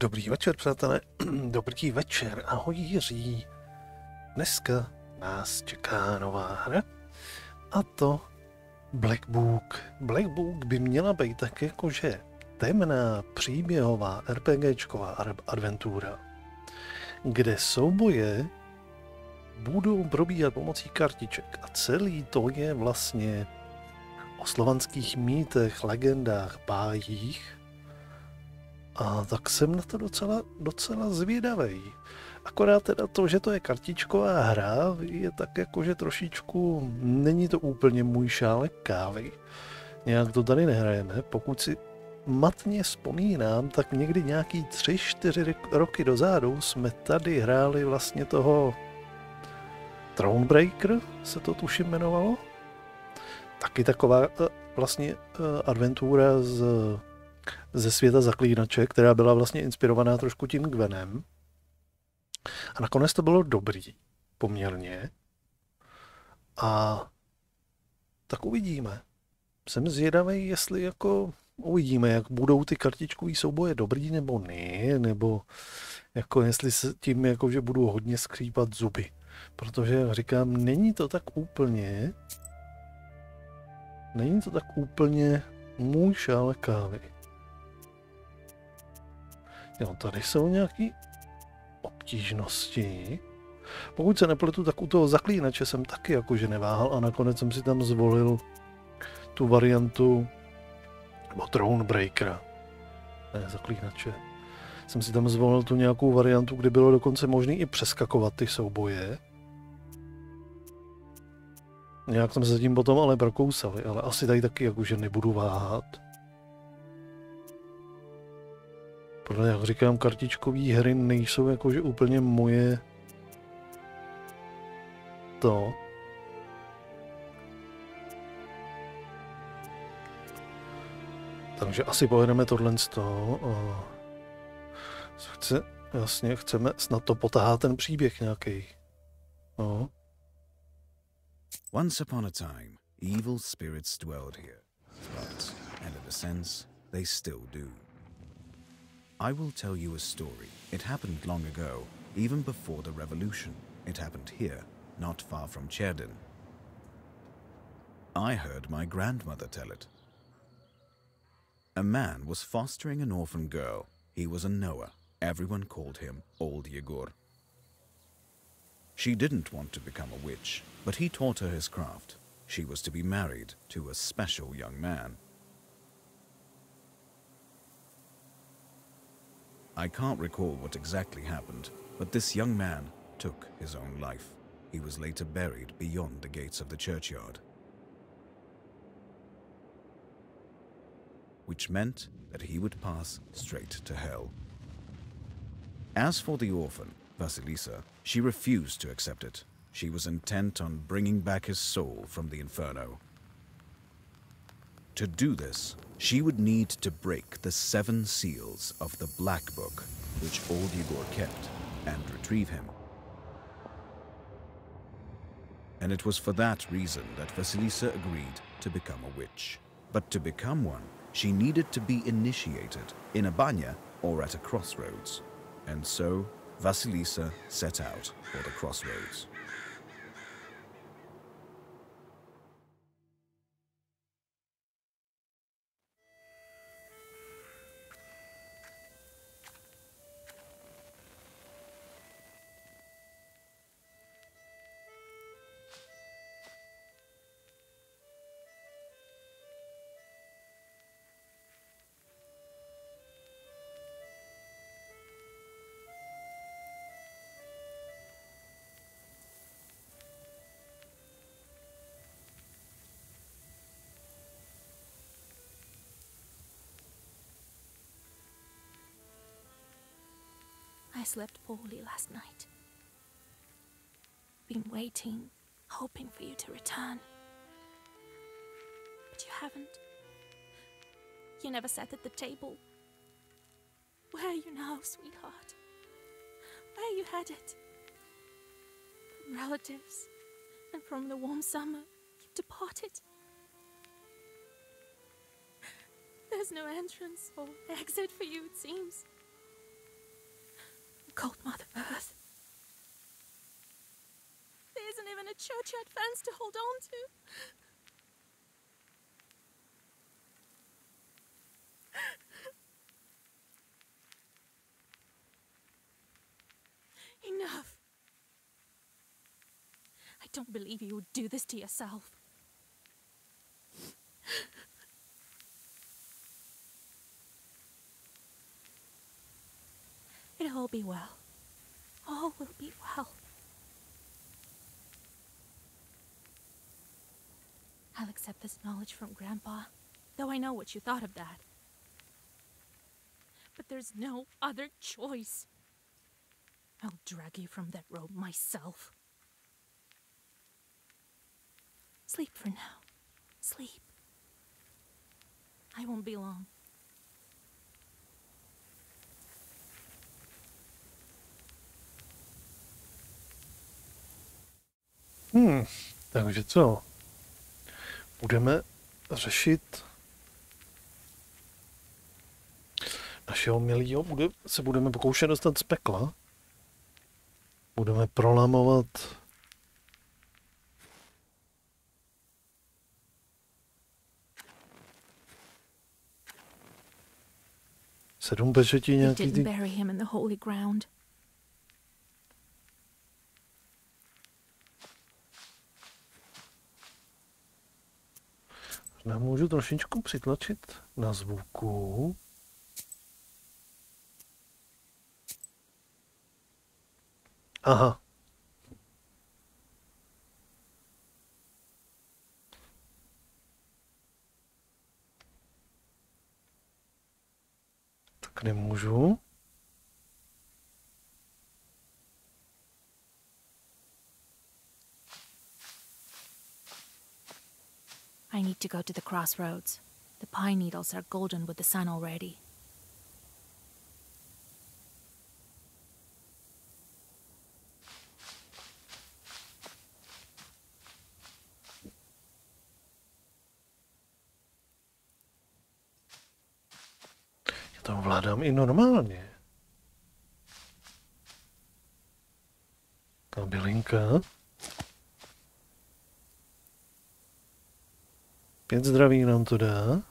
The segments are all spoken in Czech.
Dobrý večer, přátelé. Dobrý večer, ahoj Jiří. Dneska nás čeká nová hra, a to Black Book. Black Book by měla být tak jakože temná, příběhová, RPGčková adventura, kde souboje budou probíhat pomocí kartiček a celý to je vlastně o slovanských mýtech, legendách, bájích. A tak jsem na to docela zvědavý. Akorát teda to, že to je kartičková hra, je tak jakože trošičku, není to úplně můj šálek kávy. Nějak to tady nehrajeme. Pokud si matně vzpomínám, tak někdy nějaký 3-4 roky dozadu jsme tady hráli vlastně toho Thronebreaker, se to tuším jmenovalo. Taky taková vlastně adventura ze světa zaklínače, která byla vlastně inspirovaná trošku tím Gwenem. A nakonec to bylo dobrý, poměrně. A tak uvidíme. Jsem zvědavý, jestli jako uvidíme, jak budou ty kartičkový souboje dobrý nebo ne, nebo jako jestli se tím jako, že budu hodně skřípat zuby. Protože, jak říkám, není to tak úplně můj šálek kávy. Jo, tady jsou nějaké obtížnosti. Pokud se nepletu, tak u toho zaklínače jsem taky jakože neváhal a nakonec jsem si tam zvolil tu variantu nebo Thronebreakera. Ne, zaklínače. Jsem si tam zvolil tu nějakou variantu, kde bylo dokonce možné i přeskakovat ty souboje. Nějak jsme se tím potom ale prokousali, ale asi tady taky jakože nebudu váhat. Protože, jak říkám, kartičkové hry nejsou jakože úplně moje to. Takže asi pojedeme tohle z toho. Chceme snad to potáhat ten příběh nějaký. No. Once upon a time, evil spirits dwelled here, but, and in a sense, they still do. I will tell you a story. It happened long ago, even before the revolution. It happened here, not far from Černé. I heard my grandmother tell it. A man was fostering an orphan girl. He was a Noah. Everyone called him Old Yegor. She didn't want to become a witch, but he taught her his craft. She was to be married to a special young man. I can't recall what exactly happened, but this young man took his own life. He was later buried beyond the gates of the churchyard. Which meant that he would pass straight to hell. As for the orphan, Vasilisa, she refused to accept it. She was intent on bringing back his soul from the inferno. To do this, she would need to break the 7 seals of the Black Book, which Old Yegor kept, and retrieve him. And it was for that reason that Vasilisa agreed to become a witch. But to become one, she needed to be initiated in a báje or at a crossroads. And so, Vasilisa set out for the crossroads. I slept poorly last night. Been waiting, hoping for you to return. But you haven't. You never sat at the table. Where are you now, sweetheart? Where you headed? From relatives and from the warm summer, you've departed. There's no entrance or exit for you, it seems. cold Mother Earth. There isn't even a churchyard fence to hold on to. Enough. I don't believe you would do this to yourself. It'll all be well. All will be well. I'll accept this knowledge from Grandpa, though I know what you thought of that. But there's no other choice. I'll drag you from that road myself. Sleep for now. Sleep. I won't be long. Takže co? Budeme řešit našeho milýho, se budeme pokoušet dostat z pekla. Budeme prolamovat sedm pečetí nějaký ty... Já můžu trošičku přitlačit na zvuku. Aha. Tak nemůžu. I need to go to the crossroads. The pine needles are golden with the sun already. Já to ovládám i normálně. Ta bylinka. 5 zdraví nám to dá.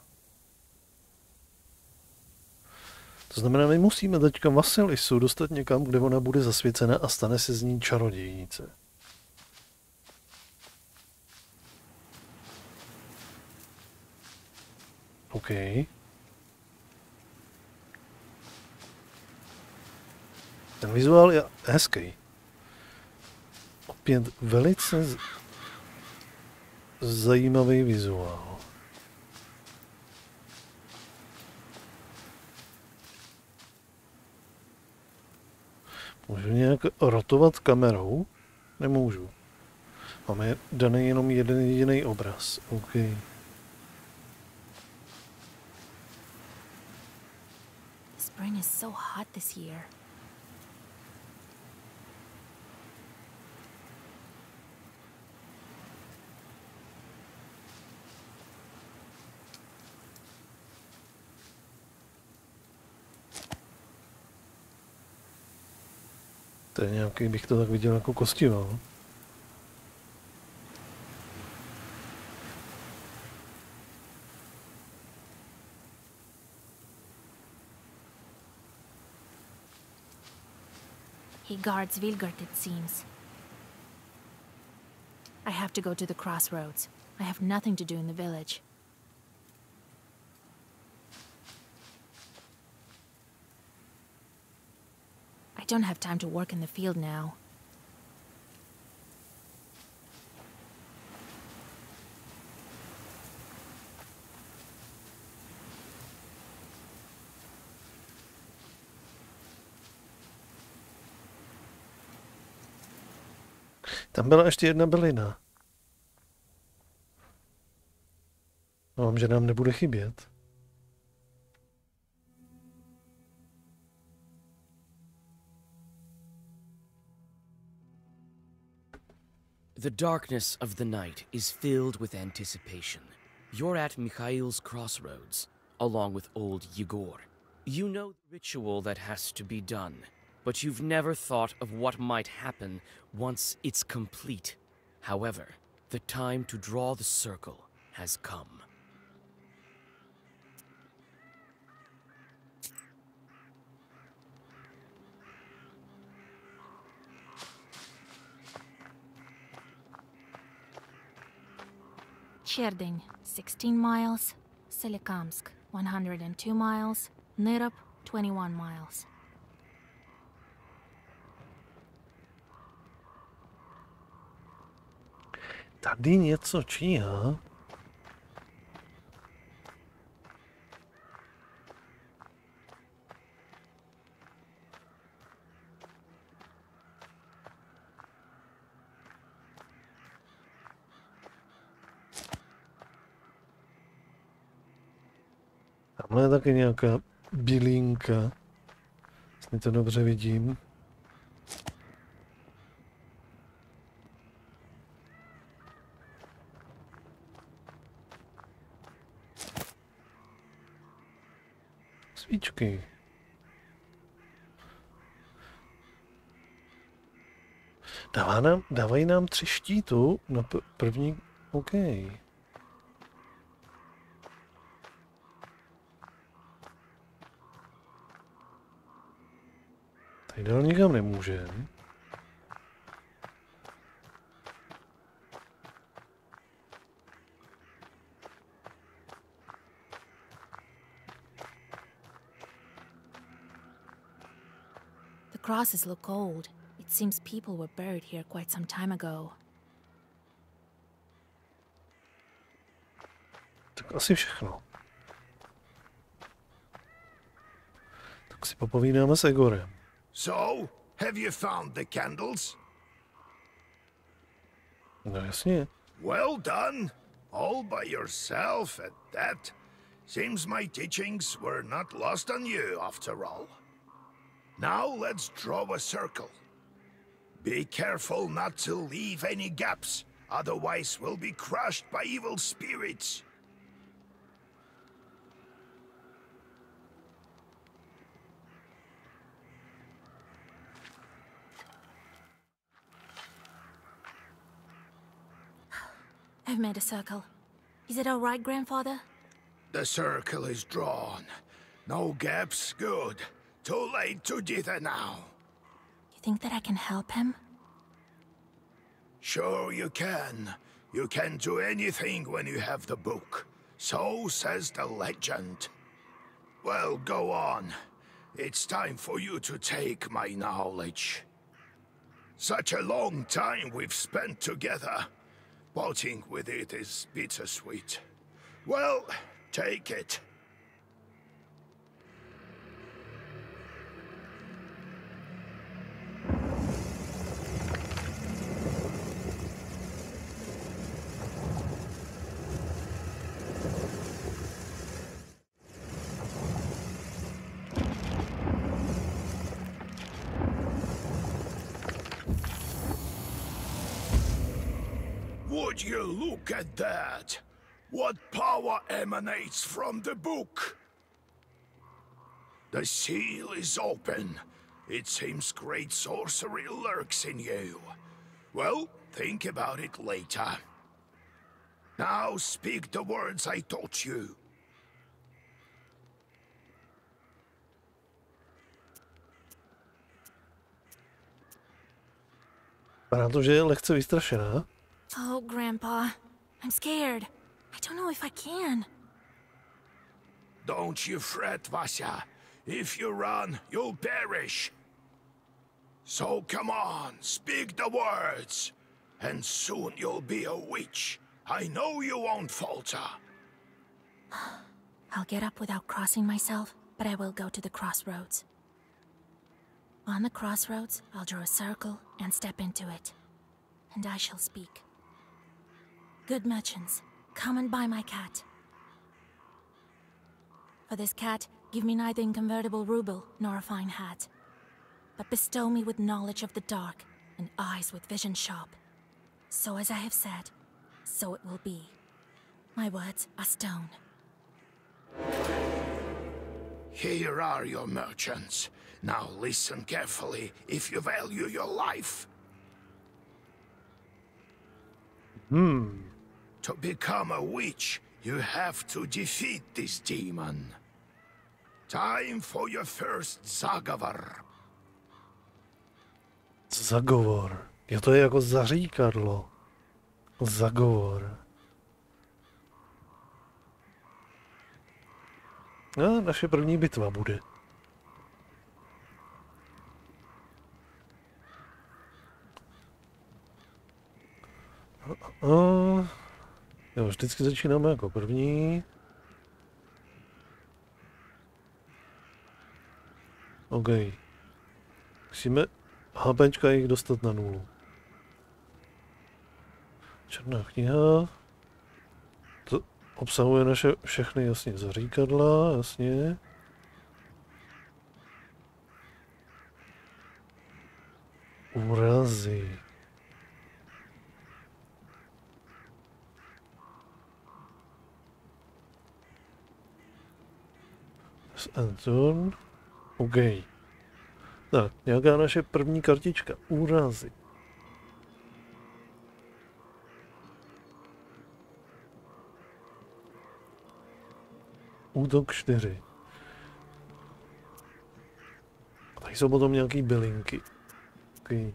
To znamená, my musíme teďka Vasilisu dostat někam, kde ona bude zasvěcena a stane se z ní čarodějnice. OK. Ten vizuál je hezký. Opět velice zajímavý vizuál. Můžu nějak rotovat kamerou? Nemůžu. Máme daný jenom jeden jediný obraz. OK. Spring is so hot this year. To je nějaký, bych to tak viděl jako kostival. He guards Vilgard, it seems. I have to go to the crossroads. I have nothing to do in the village. I don't have time to work in the field now. Tam byla ještě jedna bylina. Mám, že nám nebude chybět. The darkness of the night is filled with anticipation. You're at Mikhail's crossroads, along with old Yegor. You know the ritual that has to be done. but you've never thought of what might happen once it's complete. However, the time to draw the circle has come. Чердень, 16 miles. Solikamsk, 102 miles. Nirop, 21 miles. Tady něco číhá. Tamhle je taky nějaká bylinka. Jestli to dobře vidím. Svíčky. Dávají nám 3 štítů na první. OK. Tady dál nikam nemůžem. The crosses look old. It seems people were buried here quite some time ago. Tak asi všechno. Tak si popovídáme s Egorem. So, have you found the candles? No jasně. Well done. All by yourself at that. Seems my teachings were not lost on you after all. Now let's draw a circle. Be careful not to leave any gaps, otherwise we'll be crushed by evil spirits. I've made a circle. Is it all right, Grandfather? The circle is drawn. No gaps, good. Too late to dither now. You think that I can help him? Sure you can. You can do anything when you have the book. So says the legend. Well, go on. It's time for you to take my knowledge. Such a long time we've spent together. Parting with it is bittersweet. Well, take it. Would you look at that? What power emanates from the book? The seal is open. It seems great sorcery lurks in you. Well, think about it later. Now speak the words I taught you. Vypadá to, že je lehce vystrašená. Oh, Grandpa. I'm scared. I don't know if I can. Don't you fret, Vasya. If you run, you'll perish. So come on, speak the words. And soon you'll be a witch. I know you won't falter. I'll get up without crossing myself, but I will go to the crossroads. On the crossroads, I'll draw a circle and step into it. And I shall speak. Good merchants, come and buy my cat. For this cat, give me neither inconvertible ruble nor a fine hat, but bestow me with knowledge of the dark and eyes with vision sharp. So as I have said, so it will be. My words are stone. Here are your merchants. Now listen carefully if you value your life. To become a witch, you have to defeat this demon. Time for your first zagovor. Zagovor. Jo, to je jako zaříkadlo. Zagovor. No, naše první bitva bude. Jo, vždycky začínáme jako první. OK. Musíme HPčka jich dostat na 0. Černá kniha. To obsahuje naše všechny jasně zaříkadla, jasně. Úrazy. Anton. OK. Tak, nějaká naše první kartička. Úrazy. Útok 4. A tady jsou potom nějaký bylinky. Okay.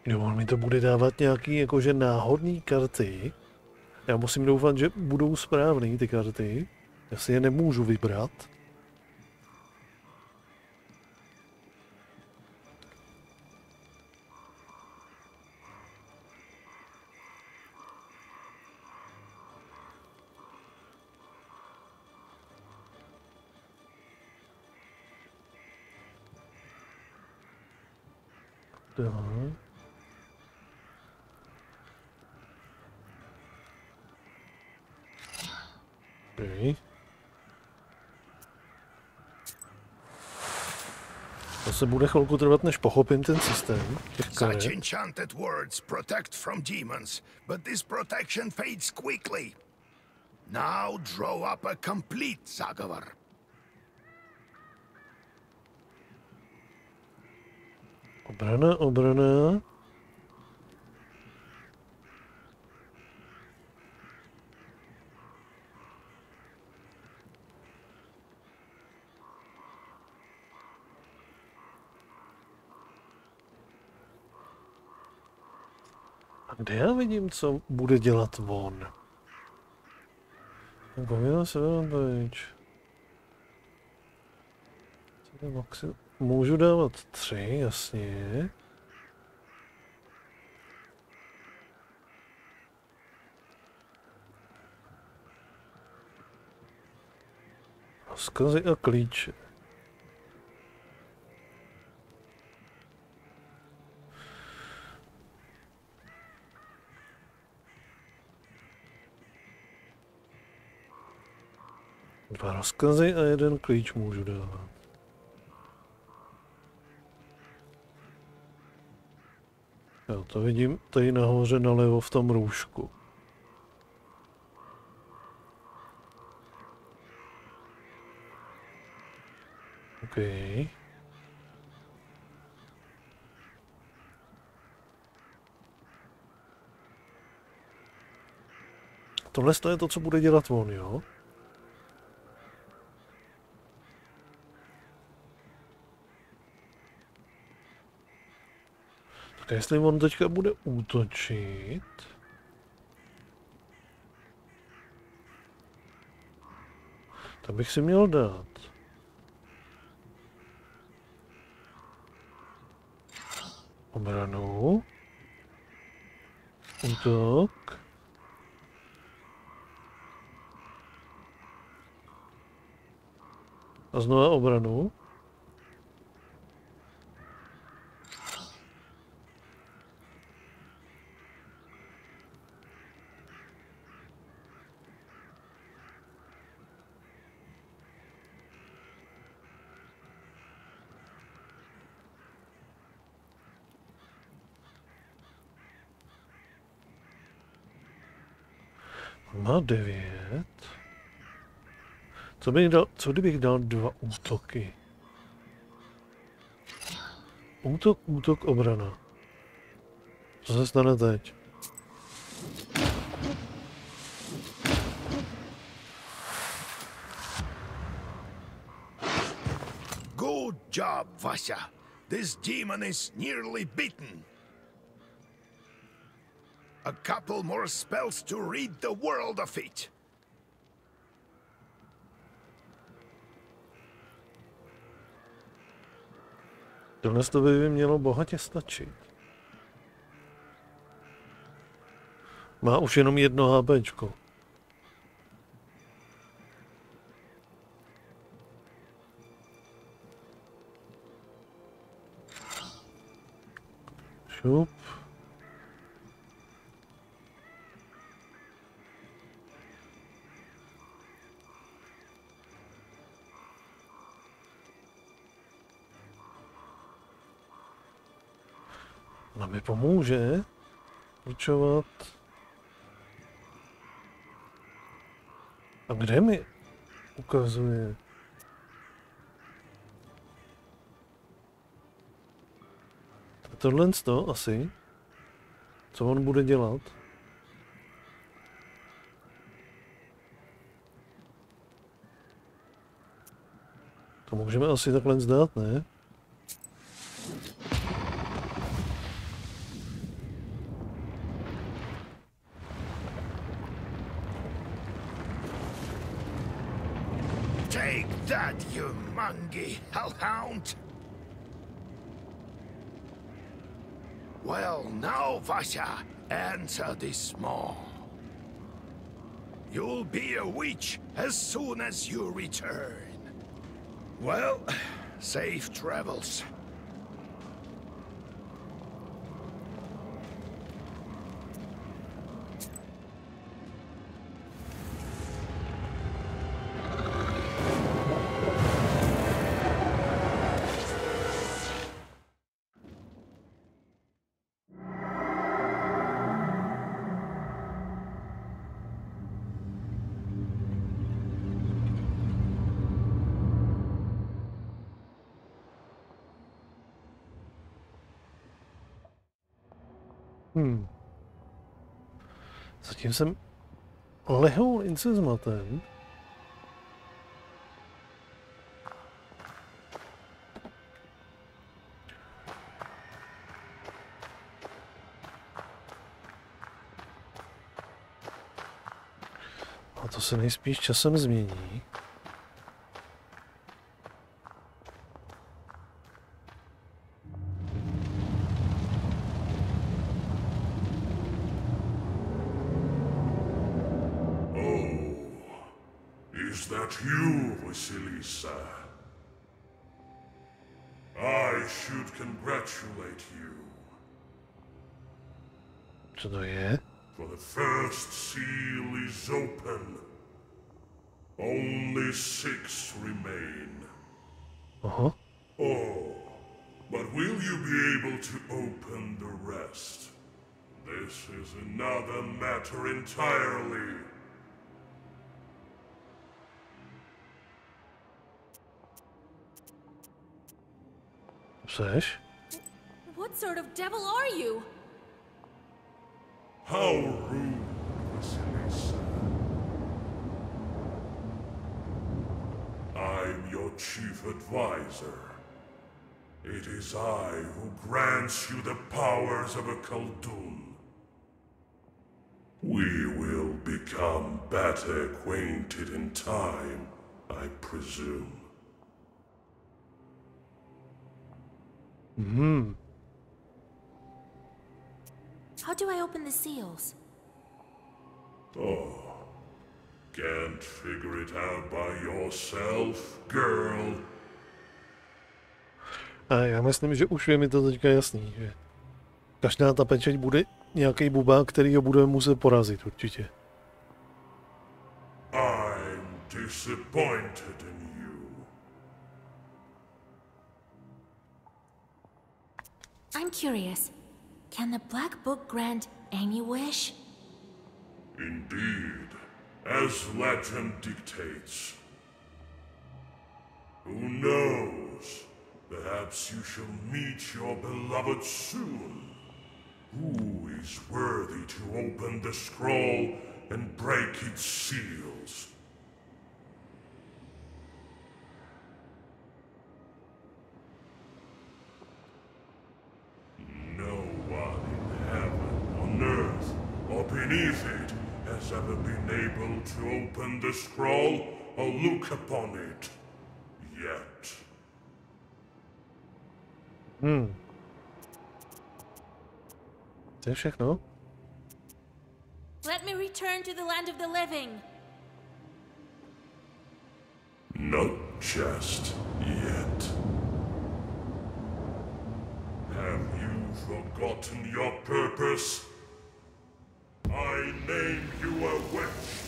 Jo, on mi to bude dávat nějaký jakože náhodný karty. Já musím doufat, že budou správný ty karty. Já si je nemůžu vybrat. Tak. Okay. To se bude chvilku trvat, než pochopím ten systém těch karet. Such enchanted words protect from demons, but this protection fades quickly. Now draw up a complete zagovor. Obrana, obrana. A kde já vidím, co bude dělat on? Povinna se pryč. Můžu dávat 3, jasně. Rozkazy a klíče. Dva rozkazy a jeden klíč můžu dávat. Jo, to vidím tady nahoře nalevo v tom růžku. OK. Tohle je to, co bude dělat on, jo? Tak jestli on teďka bude útočit... tak bych si měl dát. Obranu. Útok. A znova obranu. Má 9. Co kdybych dal 2 útoky? Útok, útok, obrana. Co se stane teď? Good job, Vasya. This demon is nearly beaten. A couple more spells to rid the world of it. Tohle to by mělo bohatě stačit. Má už jenom 1 HPčko. Šup. Ona mi pomůže určovat. A kde mi ukazuje? Tohle to asi. Co on bude dělat? To můžeme asi takhle zdát, ne? Take that, you mangy hellhound! Well, now, Vasya, answer this maw. You'll be a witch as soon as you return. Well, safe travels. Zatím jsem lehoulince zmaten. A to se nejspíš časem změní. Is that you, Vasilisa? I should congratulate you. Co to je? For the first seal is open. Only 6 remain. Aha. Oh, but will you be able to open the rest? This is another matter entirely. Seš? What sort of devil are you? How rude, Vasilisa. I'm your chief advisor. It is I who grants you the powers of a Khaldun. We will become better acquainted in time, I presume. How do I open the seals? Oh, can't figure it out by yourself, girl? A já myslím, že už je mi to teďka jasný, že každá ta pečeť bude nějaký bubák, který ho budeme muset porazit určitě. I'm disappointed in you. I'm curious. Can the Black Book grant any wish? Indeed. as legend dictates. Who knows? Perhaps you shall meet your beloved soon. Who is worthy to open the scroll and break its seals? No one in heaven, on earth, or beneath it has ever been able to open the scroll or look upon it. Yet. To je všechno? Let me return to the land of the living. Not just yet. Have you forgotten your purpose? I name you a witch.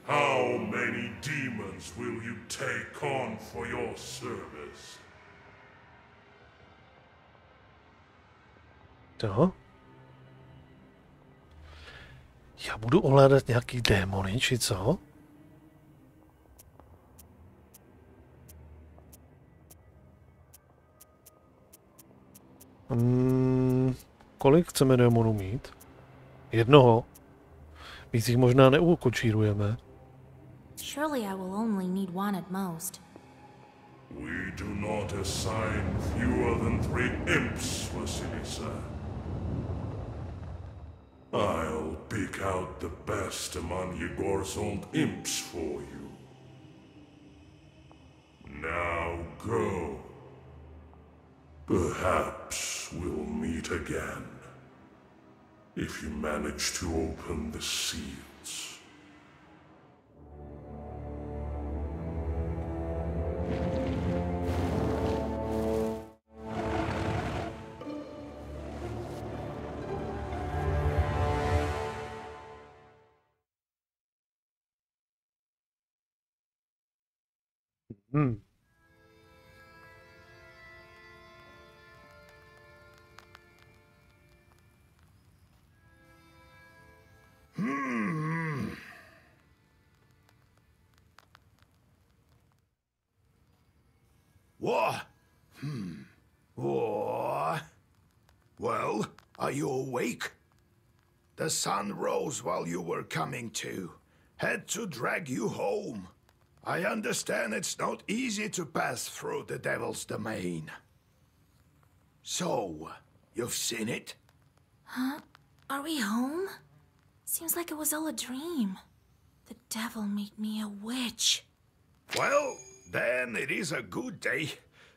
How many demons will you take on for your service? To? Já budu ovládat nějaký démony, či co? Kolik chceme démonů mít? Jednoho. Víc jich možná neukočírujeme. Surely I will only need one at most. We do not assign fewer than 3 imps, Vasilisa. I'll pick out the best among Yegor's old imps for you. Now go. Perhaps we'll meet again, if you manage to open the seals. What? What? Well, are you awake? The sun rose while you were coming to. Had to drag you home. I understand it's not easy to pass through the devil's domain. So, you've seen it? Huh? Are we home? Seems like it was all a dream. The devil made me a witch. Well, then it is a good day.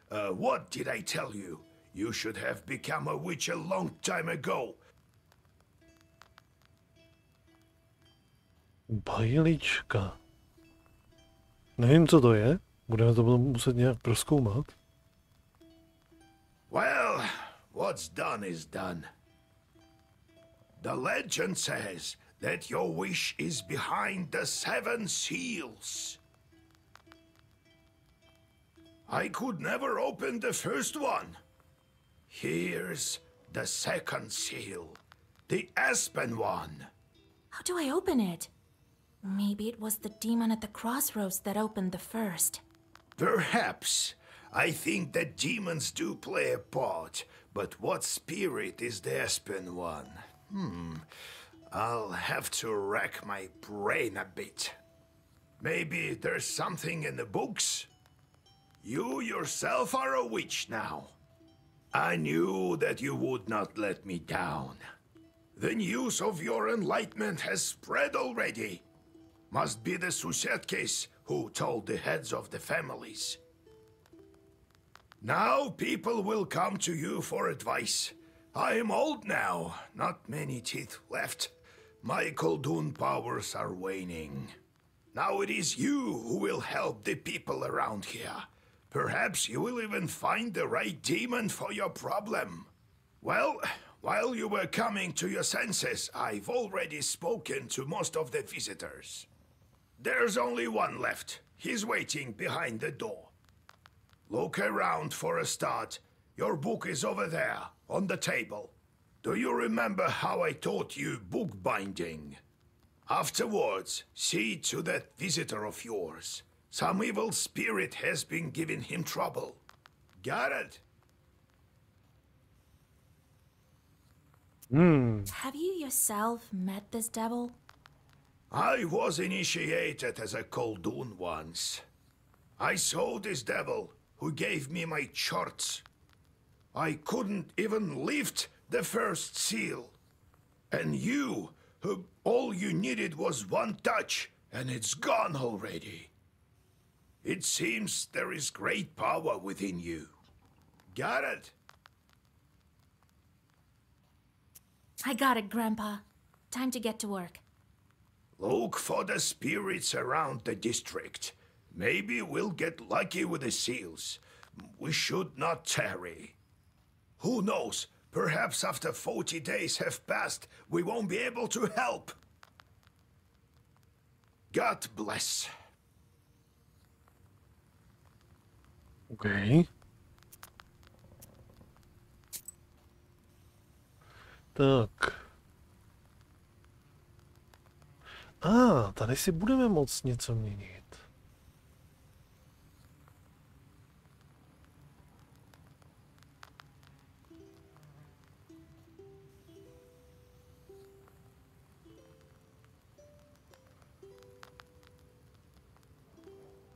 What did I tell you? You should have become a witch a long time ago. Bajlička. Nevím, co to je. Budeme to muset nějak prozkoumat. Well, what's done is done. The legend says that your wish is behind the 7 seals. I could never open the first one. Here's the second seal, the aspen one. How do I open it? Maybe it was the demon at the crossroads that opened the first. Perhaps. I think that demons do play a part, but what spirit is the aspen one? I'll have to rack my brain a bit. Maybe there's something in the books? You yourself are a witch now. I knew that you would not let me down. The news of your enlightenment has spread already. Must be the Susetkis who told the heads of the families. Now people will come to you for advice. I am old now, not many teeth left. My Koldun powers are waning. Now it is you who will help the people around here. Perhaps you will even find the right demon for your problem. Well, while you were coming to your senses, I've already spoken to most of the visitors. There's only one left. He's waiting behind the door. Look around for a start. Your book is over there, on the table. Do you remember how I taught you bookbinding? Afterwards, see to that visitor of yours. Some evil spirit has been giving him trouble. Got it? Have you yourself met this devil? I was initiated as a Koldun once. I saw this devil, who gave me my charts. I couldn't even lift the first seal. And you, who all you needed was one touch, and it's gone already. It seems there is great power within you. Got it? I got it, Grandpa. Time to get to work. Look for the spirits around the district. Maybe we'll get lucky with the seals. We should not tarry. Who knows? Perhaps after 40 days have passed, we won't be able to help. God bless. OK. Tak. Tady si budeme moct něco měnit.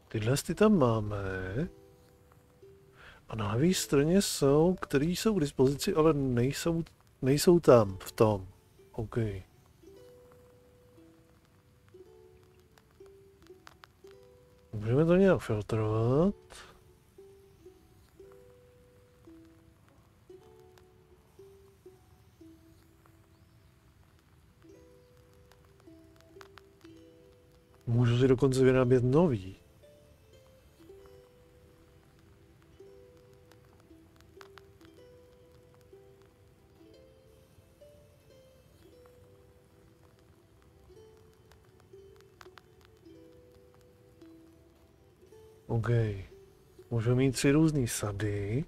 Tyhle ty tam máme. A na levé straně jsou, které jsou k dispozici, ale nejsou tam v tom. OK. Můžeme to nějak filtrovat. Můžu si dokonce vyrábět nový. OK. Můžeme mít 3 různé sady.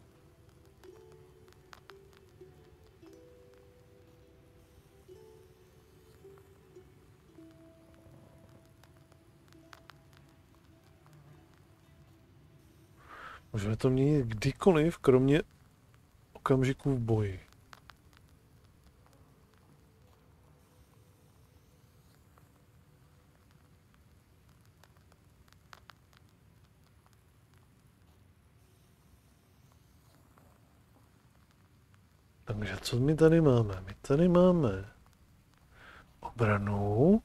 Můžeme to měnit kdykoliv, kromě okamžiků v boji. Takže co my tady máme? My tady máme obranu.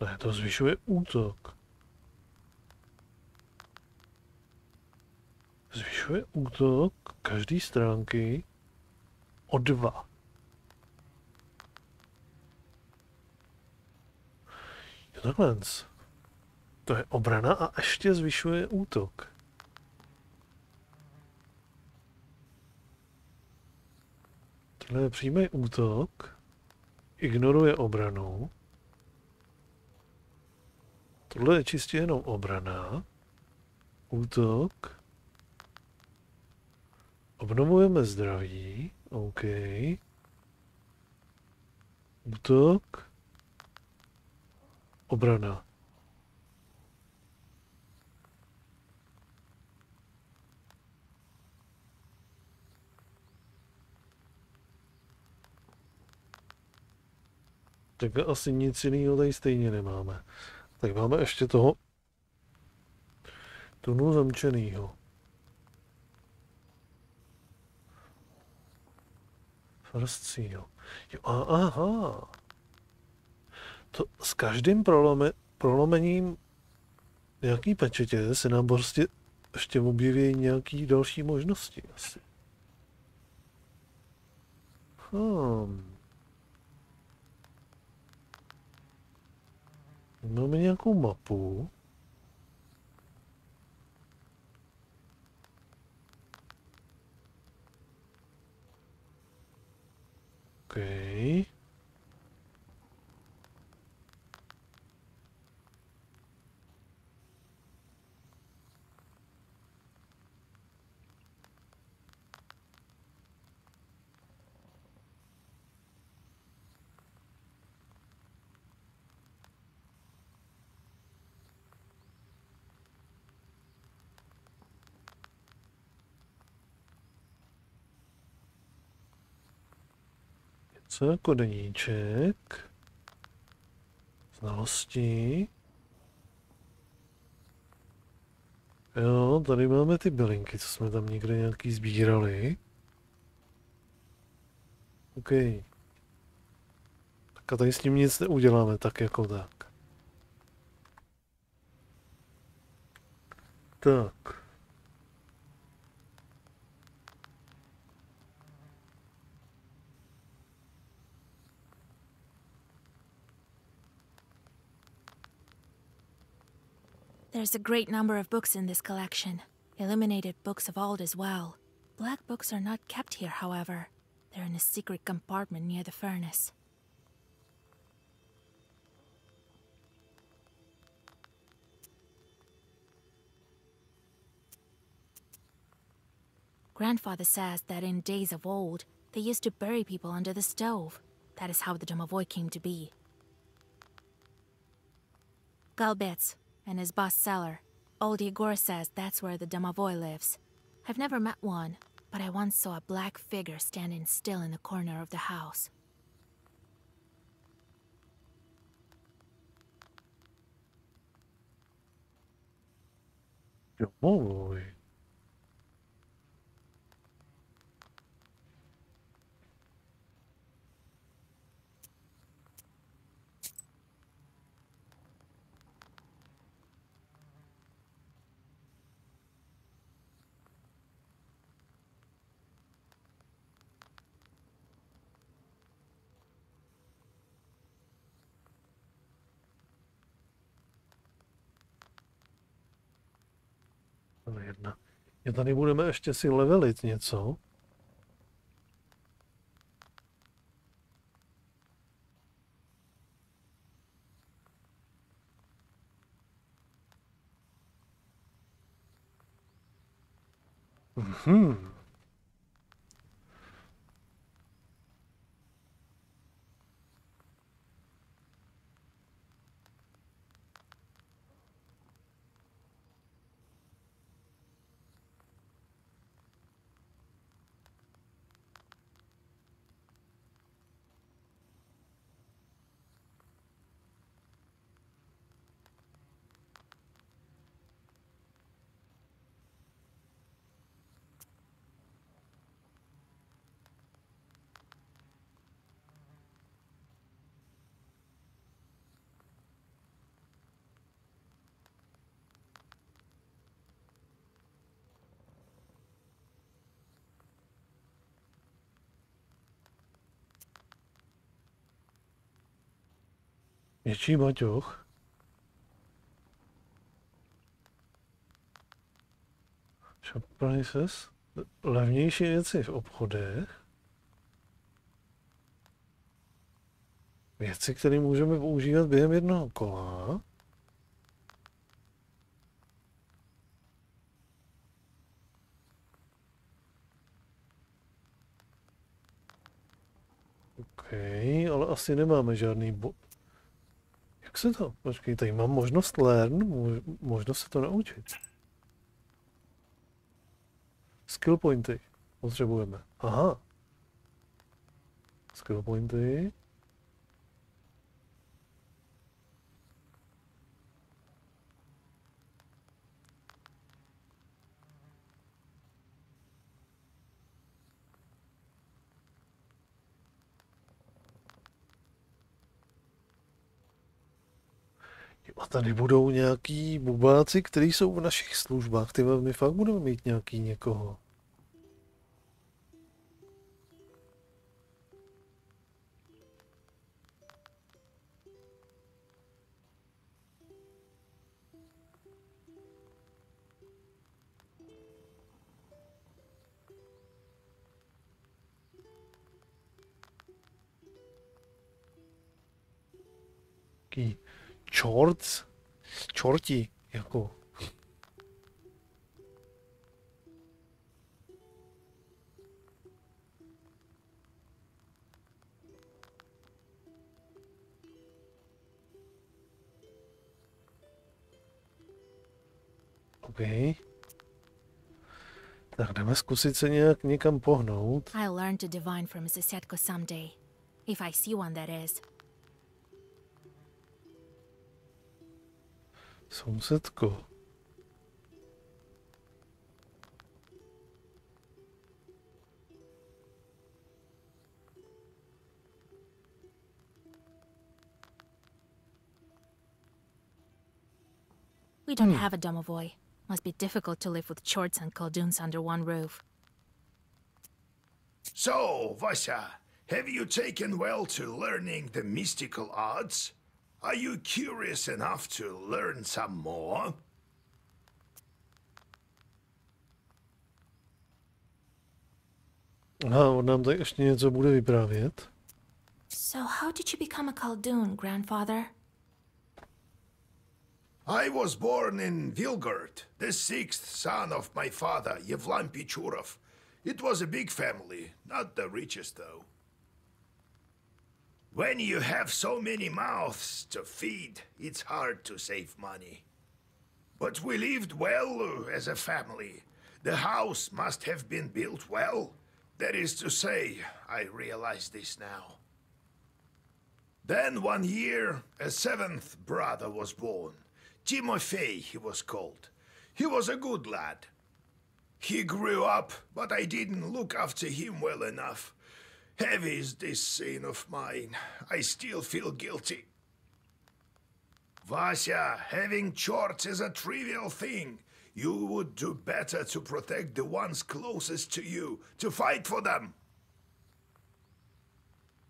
Ne, to zvyšuje útok. Zvyšuje útok každé stránky o 2. Jo, takhle. To je obrana a ještě zvyšuje útok. Tohle je přímý útok. Ignoruje obranu. Tohle je čistě jenom obrana. Útok. Obnovujeme zdraví. OK. Útok. Obrana. Tak asi nic jiného tady stejně nemáme. Tak máme ještě toho tunu zamčenýho. First seal. Jo, aha. To s každým prolomením nějaký pečetě se nám prostě ještě objeví nějaký další možnosti asi. Máme nějakou mapu. Co jako deníček? Znalosti. Jo, tady máme ty bylinky, co jsme tam někde nějaký sbírali. OK. Tak a tady s tím nic neuděláme, tak jako tak. Tak. There's a great number of books in this collection. Illuminated books of old as well. Black books are not kept here, however. They're in a secret compartment near the furnace. Grandfather says that in days of old, they used to bury people under the stove. That is how the domovoi came to be. Galbets and his boss cellar. Old Igor says that's where the domovoi lives. I've never met one, but I once saw a black figure standing still in the corner of the house. Domovoj. Jedna. A tady budeme ještě si levelit něco. Větší baťoch. Shop prices. Levnější věci v obchodech. Věci, které můžeme používat během jednoho kola. OK, ale asi nemáme žádný Jak se to? Počkej, tady mám možnost learn, možnost se to naučit. Skill pointy potřebujeme. Aha. Skill pointy. A tady budou nějaký bubáci, kteří jsou v našich službách. Ty my fakt budeme mít nějaký někoho. Jaký čorti, jako. OK. Tak jdeme zkusit se nějak někam pohnout. I'll learn to divine from Sisetko someday. If I see one, that is. Sousedko. We don't have a domovoi. Must be difficult to live with chorts and kolduns under one roof. So, Vasya, have you taken well to learning the mystical arts? Are you curious enough to learn some more? Aha, on nám tady ještě něco bude vyprávět. So how did you become a koldun, grandfather? I was born in Vilgard, the sixth son of my father, Yevlam Pichurov. It was a big family, not the richest though. When you have so many mouths to feed, it's hard to save money. But we lived well as a family. The house must have been built well. That is to say, I realize this now. Then one year, a seventh brother was born. Timofey, he was called. He was a good lad. He grew up, but I didn't look after him well enough. Heavy is this sin of mine. I still feel guilty. Vasya, having chorts is a trivial thing. You would do better to protect the ones closest to you, to fight for them.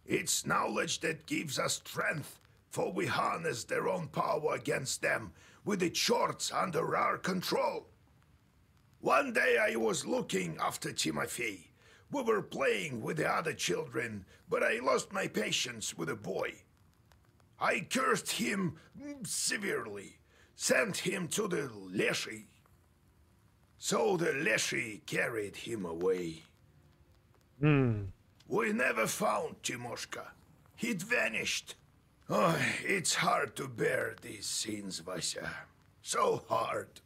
It's knowledge that gives us strength, for we harness their own power against them, with the chorts under our control. One day I was looking after Timofey. We were playing with the other children, but I lost my patience with a boy. I cursed him severely, sent him to the Leshy. So the Leshy carried him away. We never found Timoshka. He'd vanished. Oh, it's hard to bear these scenes, Vasya. So hard.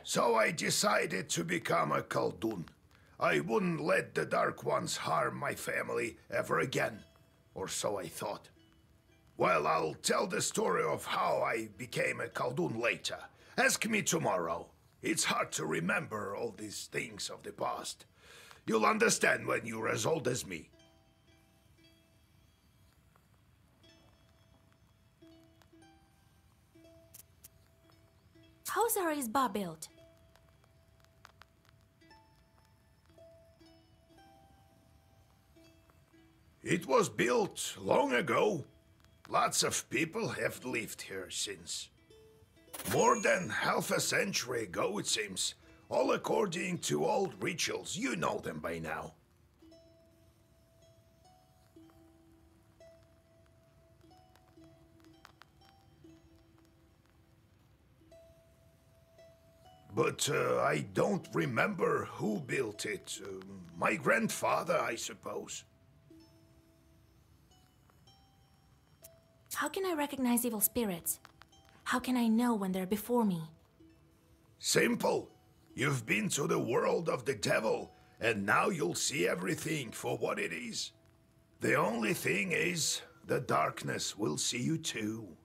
So I decided to become a koldun. I wouldn't let the Dark Ones harm my family ever again. Or so I thought. Well, I'll tell the story of how I became a koldun later. Ask me tomorrow. It's hard to remember all these things of the past. You'll understand when you're as old as me. How's our izba built? It was built long ago. Lots of people have lived here since. More than half a century ago, it seems. All according to old rituals. You know them by now. But I don't remember who built it. My grandfather, I suppose. How can I recognize evil spirits? How can I know when they're before me? Simple. You've been to the world of the devil, and now you'll see everything for what it is. The only thing is, the darkness will see you too.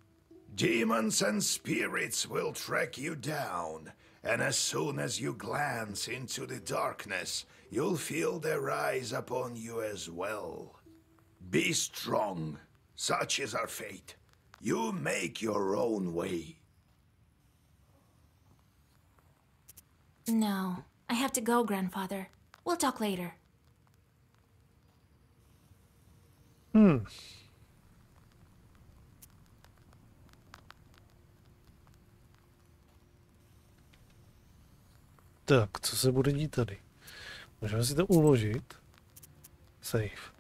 Demons and spirits will track you down, and as soon as you glance into the darkness, you'll feel their eyes upon you as well. Be strong. Such is our fate. You make your own way. No, I have to go, grandfather. We'll talk later. Tak, co se bude dít tady? Můžeme si to uložit. Save.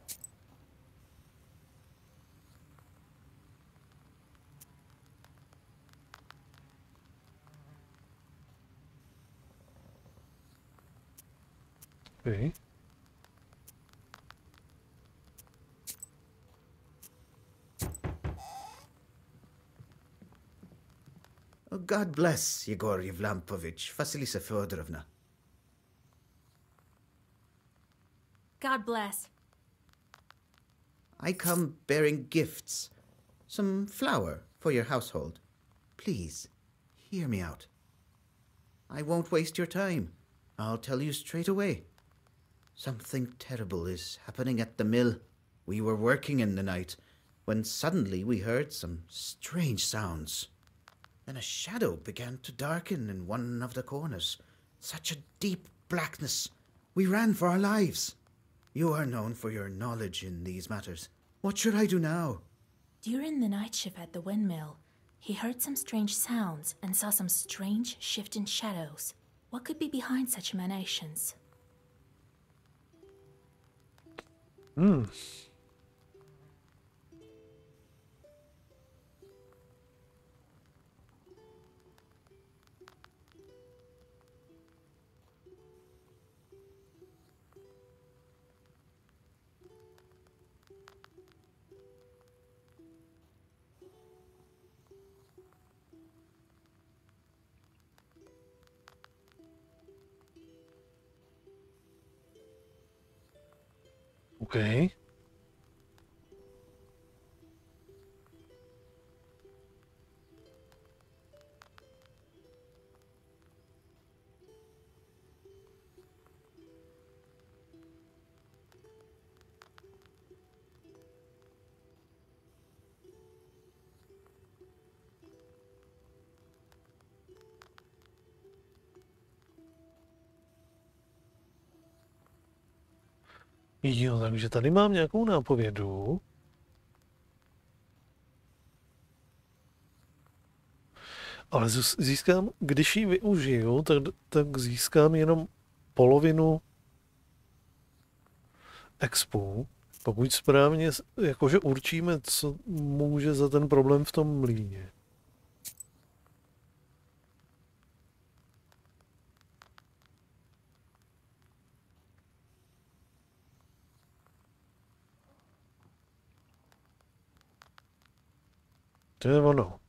Okay. Oh, God bless Yegor Yevlampovich, Vasilisa Fyodorovna. God bless. I come bearing gifts. Some flour for your household. Please, hear me out. I won't waste your time. I'll tell you straight away. Something terrible is happening at the mill. We were working in the night, when suddenly we heard some strange sounds. Then a shadow began to darken in one of the corners. Such a deep blackness. We ran for our lives. You are known for your knowledge in these matters. What should I do now? During the night shift at the windmill, he heard some strange sounds and saw some strange shifting shadows. What could be behind such emanations? OK. Jo, takže tady mám nějakou nápovědu. Ale získám, když ji využiju, tak získám jenom polovinu expu. Pokud správně jakože určíme, co může za ten problém v tom mlýně. To je ono.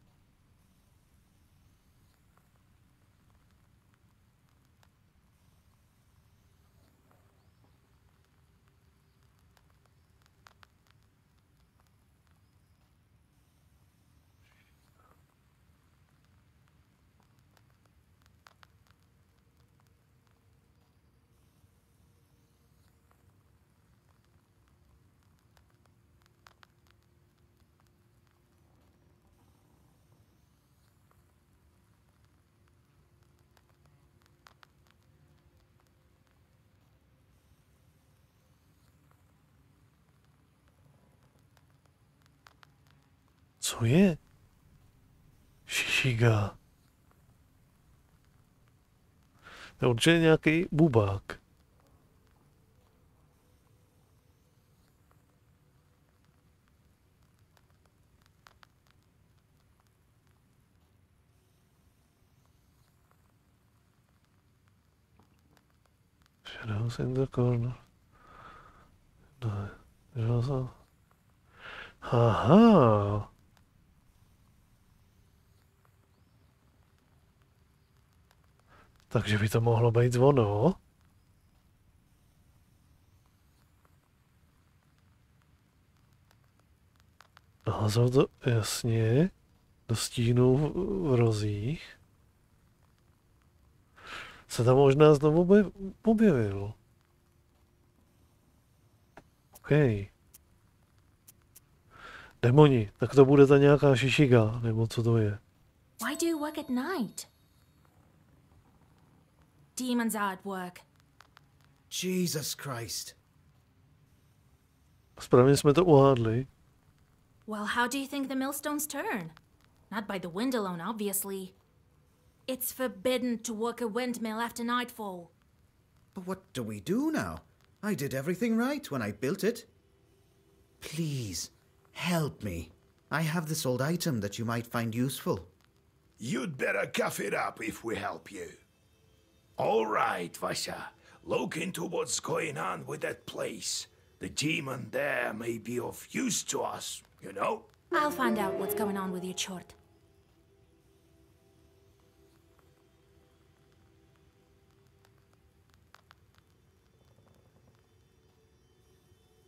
Co je? Šišiga. To je určitě nějaký bubák. Shadows in the corner. No, aha. Takže by to mohlo být ono. Aha, jsou to jasně do stínů v rozích. Se tam možná znovu objevil. OK. Demoni, tak to bude ta nějaká šišiga, nebo co to je? Why do you work at night? Demons are at work. Jesus Christ. Správně jsme to uhádli. Well, how do you think the millstones turn? Not by the wind alone, obviously. It's forbidden to work a windmill after nightfall. But what do we do now? I did everything right when I built it. Please, help me. I have this old item that you might find useful. You'd better cough it up if we help you. All right, Vasha. Look into what's going on with that place. The demon there may be of use to us, you know? I'll find out what's going on with your chort.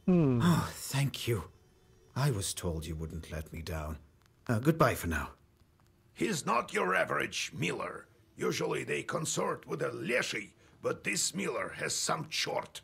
Oh, thank you. I was told you wouldn't let me down. Goodbye for now. He's not your average miller. Usually they consort with a leshy, but this miller has some chort.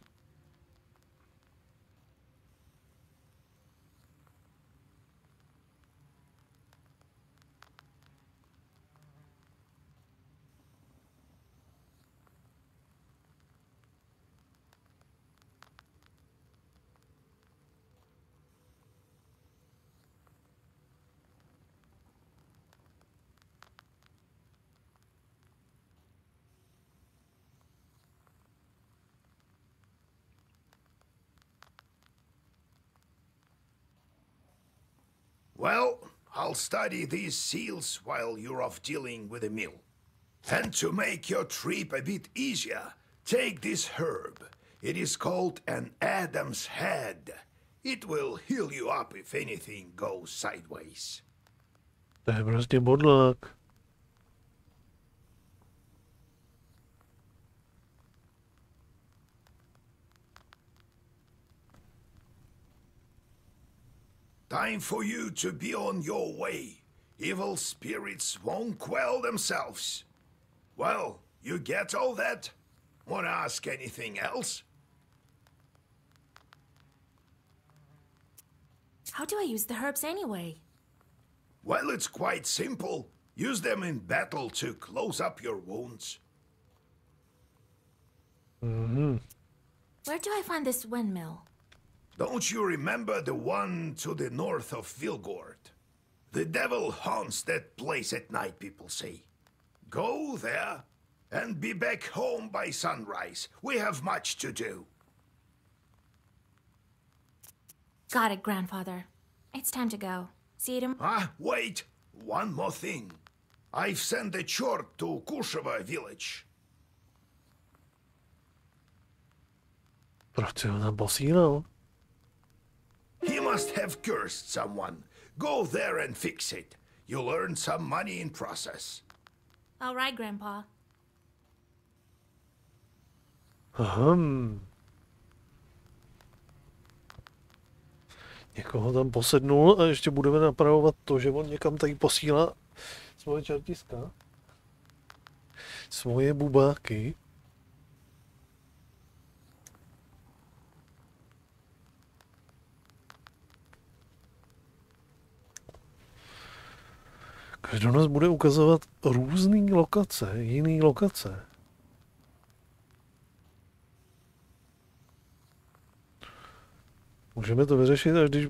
Well, I'll study these seals while you're off dealing with the mill. And to make your trip a bit easier, take this herb. It is called an Adam's head. It will heal you up if anything goes sideways. To je prostě bodlák. Time for you to be on your way. Evil spirits won't quell themselves. Well, you get all that? Wanna ask anything else? How do I use the herbs anyway? Well, it's quite simple. Use them in battle to close up your wounds. Where do I find this windmill? Don't you remember the one to the north of Vilgord? The devil haunts that place at night, people say. Go there and be back home by sunrise. We have much to do. Got it, Grandfather. It's time to go. See you tomorrow. Wait! One more thing. I've sent a chort to Kusheva village. Proč ho tam posílal? He must have cursed someone. Go there and fix it. You'll earn some money in process. All right, Grandpa. Někoho tam posednul a ještě budeme napravovat to, že on někam tady posílá svoje čertiska. Svoje bubáky. Každou nás bude ukazovat různý lokace, jiný lokace. Můžeme to vyřešit, až když...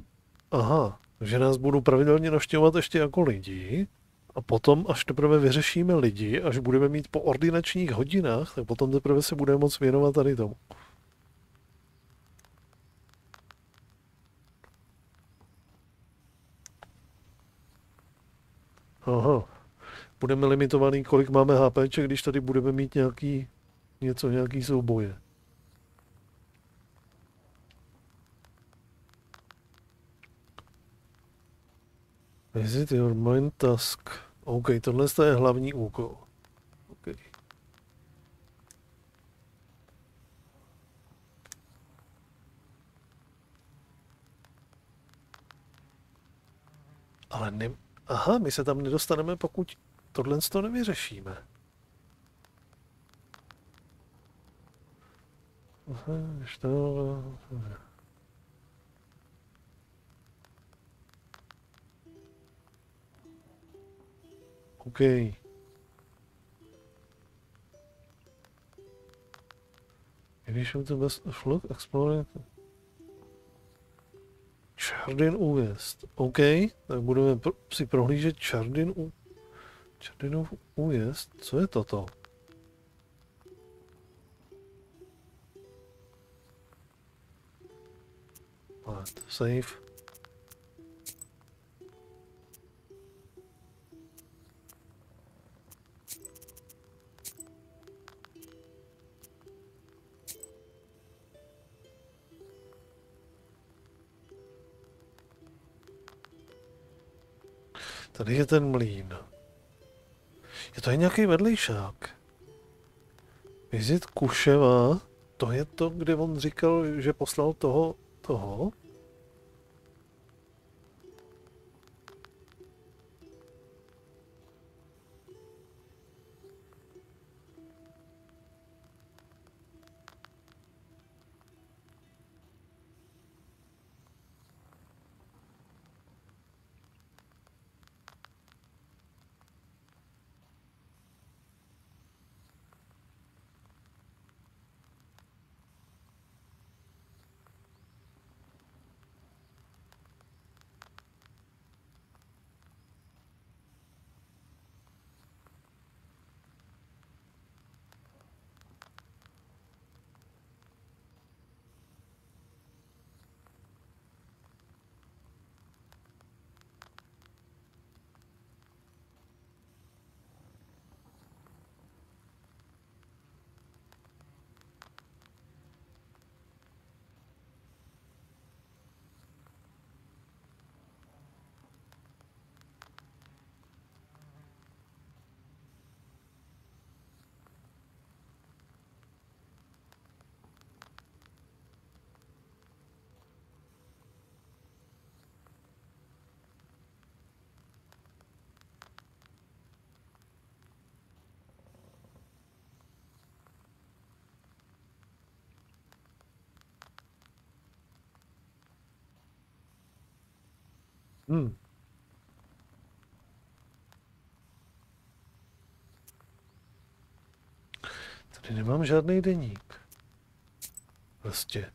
Aha, že nás budou pravidelně navštěvovat ještě jako lidi. A potom, až teprve vyřešíme lidi, až budeme mít po ordinačních hodinách, tak potom teprve se budeme moc věnovat tady tomu. Aha. Budeme limitovaný, kolik máme HPček, když tady budeme mít nějaký souboje. Visit your main task. OK, tohle je hlavní úkol. OK. Ale ne... Aha, my se tam nedostaneme, pokud tohle to nevyřešíme. Aha, OK. Když to bez fluk, explore. Čerdin újezd. OK, tak budeme si prohlížet Čerdinův újezd. Co je toto? Save. Tady je ten mlýn. Je to nějaký vedlejšák. Visit Kuševa. To je to, kde on říkal, že poslal toho. Tady nemám žádný deník. Prostě.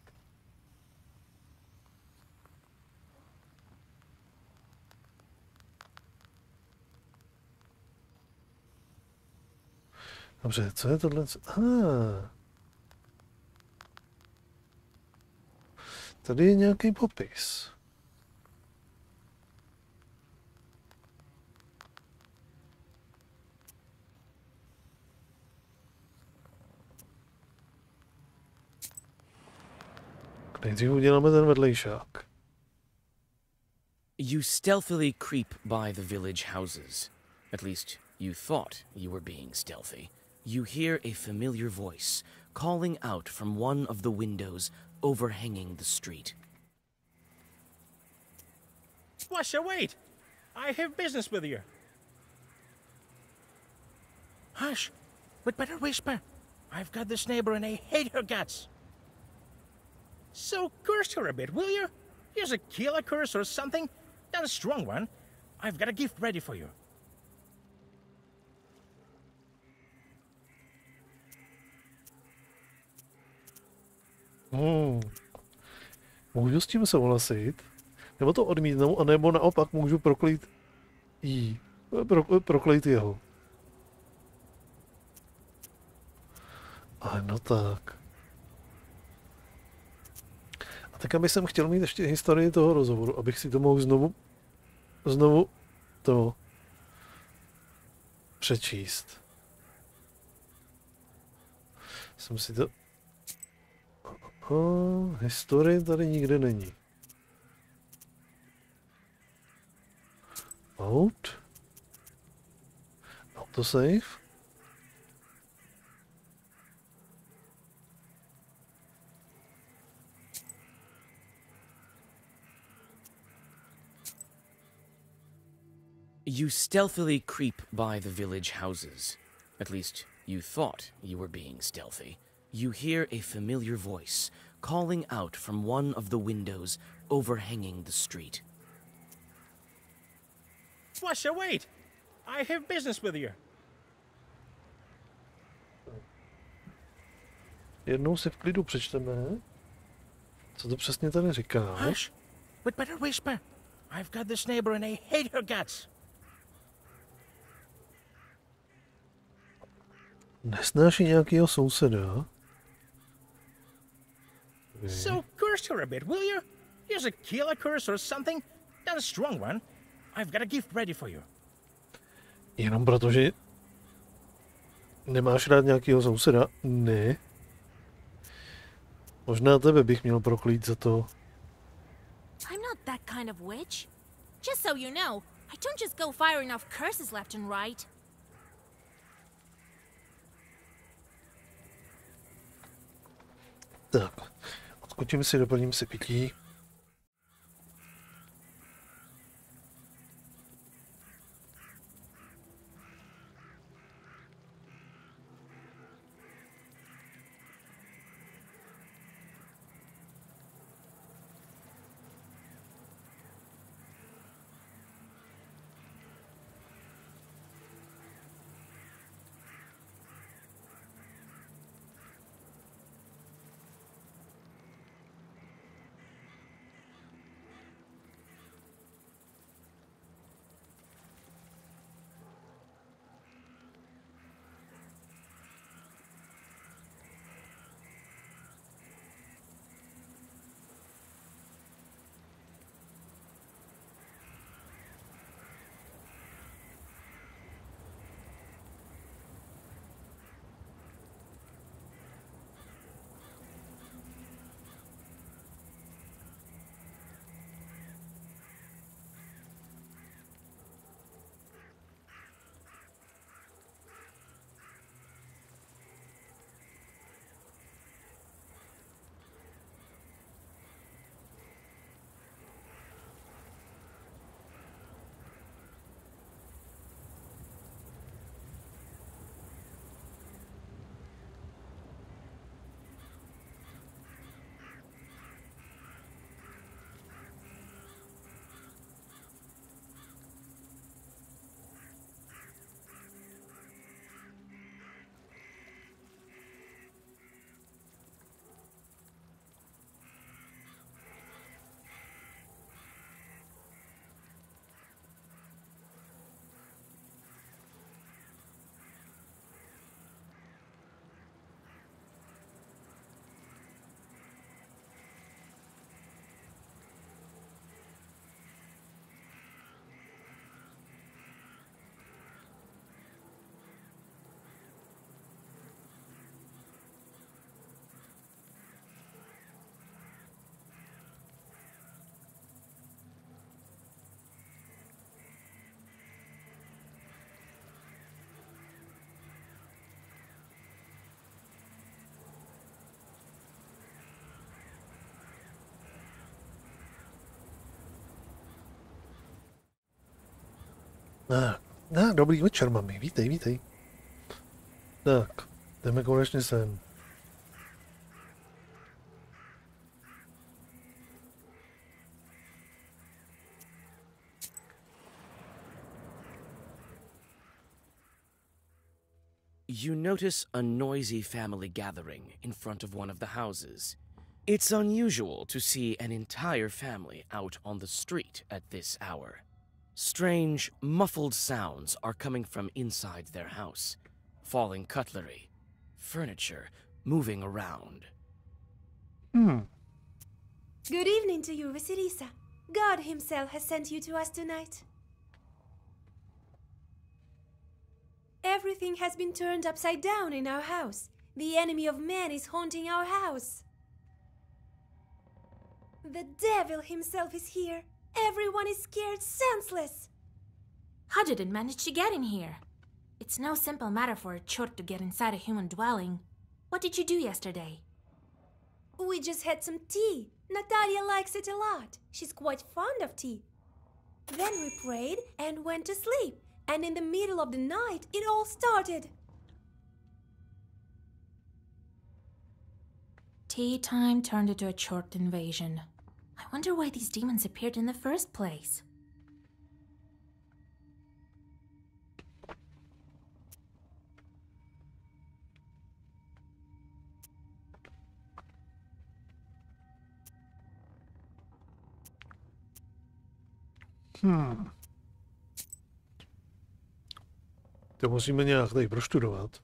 Dobře, co je tohle? Tady je nějaký popis. Nejdřív uděláme ten vedlejšák. You stealthily creep by the village houses. At least, you thought you were being stealthy. You hear a familiar voice calling out from one of the windows overhanging the street. Washer, wait! I have business with you. Hush! We'd better whisper. I've got this neighbor and I hate her guts. So curse her a bit, will you? Use a killer curse or something. Not a strong one. I've got a gift ready for you. Můžu s tím souhlasit, nebo to odmítnout, anebo naopak můžu proklít jí. Proklít jeho. Ale no tak. A tak abych jsem chtěl mít ještě historii toho rozhovoru, abych si to mohl znovu to přečíst. Jsem si to... historie tady nikde není. Autosave. You stealthily creep by the village houses. At least, you thought you were being stealthy. You hear a familiar voice calling out from one of the windows overhanging the street. Washer, wait! I have business with you. Jednou si v klidu přečteme, co to přesně tady říká. Hush! We'd better whisper. I've got this neighbor and I hate her guts. Nesnáší nějakýho souseda. So curse her a bit, will you? Use a killer curse or something. Not a strong one. I've got a gift ready for you. Jenom protože nemáš rád nějakýho souseda? Ne. Možná tebe bych měl proklít za to. I'm not that kind of witch. Just so you know, I don't just go firing off curses left and right. Tak, odskočím si, doplním si pití. Dobrý večer, mami. Vítej, vítej. Tak, jdeme konečně sem. You notice a noisy family gathering in front of one of the houses. It's unusual to see an entire family out on the street at this hour. Strange, muffled sounds are coming from inside their house. Falling cutlery, furniture moving around. Good evening to you, Vasilisa. God himself has sent you to us tonight. Everything has been turned upside down in our house. The enemy of man is haunting our house. The devil himself is here. Everyone is scared senseless. How did it manage to get in here? It's no simple matter for a chort to get inside a human dwelling. What did you do yesterday? We just had some tea. Natalia likes it a lot. She's quite fond of tea. Then we prayed and went to sleep. And in the middle of the night, it all started. Tea time turned into a chort invasion. I wonder why these demons appeared in the first place. To musíme nějak tady prostudovat.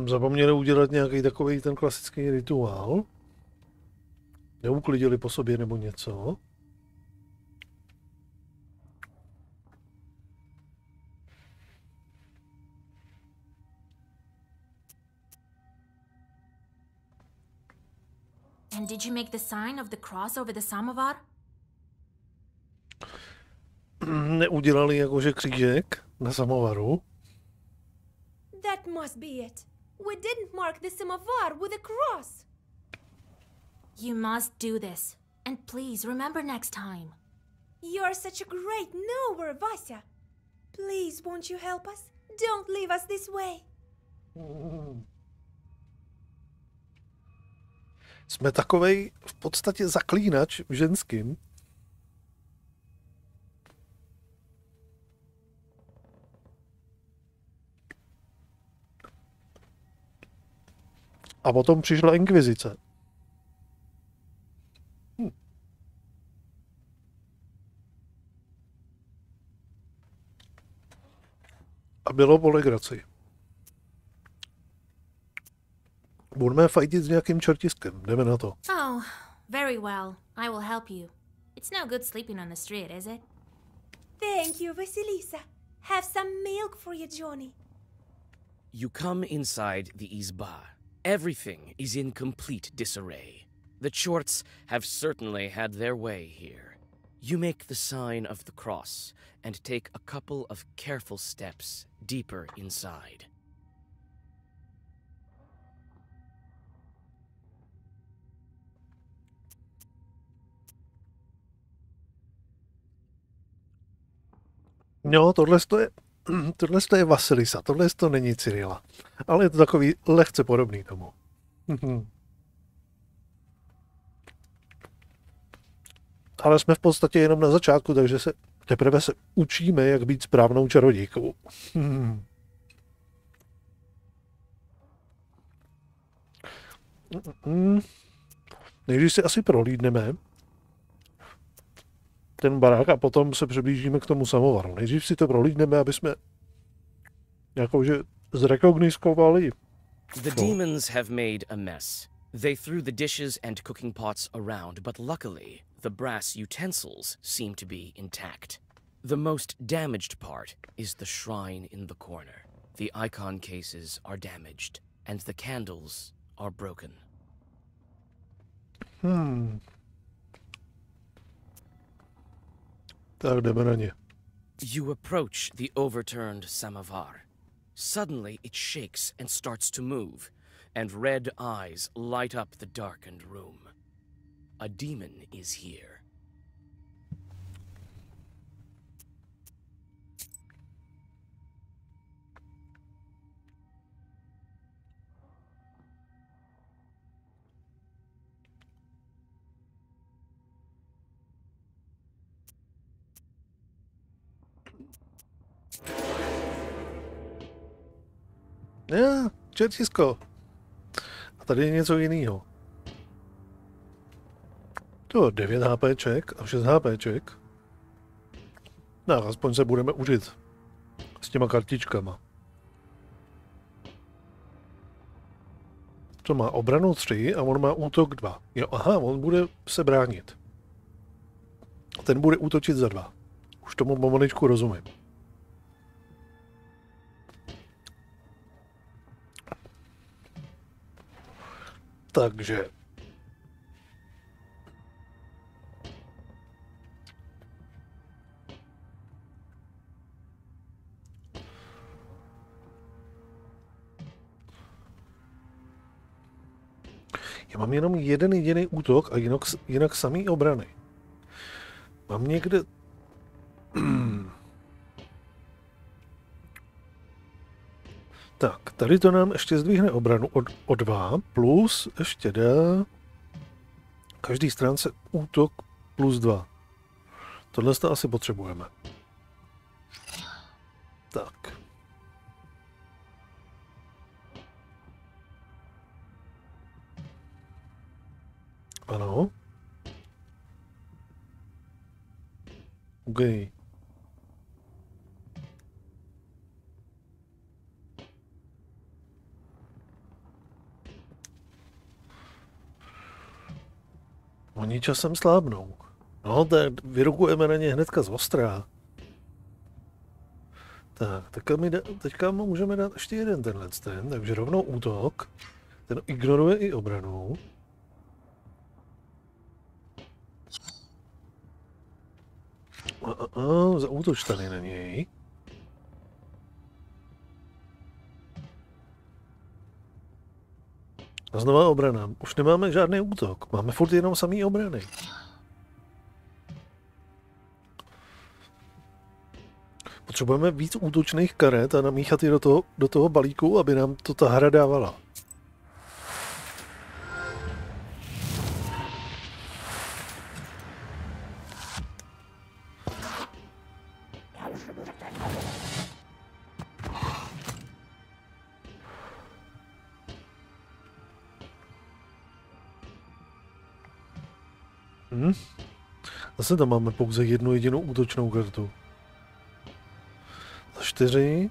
Zapomněli udělat nějaký takový ten klasický rituál. Neuklidili po sobě nebo něco. And did you make the sign of the cross over the samovar? Neudělali jakože křížek na samovaru. That must be it. We didn't mark the samovar with a cross. You must do this. And please remember next time. You're such a great knower, Vasya. Please, won't you help us? Don't leave us this way. Jsme takovej v podstatě zaklínač v ženským. A potom přišla inkvizice. A bylo po legraci. Budeme fajtit s nějakým čertiskem. Jdeme na to. Oh, very well. I will help you. It's no good sleeping on the street, is it? Thank you, Vasilisa. Have some milk for you, Johnny. You come inside the izba. Everything is in complete disarray. The chorts have certainly had their way here. You make the sign of the cross and take a couple of careful steps deeper inside. No, tohle je Vasilisa, tohle to není Cyrila. Ale je to takový lehce podobný tomu. Ale jsme v podstatě jenom na začátku, takže teprve se učíme, jak být správnou čarodějkou. Nejdřív si asi prohlídneme ten barák a potom se přiblížíme k tomu samovaru. Nejdřív si to prohlídneme, aby jsme jakože zrekogniskovali. The demons have made a mess. They threw the dishes and cooking pots around, but luckily, the brass utensils seem to be intact. The most damaged part is the shrine in the corner. The icon cases are damaged, and the candles are broken. Tak jdeme na ně. You approach the overturned samovar. Suddenly, it shakes and starts to move, and red eyes light up the darkened room. A demon is here. Já, čertisko. A tady je něco jiného. To 9 HPček a 6 HPček. No, aspoň se budeme užit s těma kartičkama. To má obranu 3 a on má útok 2. Jo, aha, on bude se bránit. Ten bude útočit za 2. Už tomu pomaličku rozumím. Takže já mám jenom jeden jediný útok a jinak samý obrany. Mám někde... Tak, tady to nám ještě zdvihne obranu o 2, plus ještě dá každý stránce útok plus 2. Tohle to asi potřebujeme. Tak. Ano. OK. Oni časem slábnou. No, tak vyrukujeme na ně hnedka z ostrá. Tak, teďka můžeme dát ještě jeden tenhle, takže rovnou útok. Ten ignoruje i obranu. Zaútoč tady na něj. A znova obrana. Už nemáme žádný útok. Máme furt jenom samý obrany. Potřebujeme víc útočných karet a namíchat je do toho balíku, aby nám to ta hra dávala. Zase tam máme pouze jednu jedinou útočnou kartu. Za 4.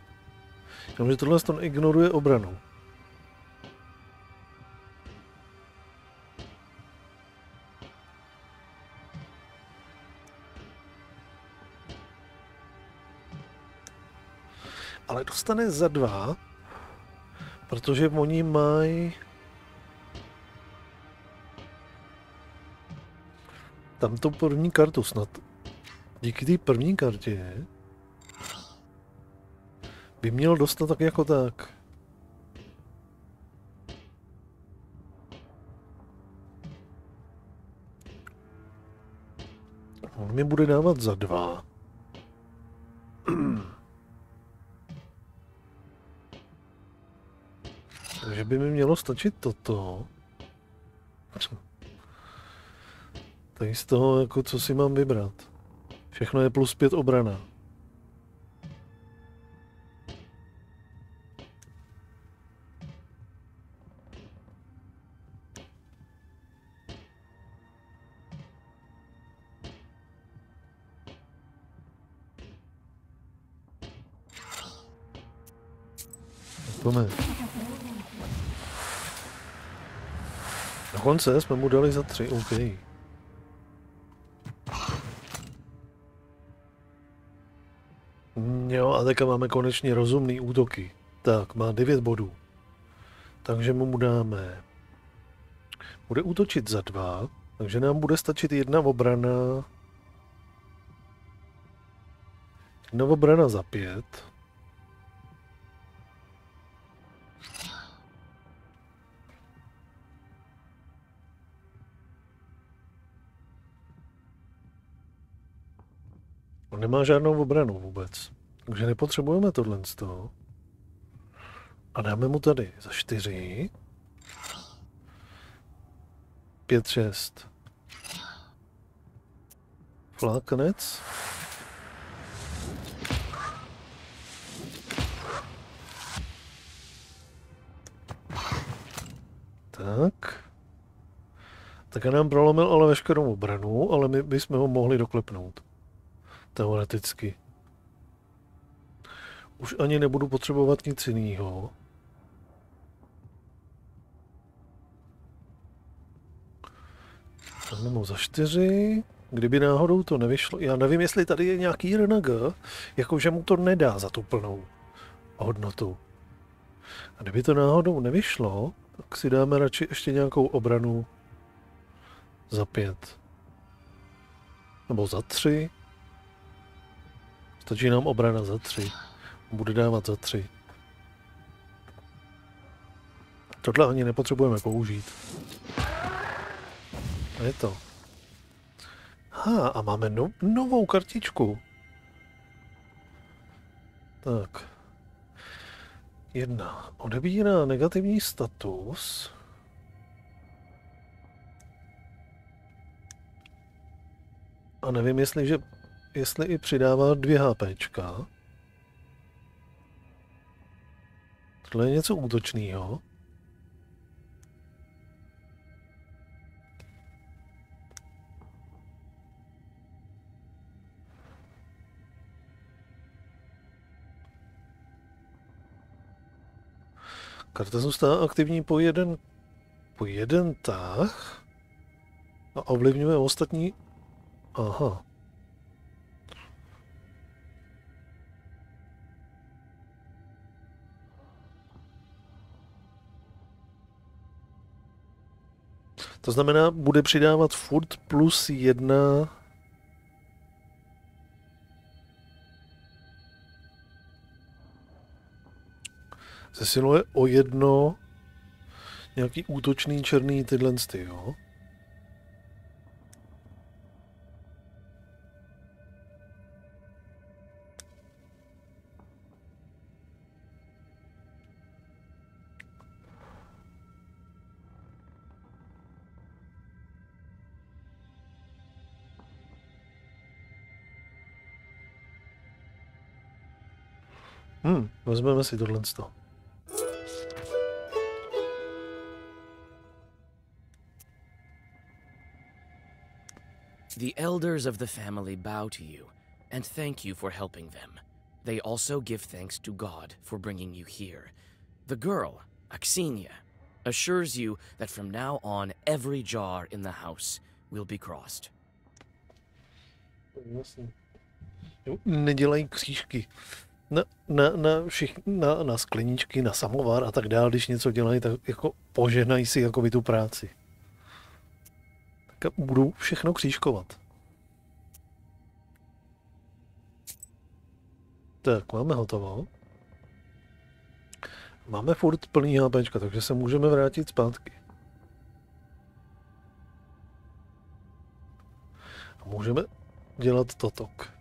Jenomže tohle to ignoruje obranu. Ale dostane za 2, protože oni mají... Tam tu první kartu snad. Díky té první kartě by měl dostat tak jako tak. On mi bude dávat za 2. Takže by mi mělo stačit toto. Tady z toho, jako co si mám vybrat. Všechno je +5 obrana. Pojďme. Dokonce jsme mu dali za 3, OK. Jo, a teďka máme konečně rozumný útoky. Tak, má 9 bodů. Takže mu dáme... Bude útočit za 2, takže nám bude stačit 1 obrana. 1 obrana za 5. On nemá žádnou obranu vůbec. Takže nepotřebujeme tohle z toho. A dáme mu tady za 4. 5, 6. Flákanec. Tak. Tak nám prolomil ale veškerou obranu, ale my bychom ho mohli doklepnout. Teoreticky. Už ani nebudu potřebovat nic jiného. Dáme za 4. Kdyby náhodou to nevyšlo, já nevím, jestli tady je nějaký RNG, jakože mu to nedá za tu plnou hodnotu. A kdyby to náhodou nevyšlo, tak si dáme radši ještě nějakou obranu za 5. Nebo za 3. Stačí nám obrana za 3. Bude dávat za 3. Tohle ani nepotřebujeme použít. A je to. A máme novou kartičku. Tak. 1. Odebírá negativní status. A nevím, jestli i přidává 2 HPčka. Tohle je něco útočného. Karta zůstává aktivní po jeden tah a ovlivňuje ostatní. Aha. To znamená, bude přidávat furt +1. Zesiluje o 1 nějaký útočný černý tyhle, jo? Vezmeme si tohle. The elders of the family bow to you and thank you for helping them. They also give thanks to God for bringing you here. The girl, Axinia, assures you that from now on every jar in the house will be crossed. Nedělají křížky na skleničky, na samovar a tak dále, když něco dělají, tak jako požehnají si jako by tu práci. Tak budou všechno křížkovat. Tak, máme hotovo. Máme furt plný HPčka, takže se můžeme vrátit zpátky. A můžeme dělat totok.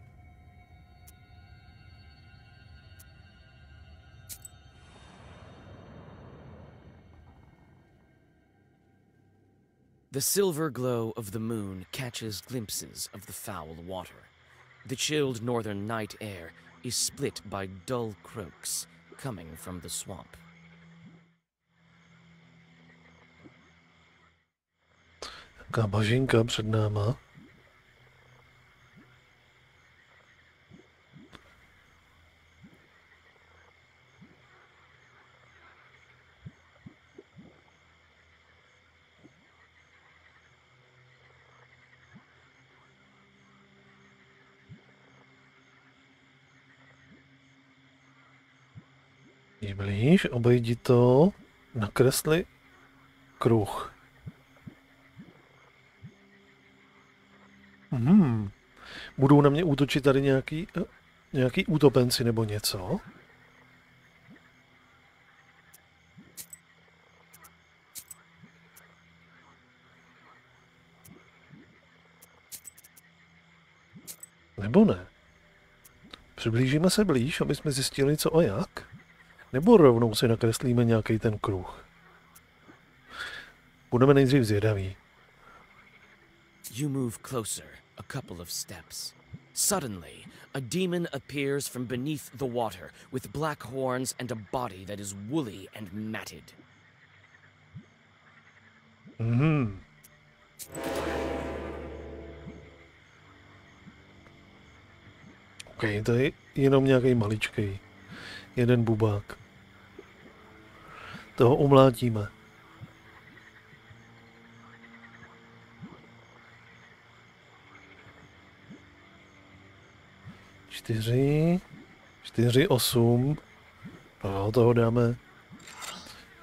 The silver glow of the moon catches glimpses of the foul water. The chilled northern night air is split by dull croaks coming from the swamp. Taká bažinka před náma. Blíž, obejdi to, nakresli kruh. Budou na mě útočit tady nějaký útopenci nebo něco? Nebo ne? Přiblížíme se blíž, aby jsme zjistili, co a jak? Nebo rovnou si nakreslíme nějaký ten kruh? Budeme nejdřív zvědaví. You move closer, a couple of steps. Suddenly, a demon appears from beneath the water with black horns and a body that is woolly and matted. OK, to je jenom nějaký maličkej. Jeden bubák. Toho umlátíme. Čtyři, 8. No, toho dáme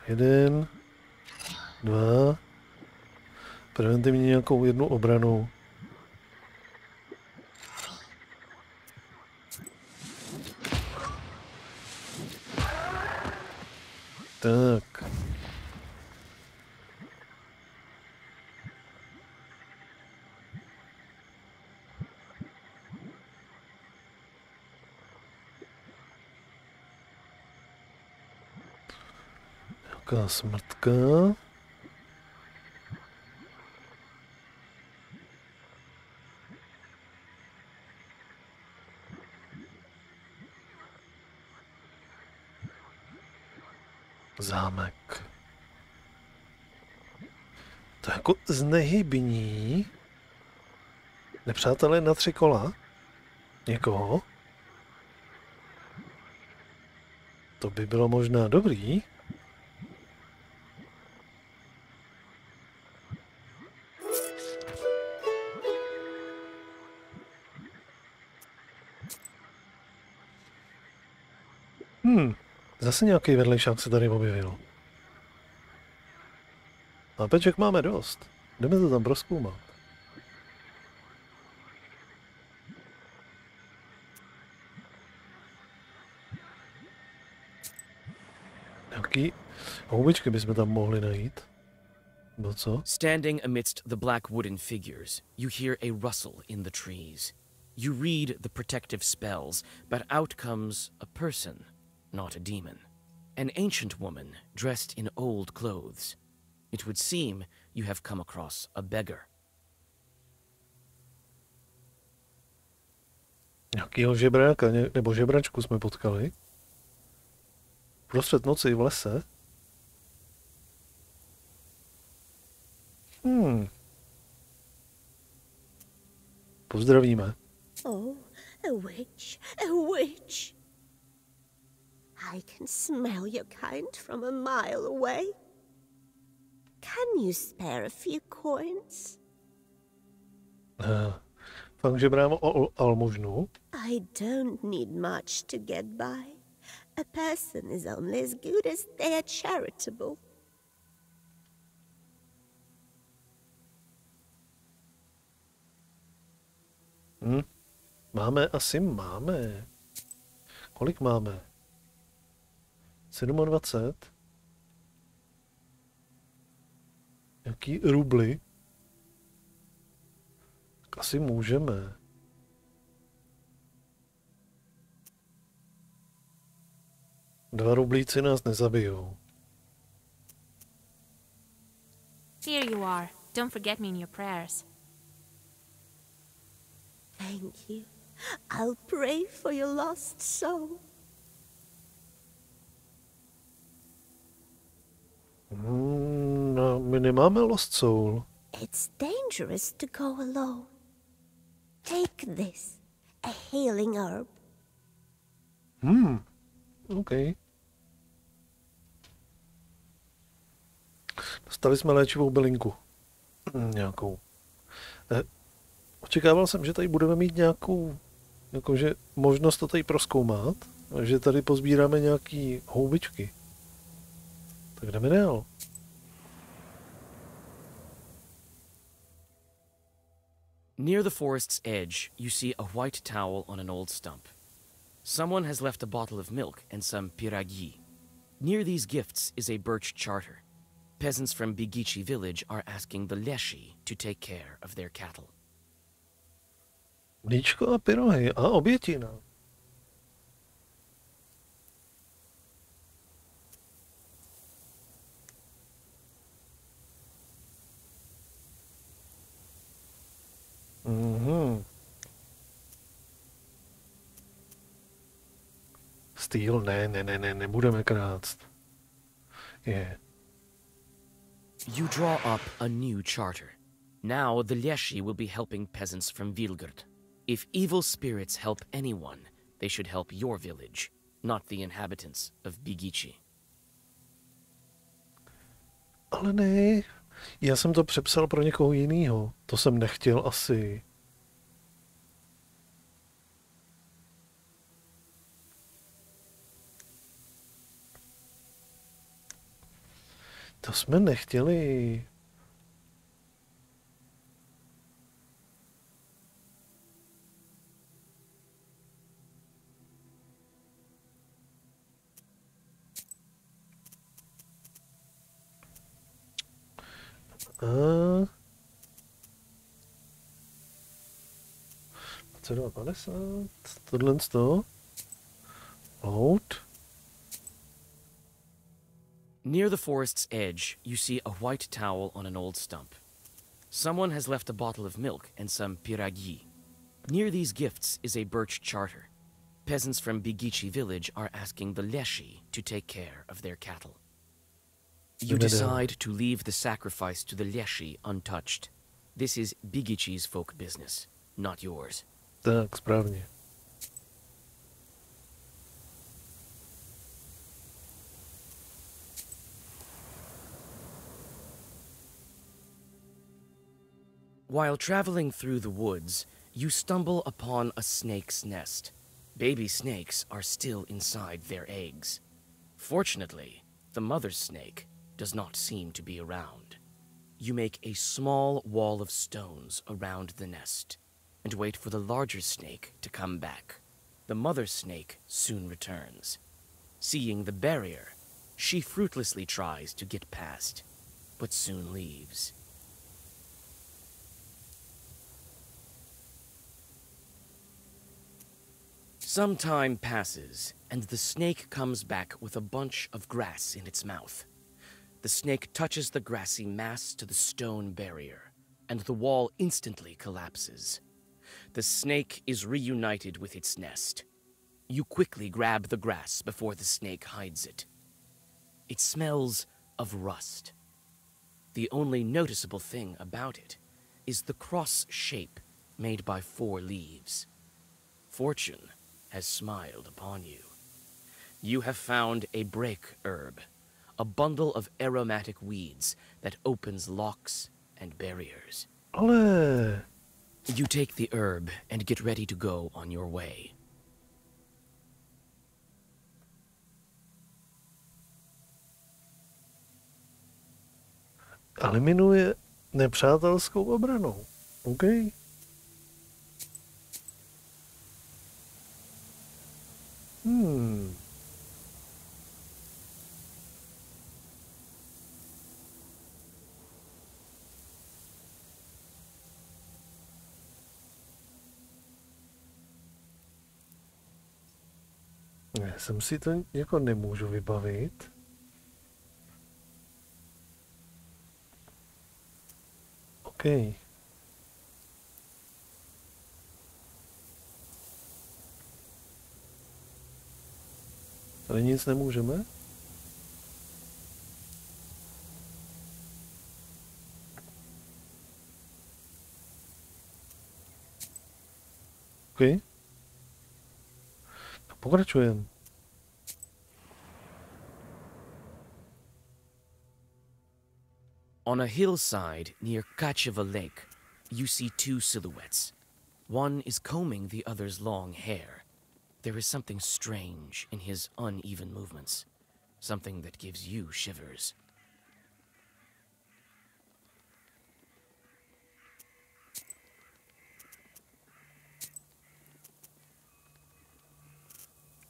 1, 2. Preventivně nějakou jednu obranu. Tak. Nějaká smrtka. Zámek. To je jako znehybní. Nepřátelé na 3 kola? Někoho? To by bylo možná dobrý. Zase nějaký vedlejšák se tady objevil. A peček máme dost. Jdeme to tam prozkoumat. Nějaký houbičky bychom tam mohli najít. No co? Standing amidst the black wooden figures, you hear a rustle in the trees. You read the protective spells, but out comes a person, not a demon. An ancient woman dressed in old clothes. It would seem you have come across a beggar. Nějakýho žebráka nebo žebračku jsme potkali. Prostřed noci v lese. Pozdravíme. Oh, a witch, a witch. I can smell your kind from a mile away. Can you spare a few coins? Fakt žebrám o almužnu. I don't need much to get by. A person is only as good as they are charitable. Máme. Kolik máme? 27. Jaký rubly? Asi můžeme. Dva rublíci nás nezabijou. Here you are. Don't forget me in your prayers. Thank you. I'll pray for your lost soul. No, my nemáme lost soul. It's dangerous to go alone. Take this, a healing herb. OK. Dostali jsme léčivou bylinku. Nějakou. Očekával jsem, že tady budeme mít nějakou jakože možnost to tady prozkoumat, že tady pozbíráme nějaký houbičky. Tak jdeme dál. Near the forest's edge, you see a white towel on an old stump. Someone has left a bottle of milk and some piragi. Near these gifts is a birch charter. Peasants from Bigichi village are asking the leshi to take care of their cattle. Mlíčko a pyrohy a obětina. Stýl, nebudeme krást. You draw up a new charter. Now the leshi will be helping peasants from Vilgard. If evil spirits help anyone, they should help your village, not the inhabitants of Bigichi. Ale ne, já jsem to přepsal pro někoho jinýho. To jsem nechtěl asi. To jsme nechtěli. A 22,50. Tohle z toho. Load. Near the forest's edge, you see a white towel on an old stump. Someone has left a bottle of milk and some piragi. Near these gifts is a birch charter. Peasants from Bigichi village are asking the leshi to take care of their cattle. You decide to leave the sacrifice to the leshi untouched. This is Bigichi's folk business, not yours. Tak, správně. While traveling through the woods, you stumble upon a snake's nest. Baby snakes are still inside their eggs. Fortunately, the mother snake does not seem to be around. You make a small wall of stones around the nest and wait for the larger snake to come back. The mother snake soon returns. Seeing the barrier, she fruitlessly tries to get past, but soon leaves. Some time passes, and the snake comes back with a bunch of grass in its mouth. The snake touches the grassy mass to the stone barrier, and the wall instantly collapses. The snake is reunited with its nest. You quickly grab the grass before the snake hides it. It smells of rust. The only noticeable thing about it is the cross shape made by 4 leaves. Fortune has smiled upon you. You have found a break herb, a bundle of aromatic weeds that opens locks and barriers. Ale... You take the herb and get ready to go on your way. Eliminuje nepřátelskou obranou. OK. Já jsem si to jako nemůžu vybavit. OK. Tady nic nemůžeme? OK. Pokračujeme. On a hillside near Kacheva Lake, you see two silhouettes. One is combing the other's long hair. There is something strange in his uneven movements. Something that gives you shivers.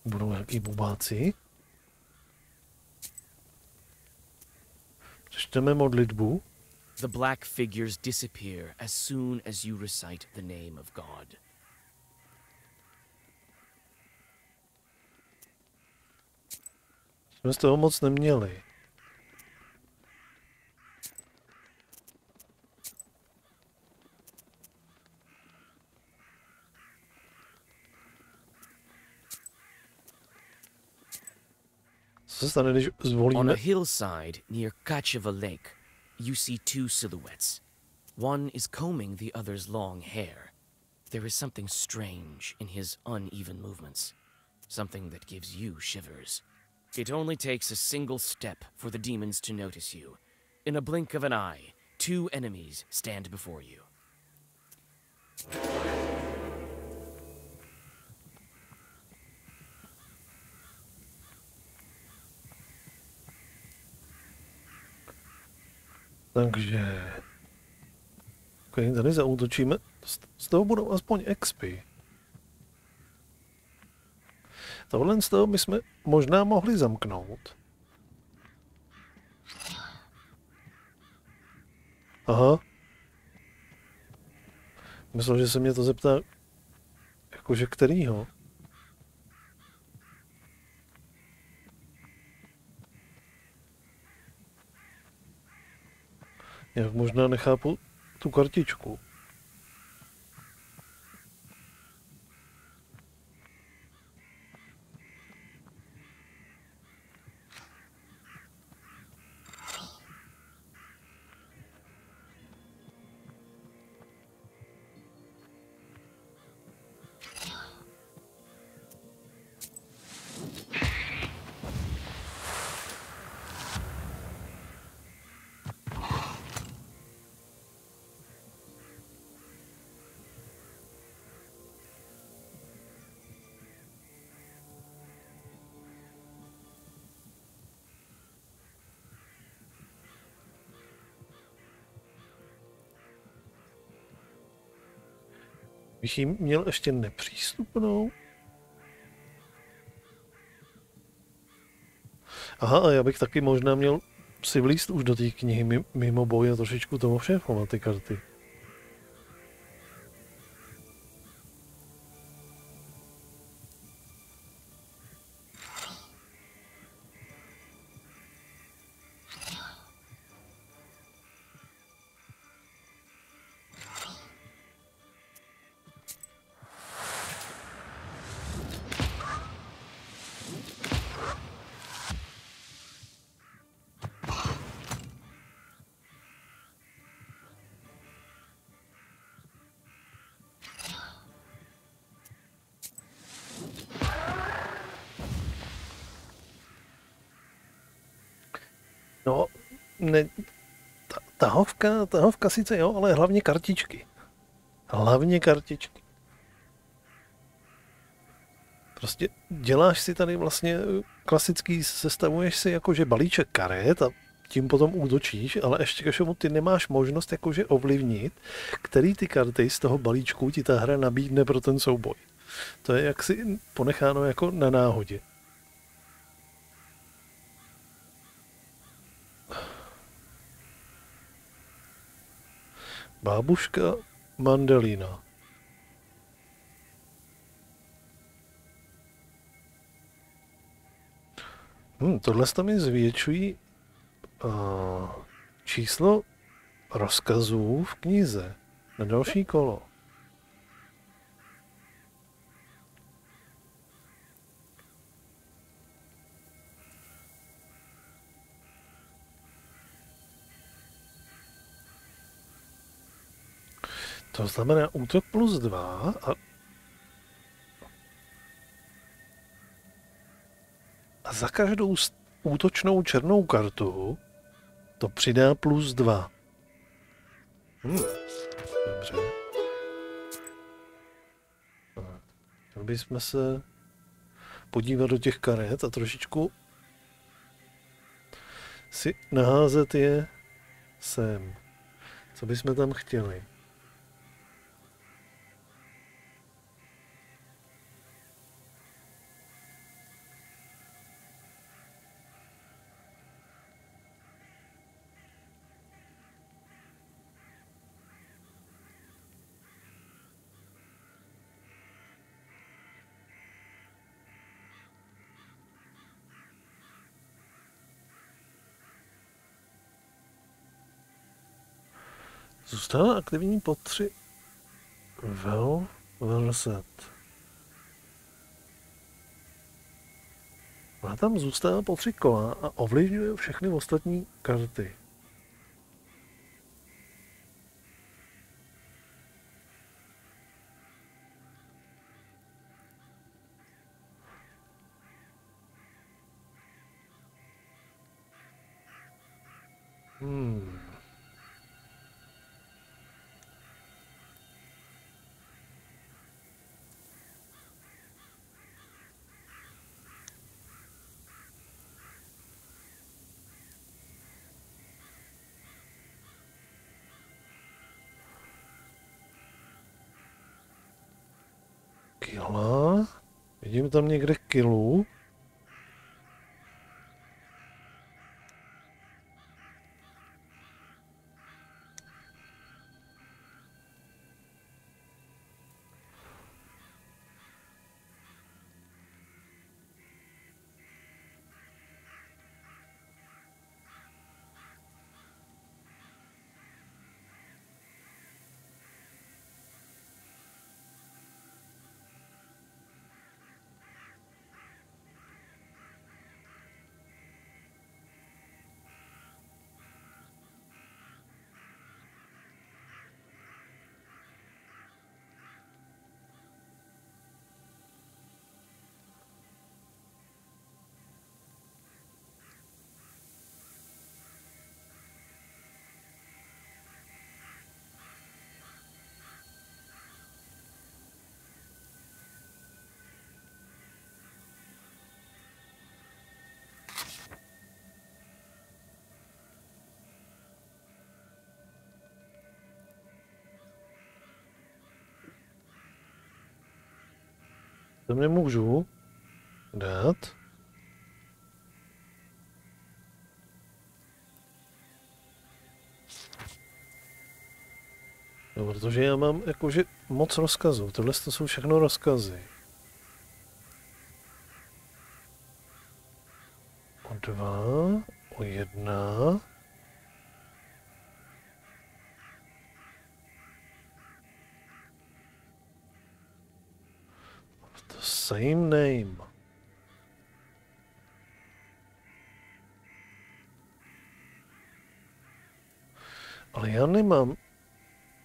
Budou nějaký bubáci. Přečteme modlitbu. The black figures disappear as soon as you recite the name of God. Jsme z toho moc neměli. Co se stane, když zvolíme? On a hillside near Kacheva Lake, you see two silhouettes. One is combing the other's long hair. There is something strange in his uneven movements. Something that gives you shivers. It only takes a single step for the demons to notice you. In a blink of an eye, two enemies stand before you. Takže... Okay, tady zaútočíme. Z toho budou aspoň expy. Tohle z toho bychom možná mohli zamknout. Aha. Myslel, že se mě to zeptá, jakože kterýho. Jak možná nechápu tu kartičku. Bych jim měl ještě nepřístupnou. Aha, a já bych taky možná měl si vlízt už do té knihy mimo boj a trošičku tomu všéfovat ty karty. No, ne, tahovka sice jo, ale hlavně kartičky. Hlavně kartičky. Prostě děláš si tady vlastně klasický, sestavuješ si jakože balíček karet a tím potom útočíš, ale ještě ke všemu ty nemáš možnost jakože ovlivnit, který ty karty z toho balíčku ti ta hra nabídne pro ten souboj. To je jaksi ponecháno jako na náhodě. Bábuška Mandelina. Tohle mi zvětšují číslo rozkazů v knize na další kolo. To znamená útok +2 a za každou útočnou černou kartu to přidá +2. Dobře. Měli bychom se podívat do těch karet a trošičku si naházet je sem. Co bychom tam chtěli? Zůstává aktivní po 3 velset. Ona tam zůstává po 3 kola a ovlivňuje všechny ostatní karty. Kila. Vidím tam někde kilu. Tam nemůžu dát. No, protože já mám jakože moc rozkazů. Tohle to jsou všechno rozkazy. O 2, o 1. Same name. Ale já nemám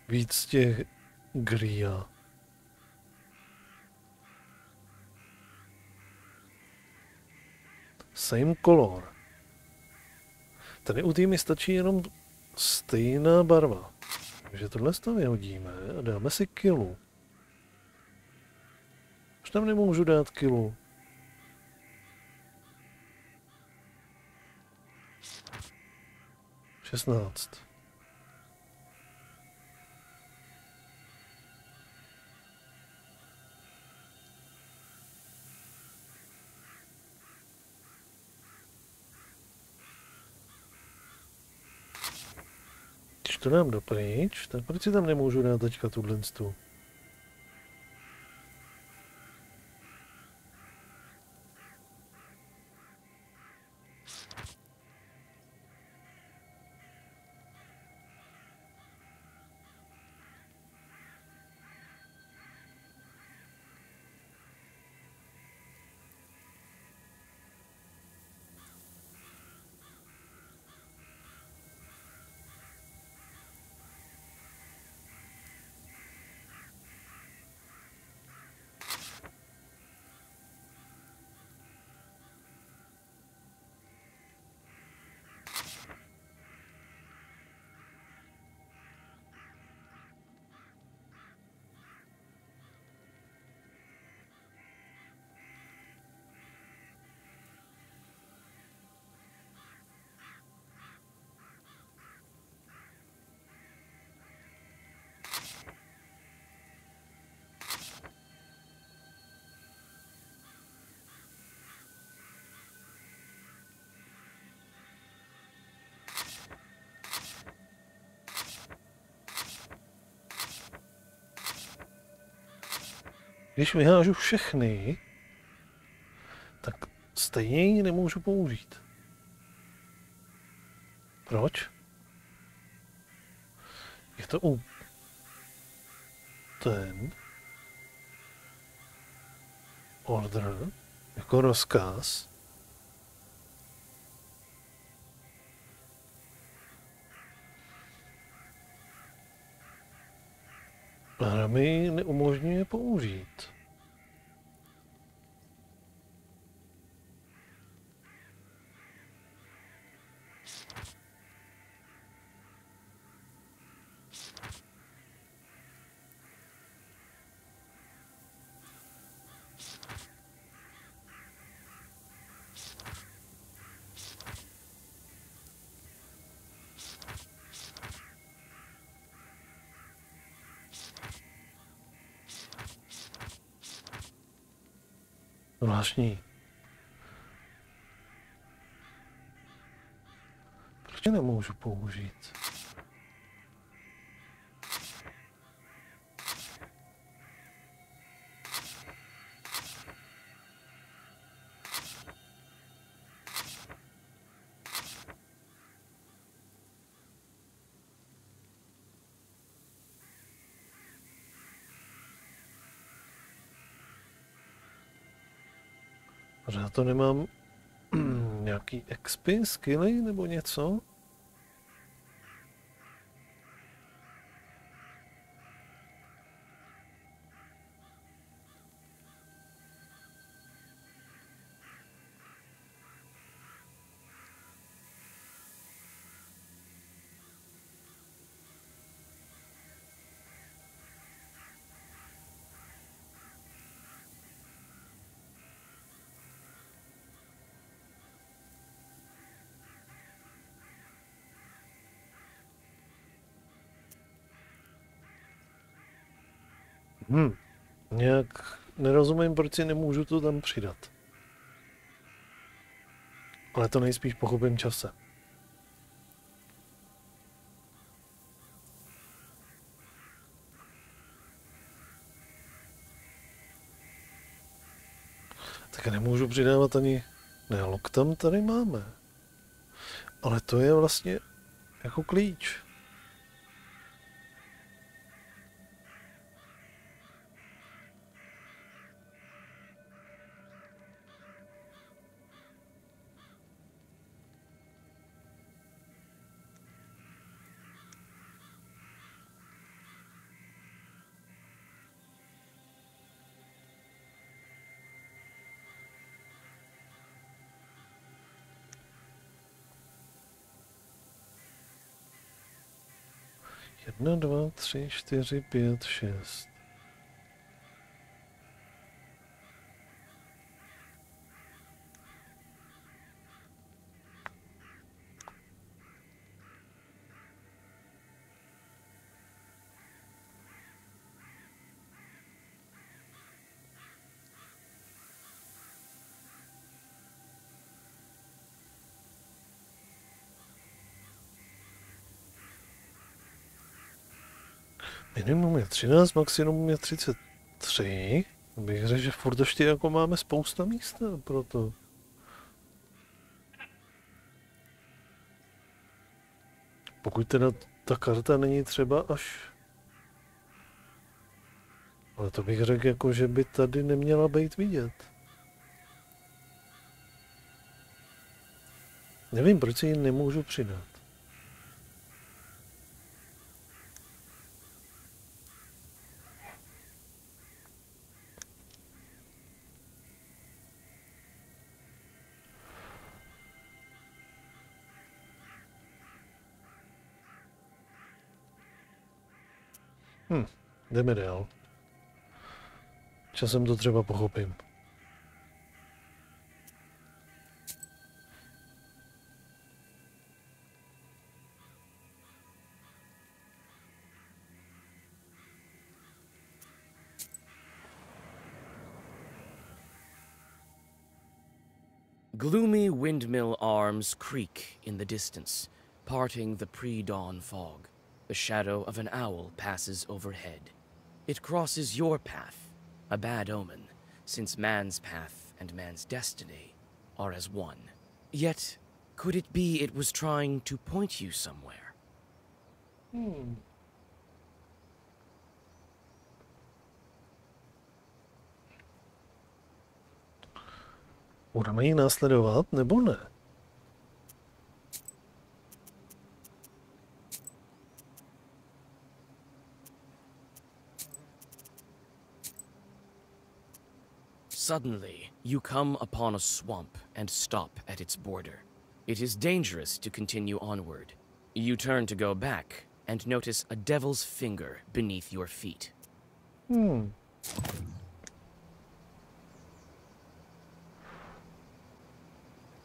víc těch gria. Same color. Tady u týmy stačí jenom stejná barva. Takže tohle to vyhodíme a dáme si kilu. Už tam nemůžu dát kilu. Šestnáct. Když to dám dopryč, tak proč si tam nemůžu dát teďka tuhle tu? Když vyhážu všechny, tak stejně ji nemůžu použít. Proč? Je to u ten order jako rozkaz. A hra mi neumožňuje použít. Zvláštní. Proč nemůžu použít? Já to nemám nějaký XP skilly nebo něco? Nějak nerozumím, proč si nemůžu to tam přidat. Ale to nejspíš pochopím čase. Tak nemůžu přidávat ani... Ne, lok tam tady máme. Ale to je vlastně jako klíč. Jedna, dva, tři, čtyři, pět, šest. Minimum je 13, maximum je 33. Bych řekl, že furt ještě jako máme spousta místa pro to. Pokud teda ta karta není třeba až... Ale to bych řekl jako, že by tady neměla být vidět. Nevím, proč si ji nemůžu přidat. Jdeme dál. Časem to třeba pochopím. Gloomy windmill arms creak in the distance, parting the pre-dawn fog. The shadow of an owl passes overhead. It crosses your path, a bad omen, since man's path and man's destiny are as one. Yet, could it be it was trying to point you somewhere? Budeme ji následovat, nebo ne? Suddenly, you come upon a swamp and stop at its border. It is dangerous to continue onward. You turn to go back and notice a devil's finger beneath your feet.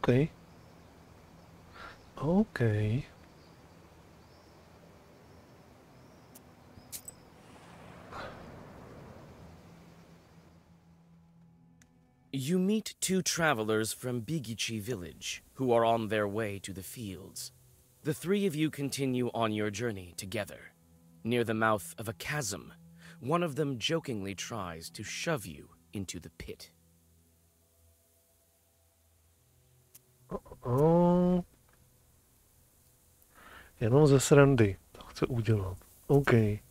Okay. Okay. You meet two travelers from Bigichi village who are on their way to the fields. The three of you continue on your journey together. Near the mouth of a chasm, one of them jokingly tries to shove you into the pit. Jenom ze srandy to chce udělat. Okay.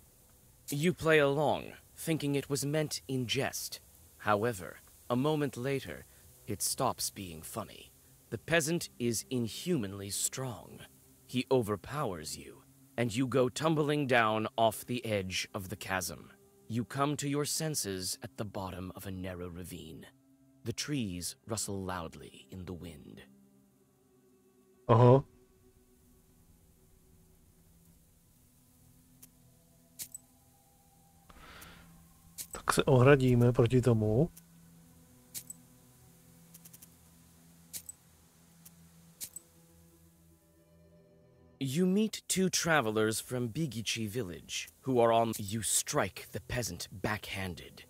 You play along, thinking it was meant in jest. However, a moment later, it stops being funny. The peasant is inhumanly strong. He overpowers you, and you go tumbling down off the edge of the chasm. You come to your senses at the bottom of a narrow ravine. The trees rustle loudly in the wind. Aha. Tak se ohradíme proti tomu. You meet two travelers from Bigichi village who are on. You strike the peasant backhanded.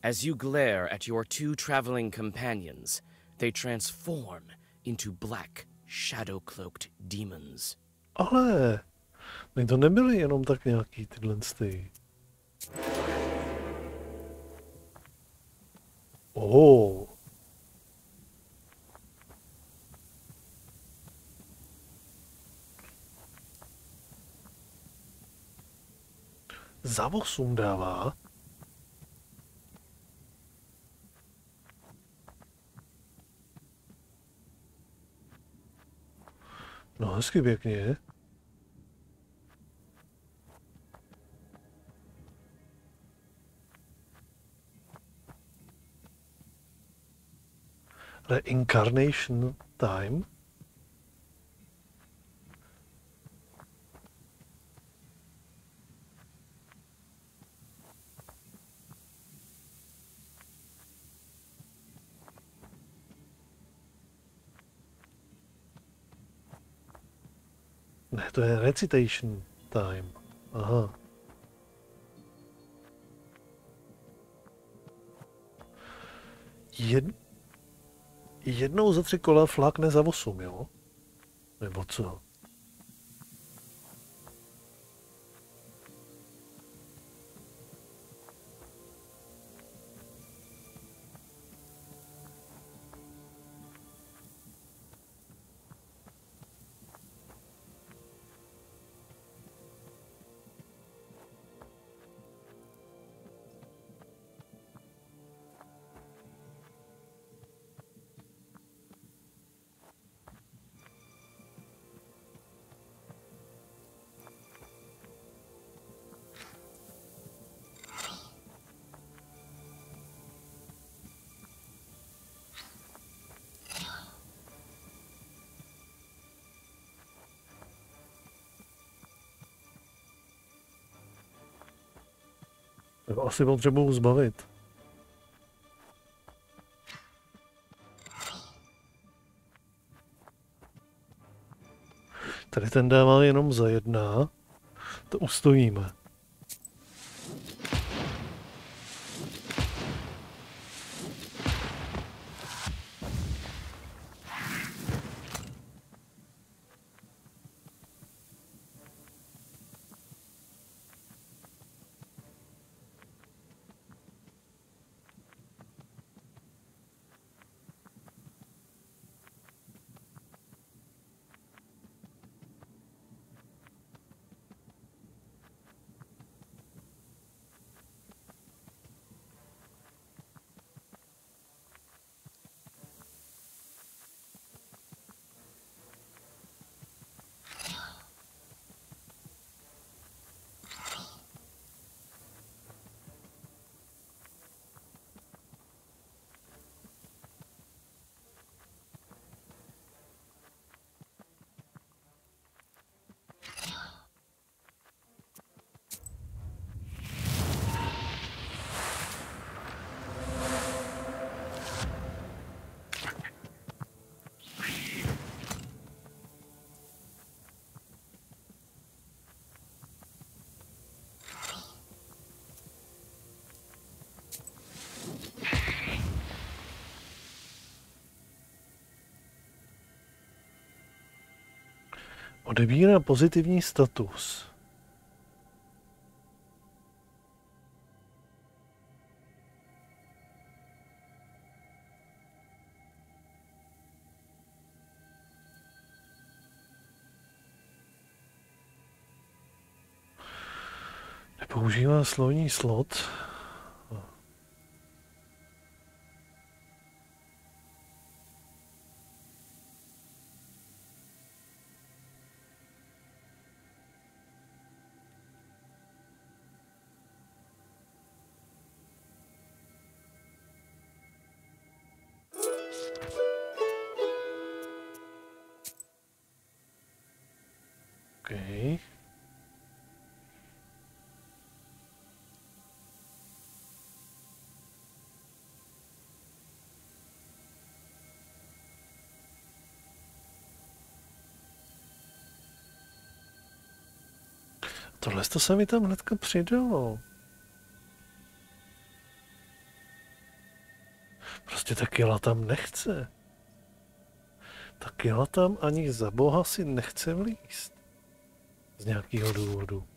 As you glare at your two traveling companions, they transform into black, shadow-cloaked demons. Ale to nebyly jenom tak nějaký tyhle ty. Oh. Za 8 dává. No, hezky pěkně. Reincarnation time. Ne, to je recitation time. Aha. Jednou za 3 kola flákne za 8, jo? Nebo co? Tak asi potřebuju zbavit. Tady ten dává jenom za 1. To ustojíme. Odebírá pozitivní status. Nepoužívá slovní slot. Okay. Tohle to se mi tam hnedka přidalo. Prostě ta kila tam nechce. Ta kila tam ani za boha si nechce vlízt. Z nějakého důvodu.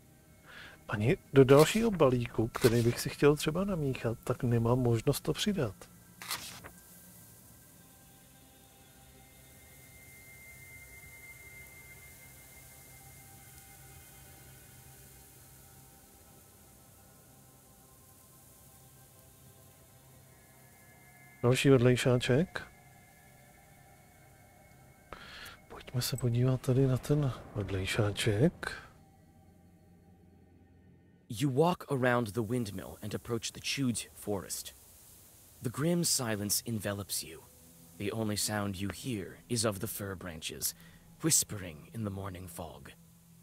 Ani do dalšího balíku, který bych si chtěl třeba namíchat, tak nemám možnost to přidat. Další vedlejšáček. Pojďme se podívat tady na ten vedlejšáček. You walk around the windmill and approach the chewed forest. The grim silence envelops you. The only sound you hear is of the fir branches, whispering in the morning fog.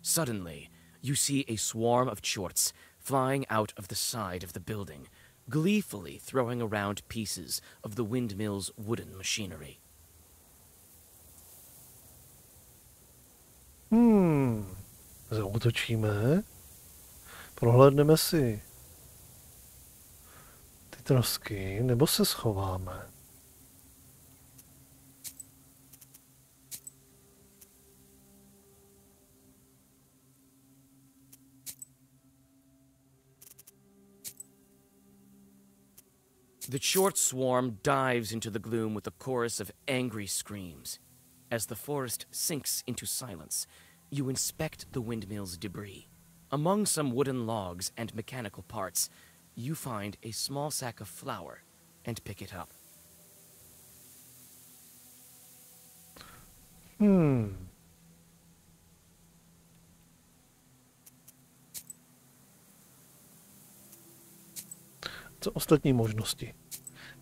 Suddenly, you see a swarm of chorts flying out of the side of the building, gleefully throwing around pieces of the windmill's wooden machinery. Zaútočíme. Prohlédneme si ty trosky, nebo se schováme. The short swarm dives into the gloom with a chorus of angry screams. As the forest sinks into silence, you inspect the windmill's debris. Among some wooden logs and mechanical parts, you find a small sack of flour and pick it up. Co ostatní možnosti?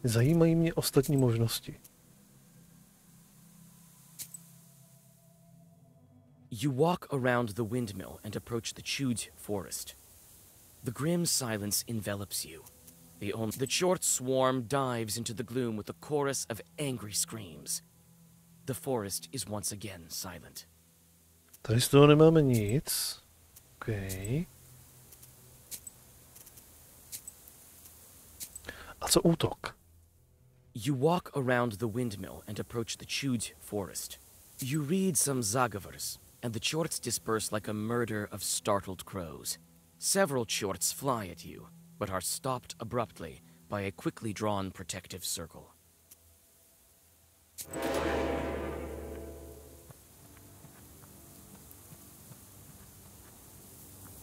Zajímají mě ostatní možnosti. You walk around the windmill and approach the chewed forest. The grim silence envelops you. The short swarm dives into the gloom with a chorus of angry screams. The forest is once again silent. Tady z toho nemáme nic. Okay. A co útok? You walk around the windmill and approach the chewed forest. You read some zagavers, and the chorts disperse like a murder of startled crows. Several chorts fly at you, but are stopped abruptly by a quickly drawn protective circle.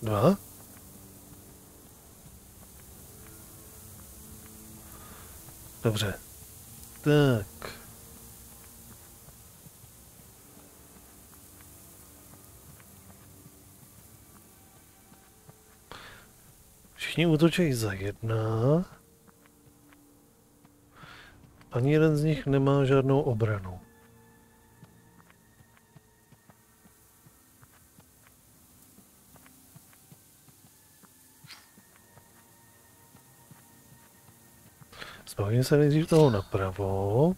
Dva? Dobře. Tak. Všichni útočí za jedna. Ani jeden z nich nemá žádnou obranu. Zbavím se nejdřív toho napravo.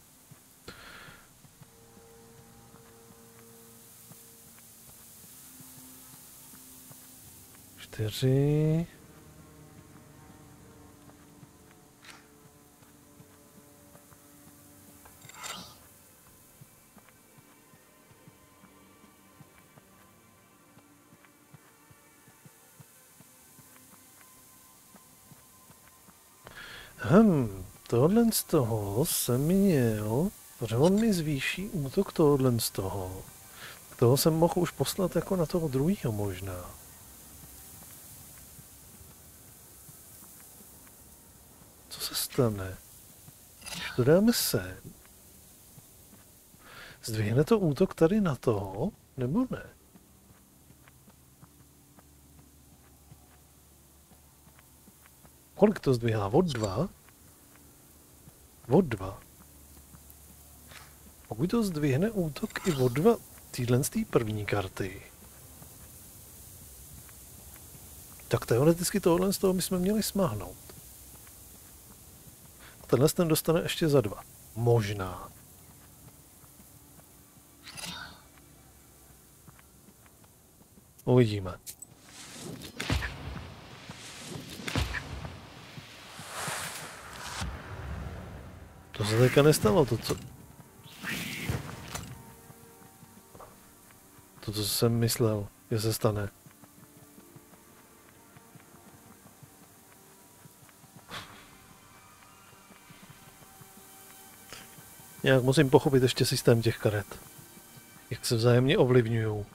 Čtyři. Tohle z toho jsem měl, protože on mi zvýší útok tohle z toho. Toho jsem mohl už poslat jako na toho druhého možná. Co se stane? Když to dáme sem. Zdvihne to útok tady na toho, nebo ne? Kolik to zdvihá? Od 2? Od 2. Pokud to zdvihne útok i od 2 týhle z té první karty, tak teoreticky tohle z toho bychom měli smáhnout. Tenhle ten dostane ještě za 2. Možná. Uvidíme. To se teďka nestalo, to, co jsem myslel, že se stane. Nějak musím pochopit ještě systém těch karet. Jak se vzájemně ovlivňují.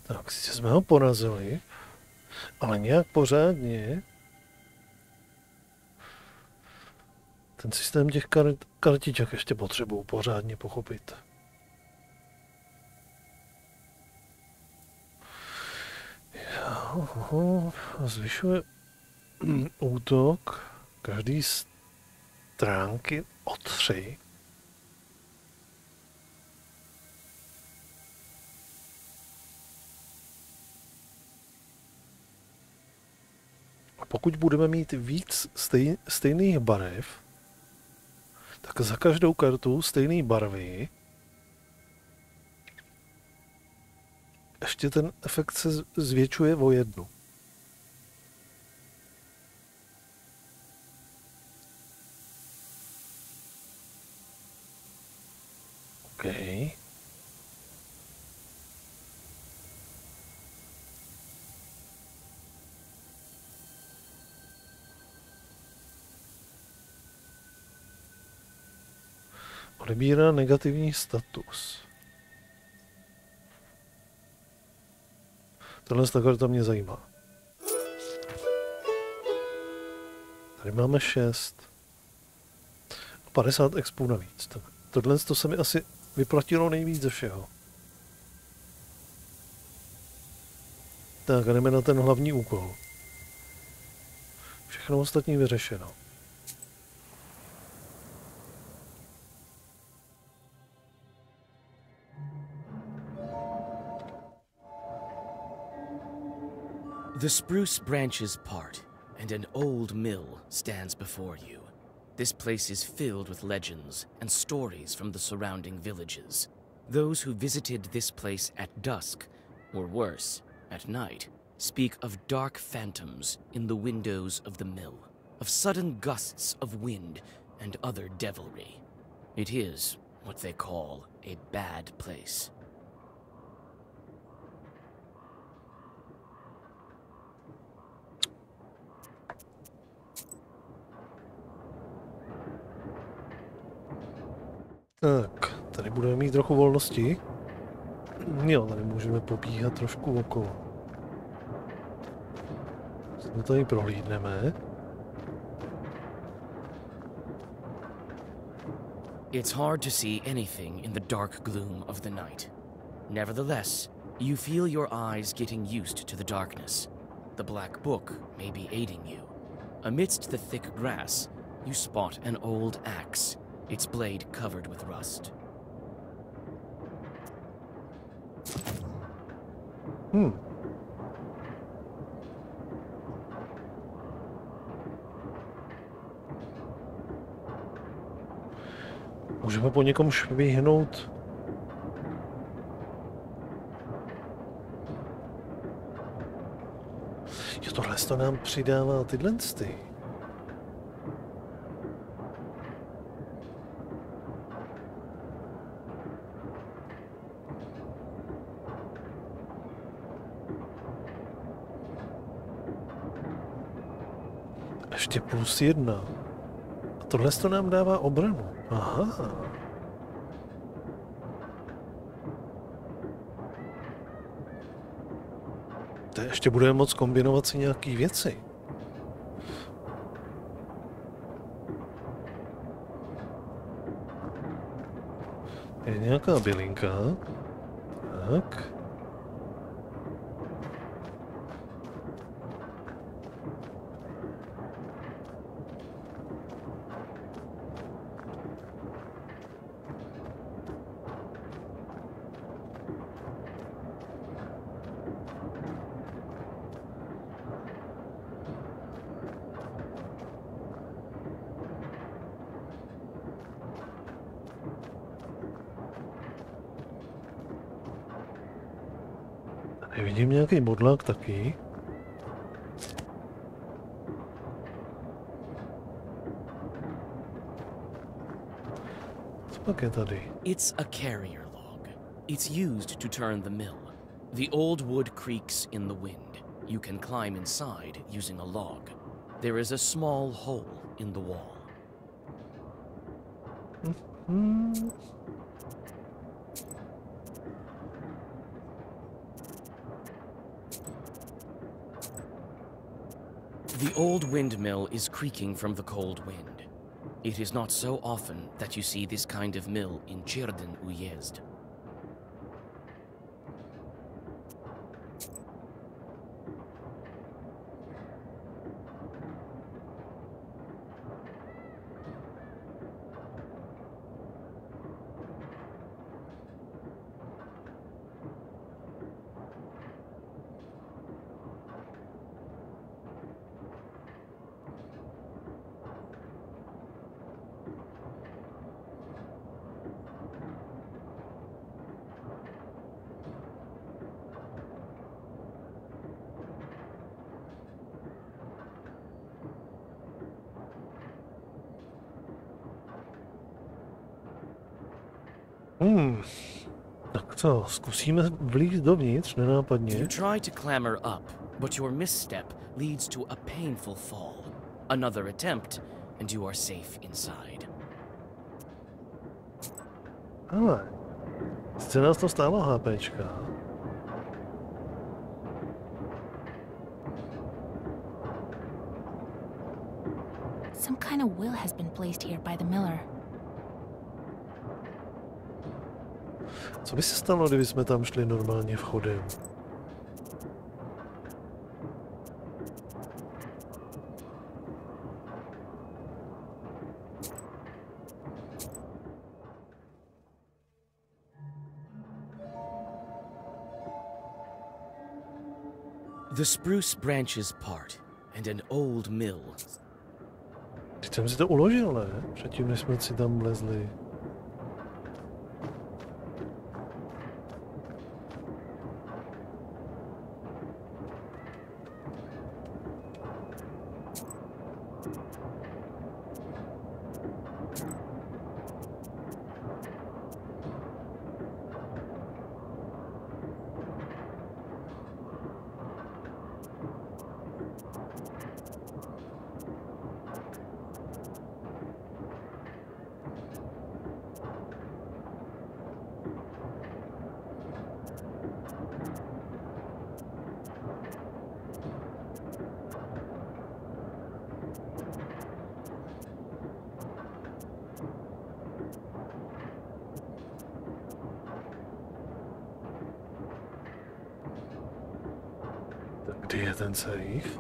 Tak, sice jsme ho porazili, ale nějak pořádně. Ten systém těch kartiček ještě potřebuju pořádně pochopit. Zvyšuje útok každý stránky o 3. Pokud budeme mít víc stejných barev, tak za každou kartu stejné barvy ještě ten efekt se zvětšuje o 1. OK. Odebírá negativní status. Tohle karta mě zajímá. Tady máme 6. 50 expů navíc. Tohle se mi asi vyplatilo nejvíc ze všeho. Tak a jdeme na ten hlavní úkol. Všechno ostatní vyřešeno. The spruce branches part, and an old mill stands before you. This place is filled with legends and stories from the surrounding villages. Those who visited this place at dusk, or worse, at night, speak of dark phantoms in the windows of the mill, of sudden gusts of wind and other devilry. It is what they call a bad place. Tak, tady budeme mít trochu volnosti. Jo, tady můžeme pobíhat trošku okolo. To tady prohlídneme. It's hard to see anything in the dark gloom of the night. Nevertheless, you feel your eyes getting used to the darkness. The black book may be aiding you. Amidst the thick grass, you spot an old axe, its blade covered with rust. Můžeme po někom švihnout. Jo, tohle to nám přidává tyhle ty. Ještě +1. A tohle to nám dává obranu. Aha. To ještě budeme moct kombinovat si nějaký věci. Je nějaká bylinka. Tak. Vidím nějaký modlák taky. Co pak je tady? It's a carrier log. It's used to turn the mill. The old wood creaks in the wind. You can climb inside using a log. There is a small hole in the wall. The old windmill is creaking from the cold wind. It is not so often that you see this kind of mill in Černé Knize. Tak co, zkusíme vlízt dovnitř nenápadně. You try to clamber up, but your misstep leads to a painful fall. Another attempt, and you are safe inside. Ale, sice nás to stálo HPčka. Some kind of will has been placed here by the miller. Co by se stalo, kdyby jsme tam šli normálně vchodem? The spruce branches part, and an old mill. Teď jsem si to uložil, ne? Předtím, než jsme si tam vlezli. ten sejf.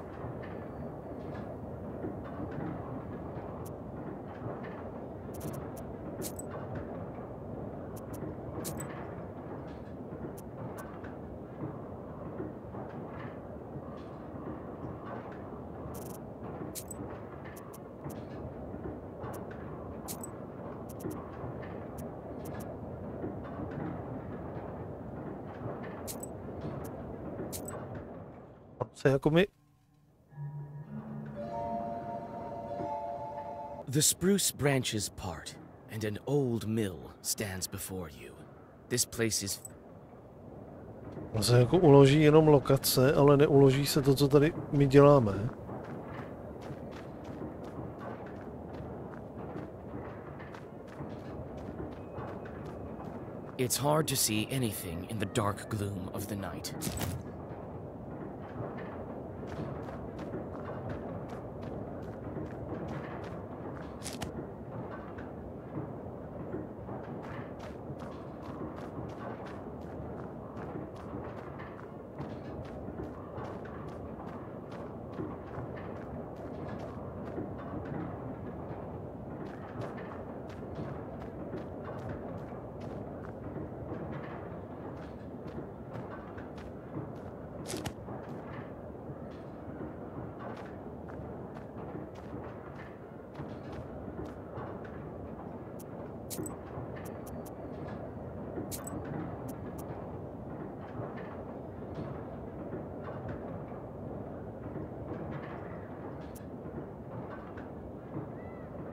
Se jako my... The spruce branches part, and an old mill stands before you. This place is... On se jako uloží jenom lokace, ale neuloží se to, co tady my děláme. It's hard to see anything in the dark gloom of the night.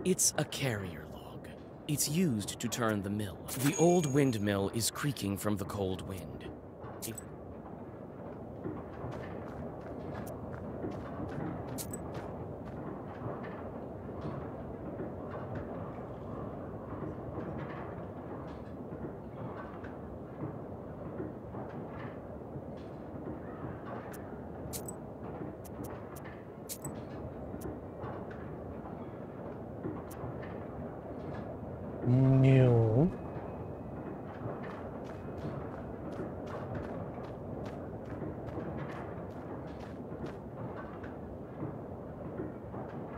It's a carrier log. It's used to turn the mill. The old windmill is creaking from the cold wind. Jo.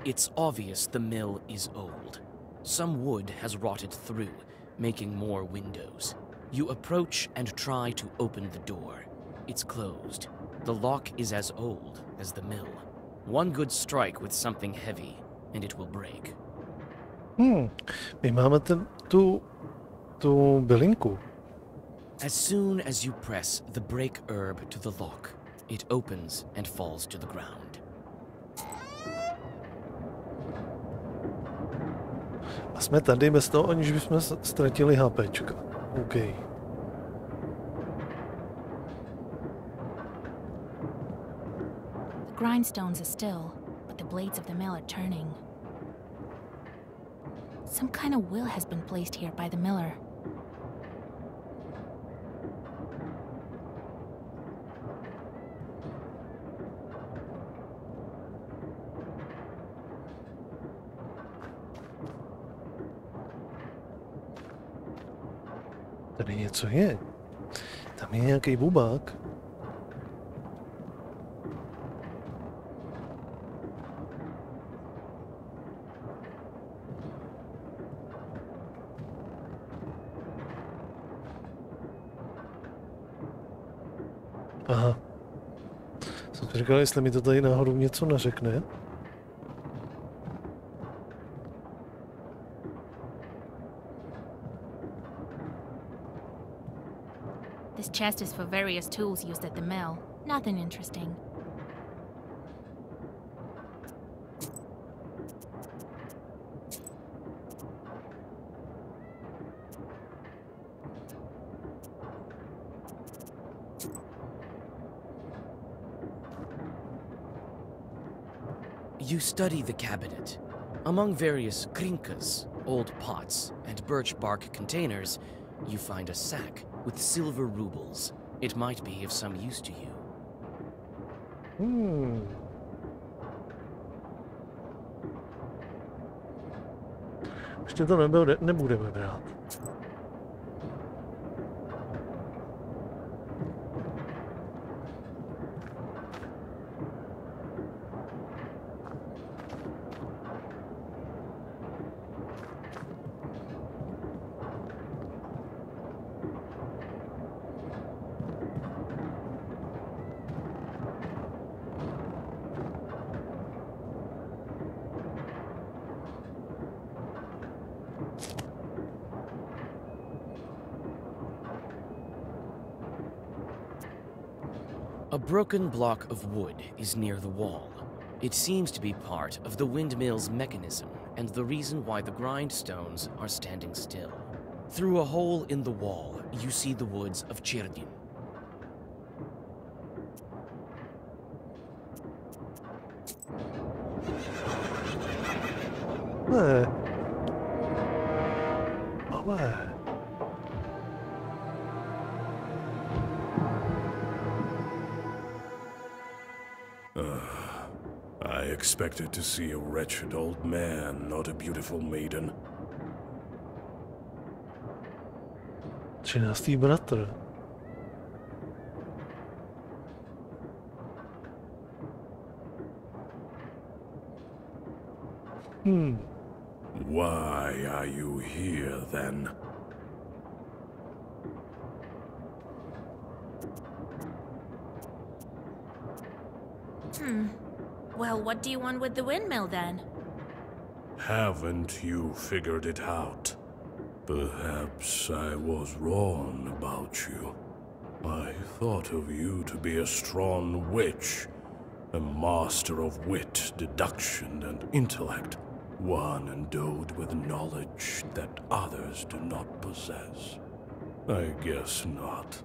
It's obvious the mill is old. Some wood has rotted through, making more windows. You approach and try to open the door. It's closed. The lock is as old as the mill. One good strike with something heavy, and it will break. My máme tu bylinku. As soon as you press the break herb to the lock, it opens and falls to the ground. A jsme tady bez toho, aniž bychom ztratili HPčka. OK. The grindstones are still, but the blades of the mill are turning. Some kind of will has been placed here by the miller. Tady něco je. Tam je nějaký bubák. Aha. Jsem si říkal, jestli mi to tady náhodou něco neřekne. This chest is for various tools used at the mill. Nothing interesting. You study the cabinet. Among various krinkas, old pots, and birch bark containers, you find a sack with silver rubles. It might be of some use to you. Ještě to nebudeme brát. A broken block of wood is near the wall. It seems to be part of the windmill's mechanism and the reason why the grindstones are standing still. Through a hole in the wall, you see the woods of Černý. Ale... I expected to see a wretched old man, not a beautiful maiden. 13. bratr. Why are you here, then? Well, what do you want with the windmill, then? Haven't you figured it out? Perhaps I was wrong about you. I thought of you to be a strong witch, a master of wit, deduction, and intellect, one endowed with knowledge that others do not possess. I guess not.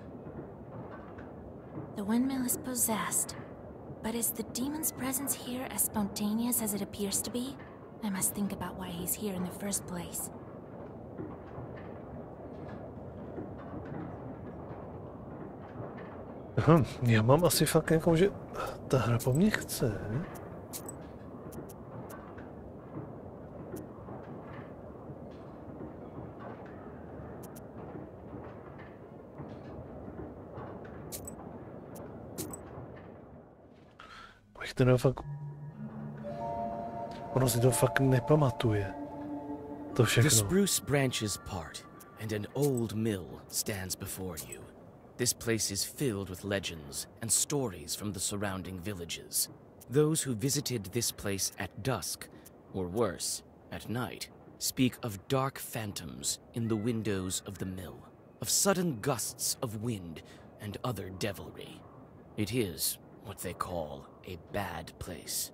The windmill is possessed. But is the demon's presence here as spontaneous as it appears to be? I must think about why he's here in the first place. Já mám asi fakt jako, že ta hra po mně chce. Bych teda fakt... Ono si to fakt nepamatuje. To všechno. The spruce branches part, and an old mill stands before you. This place is filled with legends and stories from the surrounding villages. Those who visited this place at dusk, or worse, at night, speak of dark phantoms in the windows of the mill, of sudden gusts of wind and other devilry. It is what they call a bad place.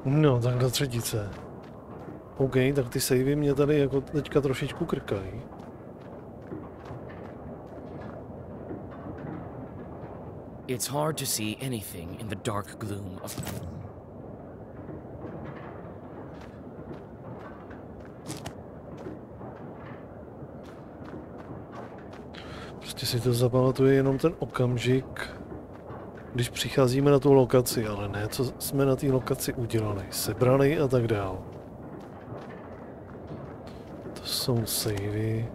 No, tak do třetice. OK, tak ty savey mě tady jako teďka trošičku krkají. It's hard to see anything in the dark gloom of... Prostě si to zapamatuje jenom ten okamžik, když přicházíme na tu lokaci, ale ne, co jsme na té lokaci udělali, sebrali a tak dál. To jsou savey.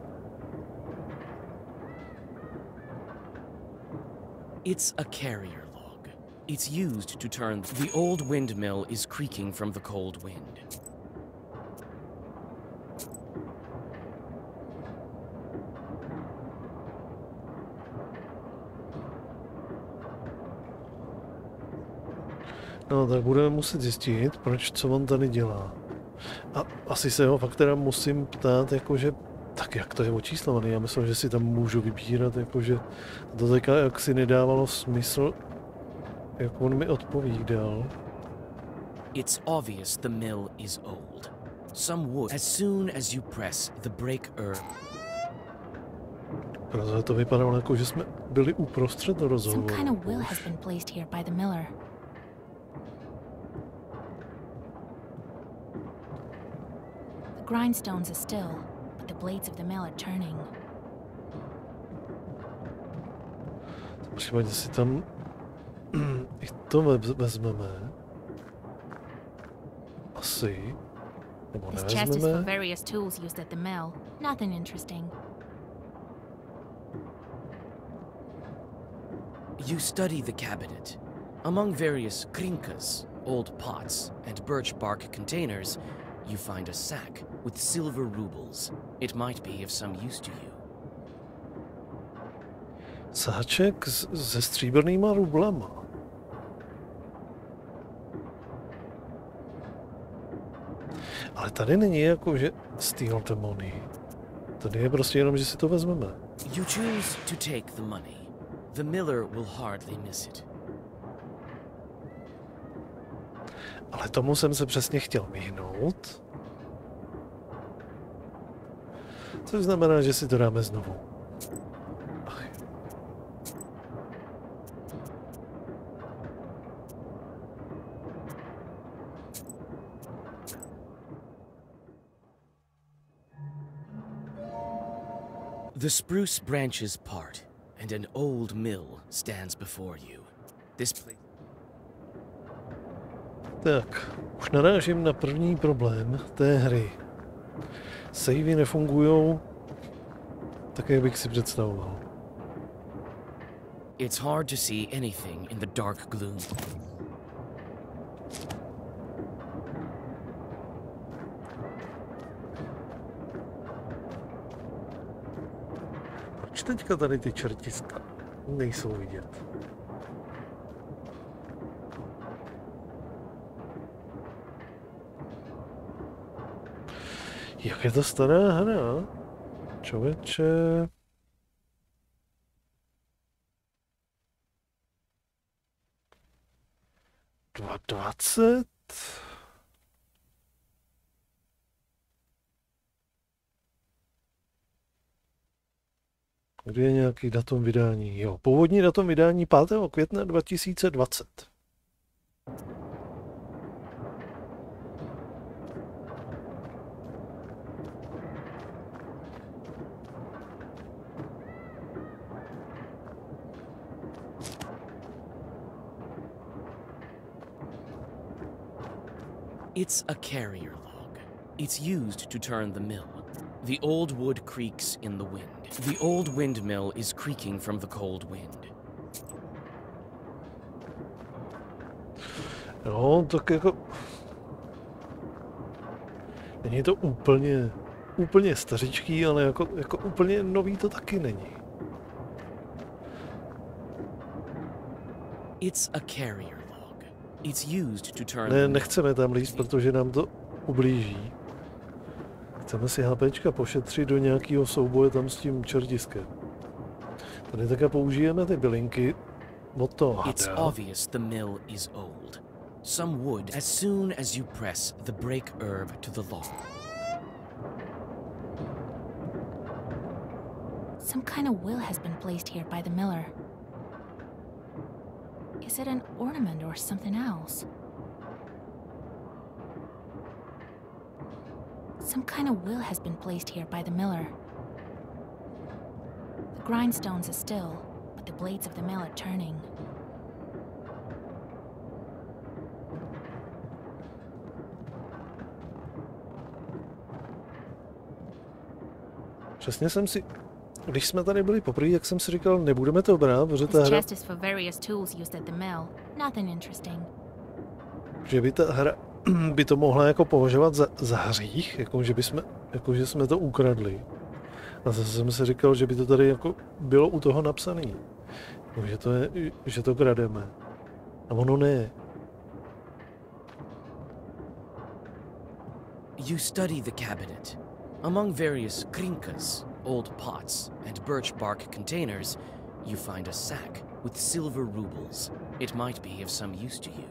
It's a carrier log. It's used to turn... The old windmill is creaking from the cold wind. No, tak budeme muset zjistit, proč, co on tady dělá. A asi se ho fakt teda musím ptát, jakože, tak jak to je očíslovaný? Já myslím, že si tam můžu vybírat, jakože to teďka jak si nedávalo smysl, jak on mi odpovídal. It's obvious the mill is old. Some wood. As soon as you press the break Protože to vypadalo jako, že jsme byli uprostřed rozhovoru. Some kind of will has been placed here by the miller. The grindstones are still, but the blades of the mill are turning. V případě si tam i to vezmeme. Asi. Nebo This chest is for nevezmeme. various tools used at the mill. Nothing interesting. You study the cabinet. Among various krinkas, old pots, and birch bark containers, you find a sack with silver rubles. It might be of some use to you. Sáček se stříbrnýma rublama. Ale tady není jako, že steal the money. Tady je prostě jenom, že si to vezmeme. You choose to take the money. The miller will hardly miss it. Ale tomu jsem se přesně chtěl vyhnout. Což znamená, že si to dáme znovu. Ach. The spruce branches part, and an old mill stands before you. This place... Tak, už narážím na první problém té hry. Savey nefungujou tak, jak bych si představoval. It's hard to see anything in the dark gloom. Proč teďka tady ty čertiska nejsou vidět? Jak je to stará hra? Člověče... $20? Kdy je nějaký datum vydání? Jo, původní datum vydání 5. května 2020. It's a carrier log. It's used to turn the mill. The old wood creaks in the wind. The old windmill is creaking from the cold wind. No, tak jako... Není to úplně stařičký, ale jako úplně nový to taky není. It's a carrier log. It's used to turn... Ne, nechceme tam líst, protože nám to ublíží. Chceme si HPčka pošetřit do nějakého souboje tam s tím čertiskem. Tady také použijeme ty bylinky od toho hada. It's obvious the mill is old. Some wood as soon as you press the break herb to the log. Some kind of will has been placed here by the miller. Is it an ornament or something else? Some kind of will has been placed here by the miller. The grindstones are still, but the blades of the mill are turning. Přesně jsem si... Když jsme tady byli poprvé, jak jsem si říkal, nebudeme to brát, protože ta hra... Že by ta hra by to mohla jako považovat za hřích, že jsme to ukradli. A zase jsem si říkal, že by to tady jako bylo u toho napsané. Že to krademe. A ono ne. You study the cabinet. Among various krinkas, old pots, and birch bark containers, you find a sack with silver rubles. It might be of some use to you.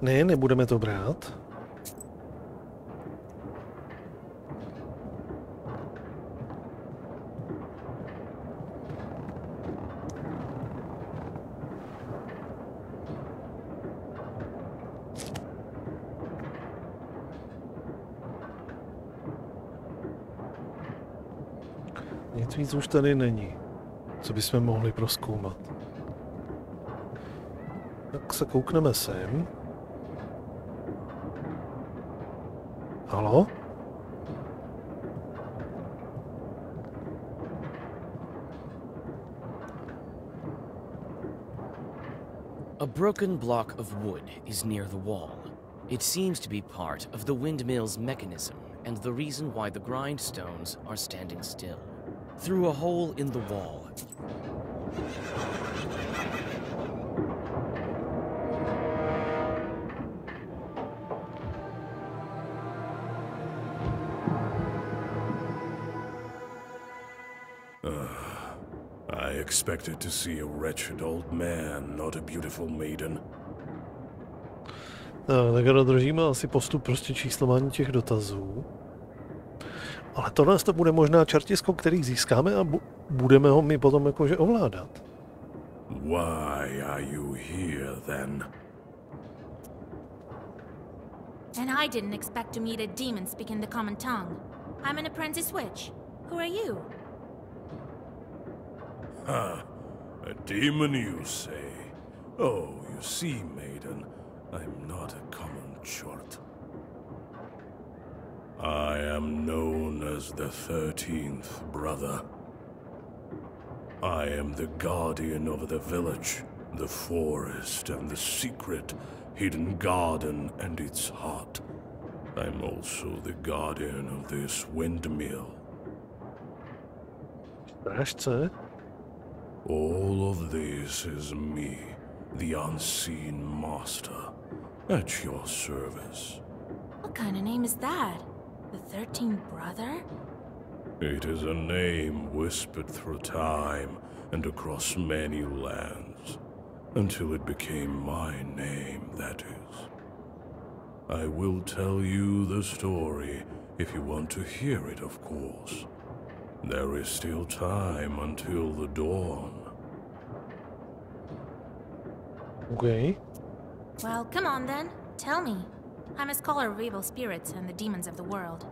Ne, nebudeme to brát. Nic víc už tady není, co bychom mohli prozkoumat. Tak se koukneme sem. Halo? A broken block of wood is near the wall. It seems to be part of the windmill's mechanism and the reason why the grindstones are standing still. Through a hole in the wall. I expected to see a wretched old man, not a beautiful maiden. Tak dodržíme asi postup prostě číslování těch dotazů. Ale tohle to bude možná čertisko, který získáme a budeme ho my potom jakože ovládat. Why are you here then? And I didn't expect to meet a demon speaking the common tongue. I'm an apprentice witch. Who are you? Ah, a demon, you say? Oh, you see, maiden, I'm not a common chort. I am known as the 13th brother. I am the guardian of the village, the forest, and the secret hidden garden and its heart. I'm also the guardian of this windmill. Strážce? All of this is me, the unseen master, at your service. What kind of name is that? The 13th brother? It is a name whispered through time and across many lands, until it became my name, that is. I will tell you the story if you want to hear it, of course. There is still time until the dawn. Okay. Well, come on then. Tell me. I'm a scholar of evil spirits and the demons of the world.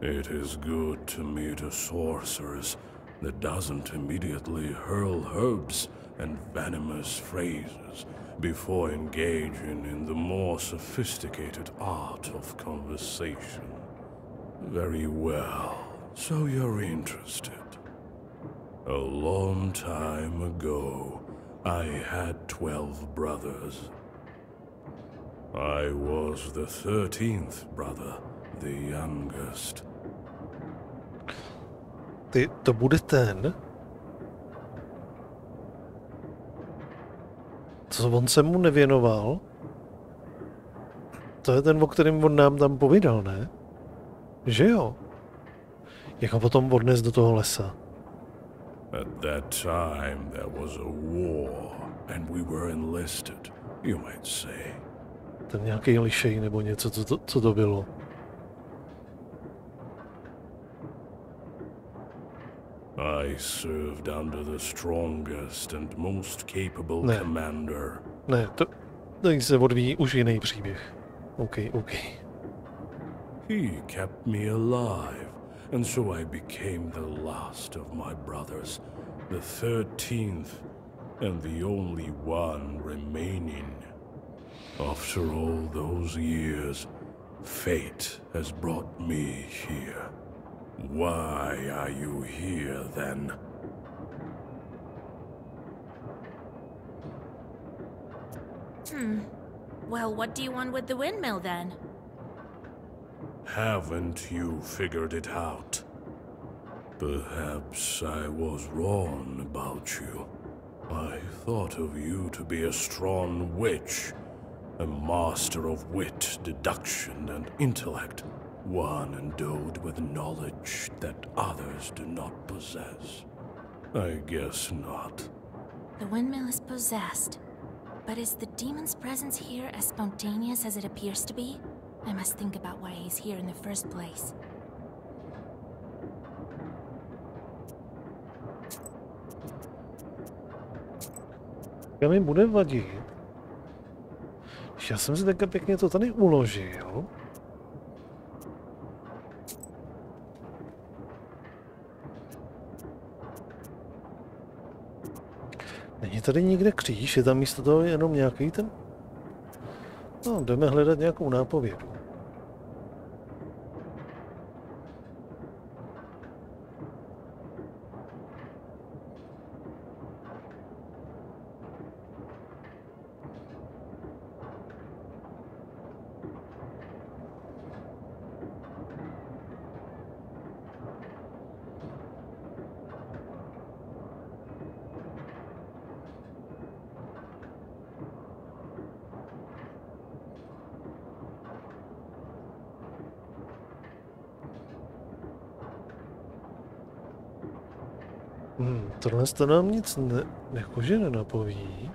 It is good to meet a sorceress that doesn't immediately hurl herbs and venomous phrases before engaging in the more sophisticated art of conversation. Very well, so you're interested. A long time ago, I had 12 brothers. I was the 13th brother, the youngest. To bude ten, co on se mu nevěnoval. To je ten, o kterém on nám tam povídal, ne? Že jo? Jak ho potom odnes do toho lesa. At that time there was a war, and we were enlisted, you might say. Ten nějaký lišej nebo něco, co to bylo. I served under the strongest and most capable commander. Ne, to se odvíjí už jiný příběh. OK. He kept me alive, and so I became the last of my brothers, the 13th, and the only one remaining. After all those years, fate has brought me here. Why are you here, then? Well, what do you want with the windmill, then? Haven't you figured it out? Perhaps I was wrong about you. I thought of you to be a strong witch, a master of wit, deduction, and intellect, one endowed with knowledge that others do not possess. I guess not. The windmill is possessed. But is the demon's presence here as spontaneous as it appears to be? I must think about why he's here in the first place. Já mi bude vadit. Já jsem si takhle pěkně to tady uložil. Není tady nikde kříž, je tam místo toho jenom nějaký ten... No, jdeme hledat nějakou nápovědu. Tohle to nám nic jakože nenapoví.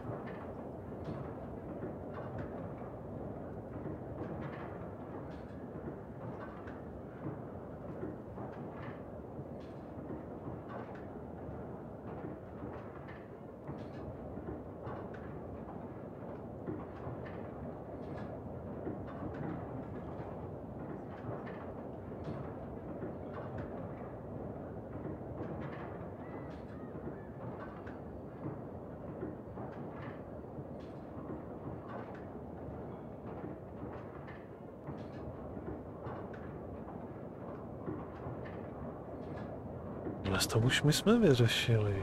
To už my jsme vyřešili.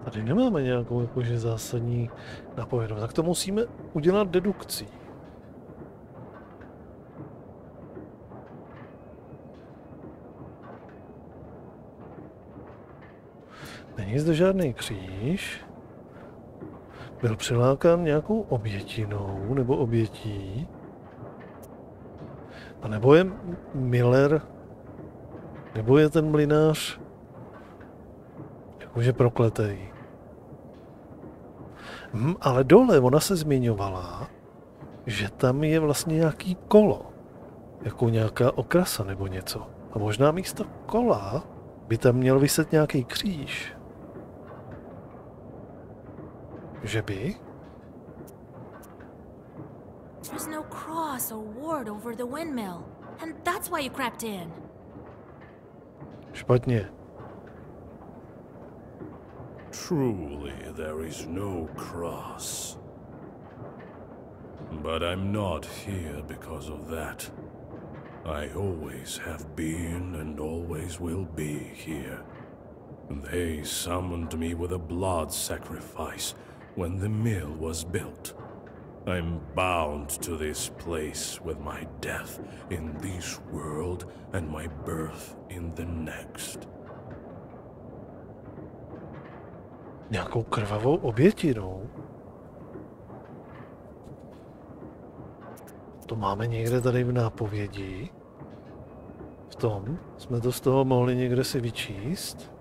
Tady nemáme nějakou jakože zásadní napovědu, tak to musíme udělat dedukcí. Není zde žádný kříž. Byl přilákán nějakou obětinou nebo obětí. A nebo je Miller, nebo je ten mlynář jakože prokletej. Ale dole ona se zmiňovala, že tam je vlastně nějaký kolo. Jako nějaká okrasa nebo něco. A možná místo kola by tam měl viset nějaký kříž. Že by? There's no cross or ward over the windmill, and that's why you crept in. Špatně. Truly, there is no cross. But I'm not here because of that. I always have been and always will be here. They summoned me with a blood sacrifice when the mill was built. I'm bound to this place with my death in this world and my birth in the next. Nějakou krvavou obětinou? To máme někde tady v nápovědi. V tom jsme to z toho mohli někde si vyčíst.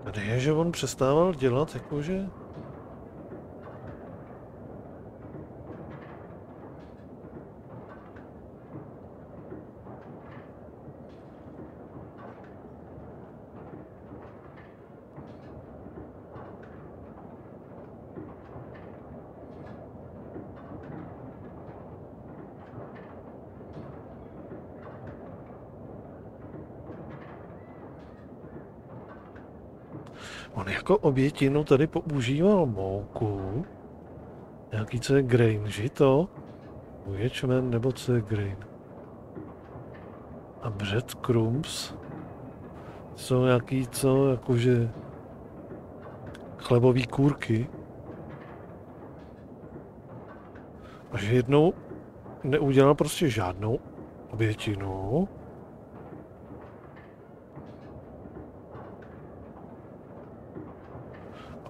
Tady je, že on přestával dělat jakože... On jako obětinu tady používal mouku. Nějaký, co je grain, žito? Ječmen, nebo co je grain? A breadcrumbs. Jsou nějaký, co, jakože... chlebový kůrky. A že jednou neudělal prostě žádnou obětinu.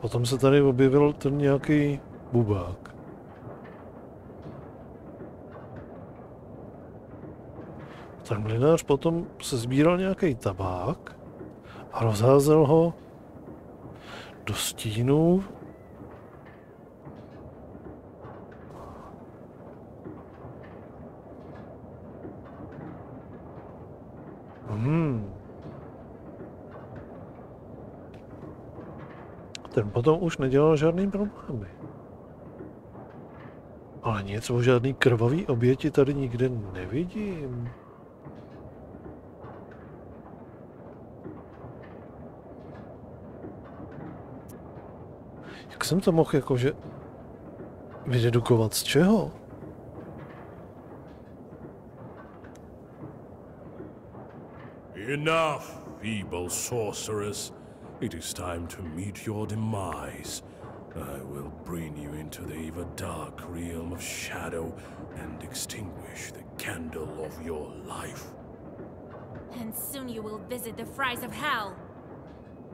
Potom se tady objevil ten nějaký bubák. Ten mlynář potom se sbíral nějaký tabák a rozházel ho do stínů. Ten potom už nedělal žádný problémy. Ale nic o žádný krvavý oběti tady nikde nevidím. Jak jsem to mohl jakože vydedukovat z čeho? Enough, feeble sorceress. It is time to meet your demise. I will bring you into the ever dark realm of shadow and extinguish the candle of your life. And soon you will visit the fries of hell.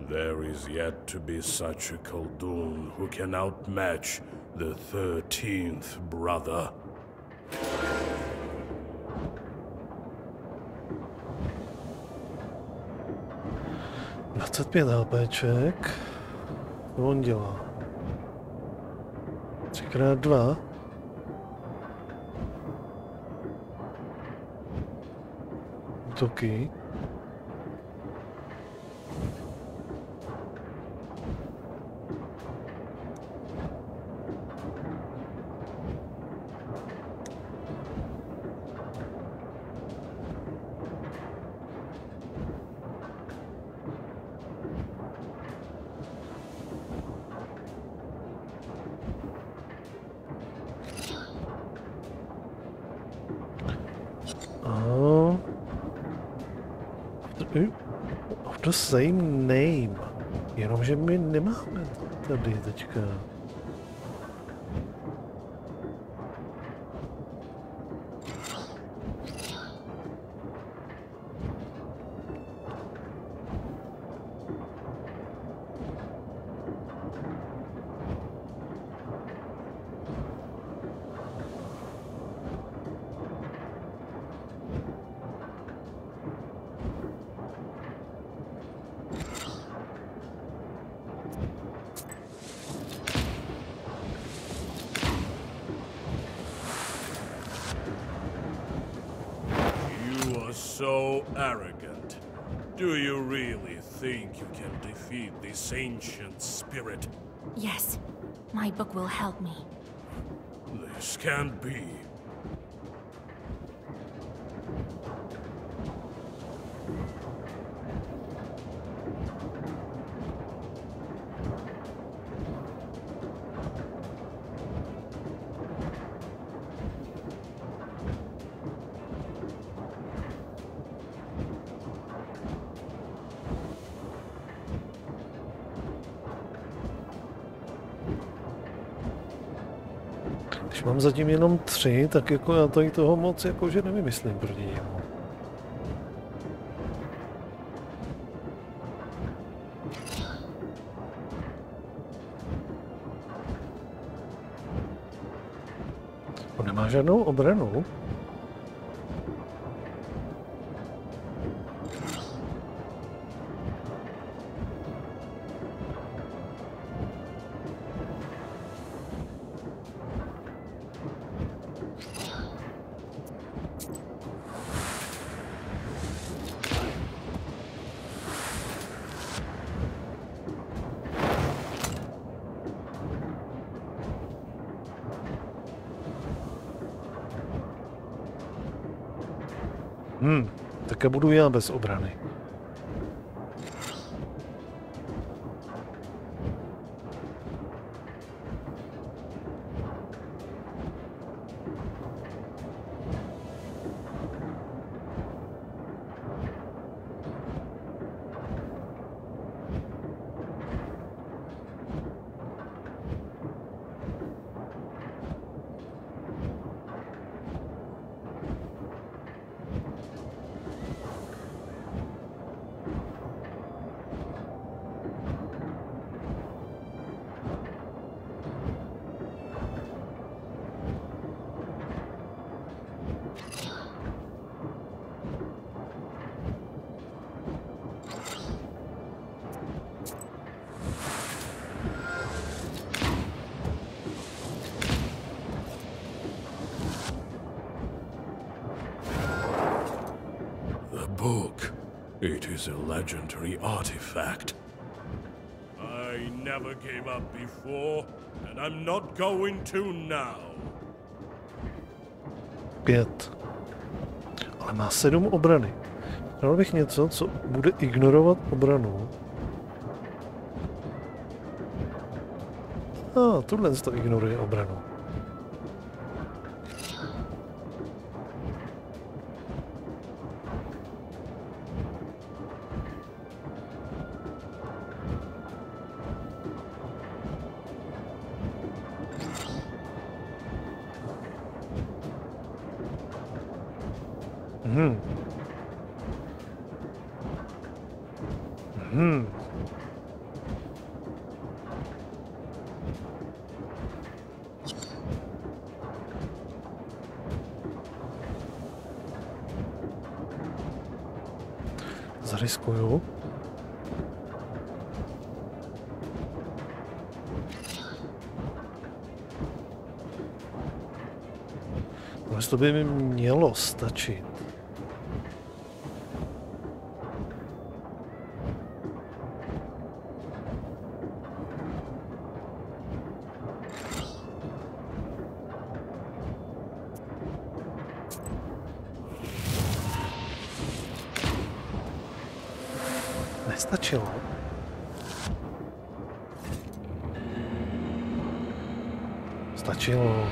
There is yet to be such a Khaldun who can outmatch the 13th brother. HPček. Co on dělá? 3x2. Útoky. Of the same name. Jenomže my nemáme tady teďka. So arrogant. Do you really think you can defeat this ancient spirit? Yes, my book will help me. This can't be. Když mám zatím jenom 3, tak jako já tady toho moc jakože nevymyslím proti němu. On nemá žádnou obranu. Tak budu já bez obrany. Book. It is a legendary artifact. I never gave up before, and I'm not going to now. 5. Ale má 7 obrany. Dal bych něco, co bude ignorovat obranu. Tohle to ignoruje obranu. Zariskuju. To by mi mělo stačit. Nestačilo. Stačilo.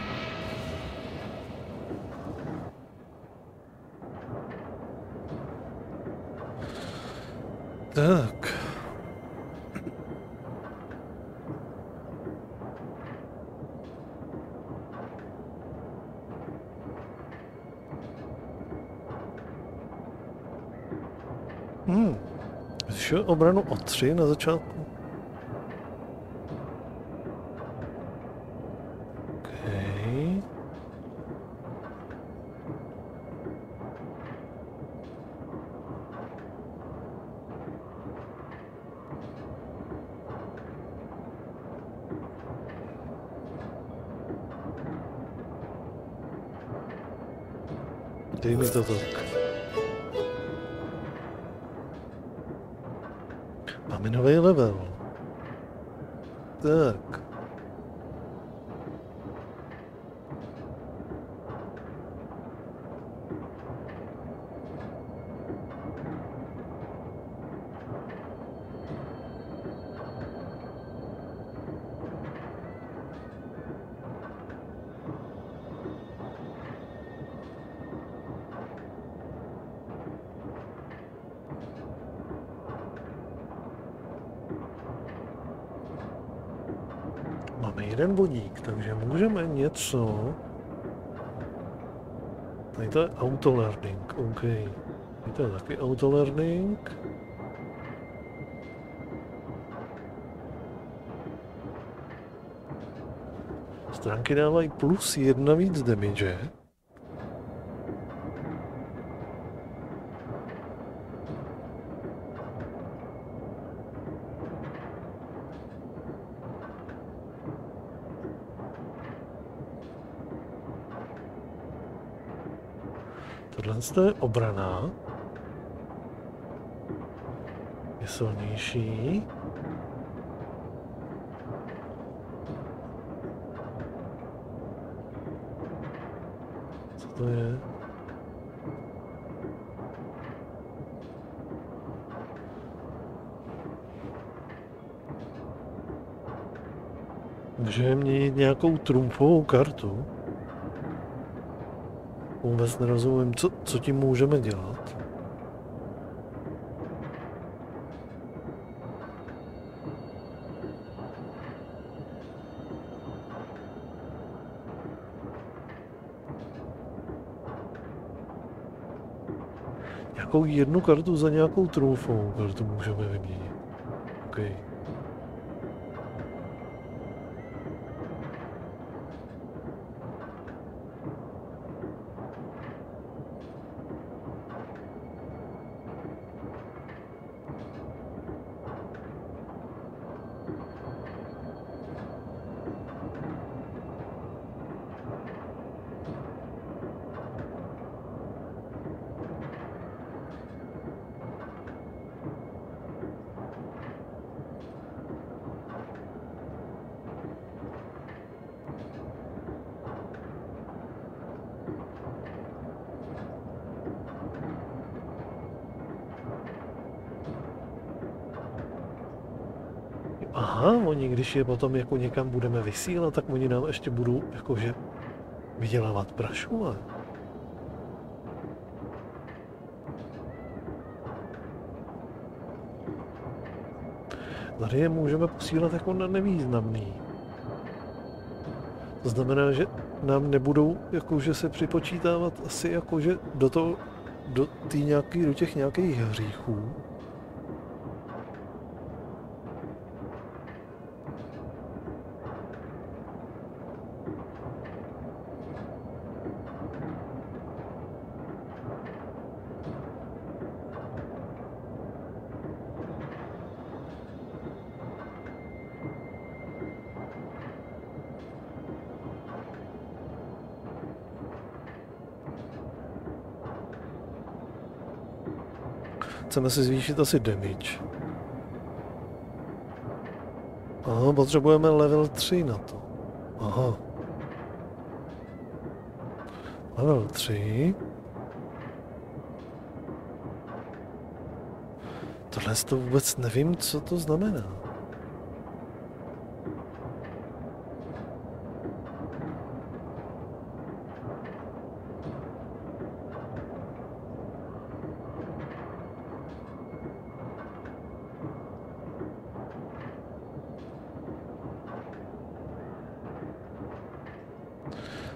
Tak. Zvyšuje obranu o 3 na začátku. Okay. Dej mi to tak. Máme nový level. Tak. Máme jeden bodík, takže můžeme něco... Tady to je autolearning, OK. Tady to je taky autolearning. Stránky dávají +1 víc damage. Tohle je obrana. Je silnější. Co to je? Můžeme měnit nějakou trumfovou kartu. Vůbec nerozumím, co tím můžeme dělat. Nějakou jednu kartu za nějakou trumfovou kartu můžeme vyměnit. Okay. Aha, oni když je potom jako někam budeme vysílat, tak oni nám ještě budou jakože vydělávat prašu, ale... Tady je můžeme posílat jako na nevýznamný. To znamená, že nám nebudou jakože se připočítávat asi jakože do těch nějakých hříchů. Chceme si zvýšit asi damage. Aha, potřebujeme level 3 na to. Aha. Level 3. Tohle to vůbec nevím, co to znamená.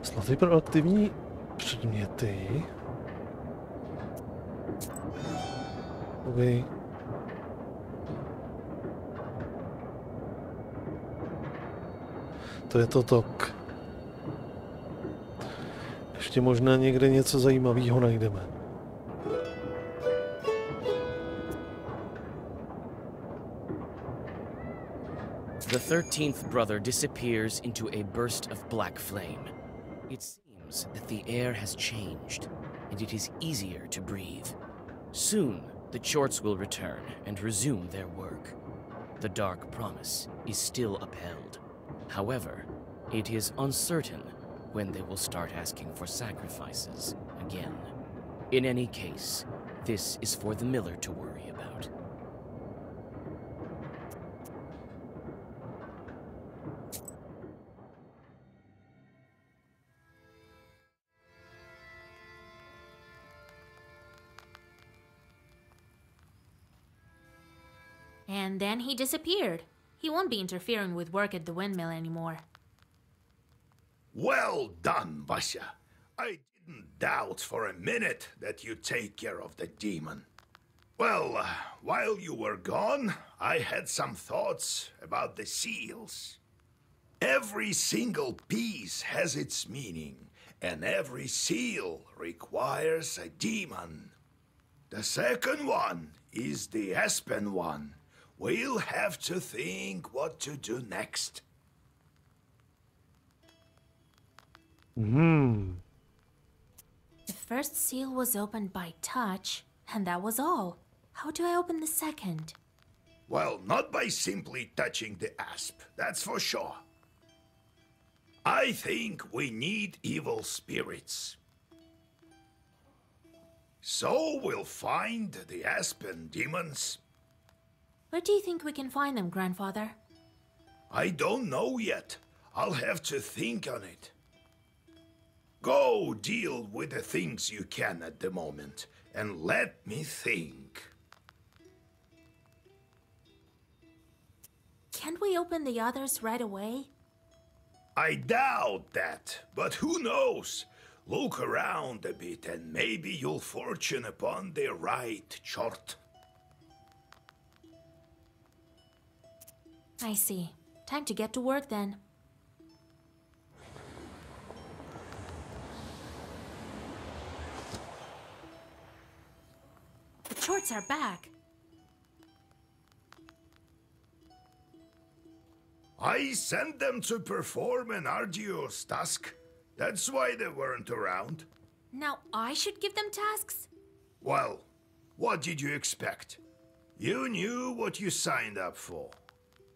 Slavy pro aktivní předměty. Okay. To je to tok. Ještě možná někde něco zajímavého najdeme. The 13th brother disappears into a burst of black flame. It seems that the air has changed, and it is easier to breathe. Soon, the Chorts will return and resume their work. The dark promise is still upheld. However, it is uncertain when they will start asking for sacrifices again. In any case, this is for the miller to worry about. And then he disappeared. He won't be interfering with work at the windmill anymore. Well done, Vasya. I didn't doubt for a minute that you'd take care of the demon. Well, while you were gone, I had some thoughts about the seals. Every single piece has its meaning, and every seal requires a demon. The second one is the aspen one. We'll have to think what to do next. The first seal was opened by touch, and that was all. How do I open the second? Well, not by simply touching the asp, that's for sure. I think we need evil spirits. So we'll find the aspen demons. Where do you think we can find them, Grandfather? I don't know yet. I'll have to think on it. Go deal with the things you can at the moment, and let me think. Can't we open the others right away? I doubt that, but who knows? Look around a bit and maybe you'll fortune upon the right chort. I see. Time to get to work then. The Chorts are back. I sent them to perform an arduous task. That's why they weren't around. Now I should give them tasks? Well, what did you expect? You knew what you signed up for.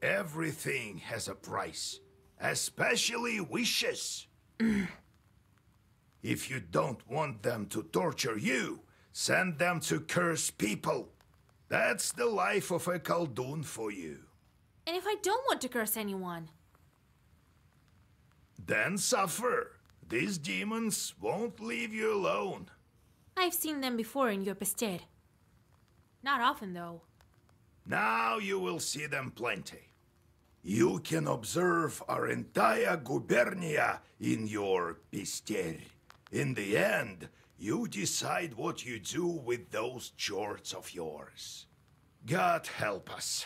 Everything has a price, especially wishes. If you don't want them to torture you, send them to curse people. That's the life of a Khaldun for you. And if I don't want to curse anyone? Then suffer. These demons won't leave you alone. I've seen them before in your Pester. Not often, though. Now you will see them plenty. You can observe our entire gubernia in your Pester. In the end, you decide what you do with those jorts of yours. God help us.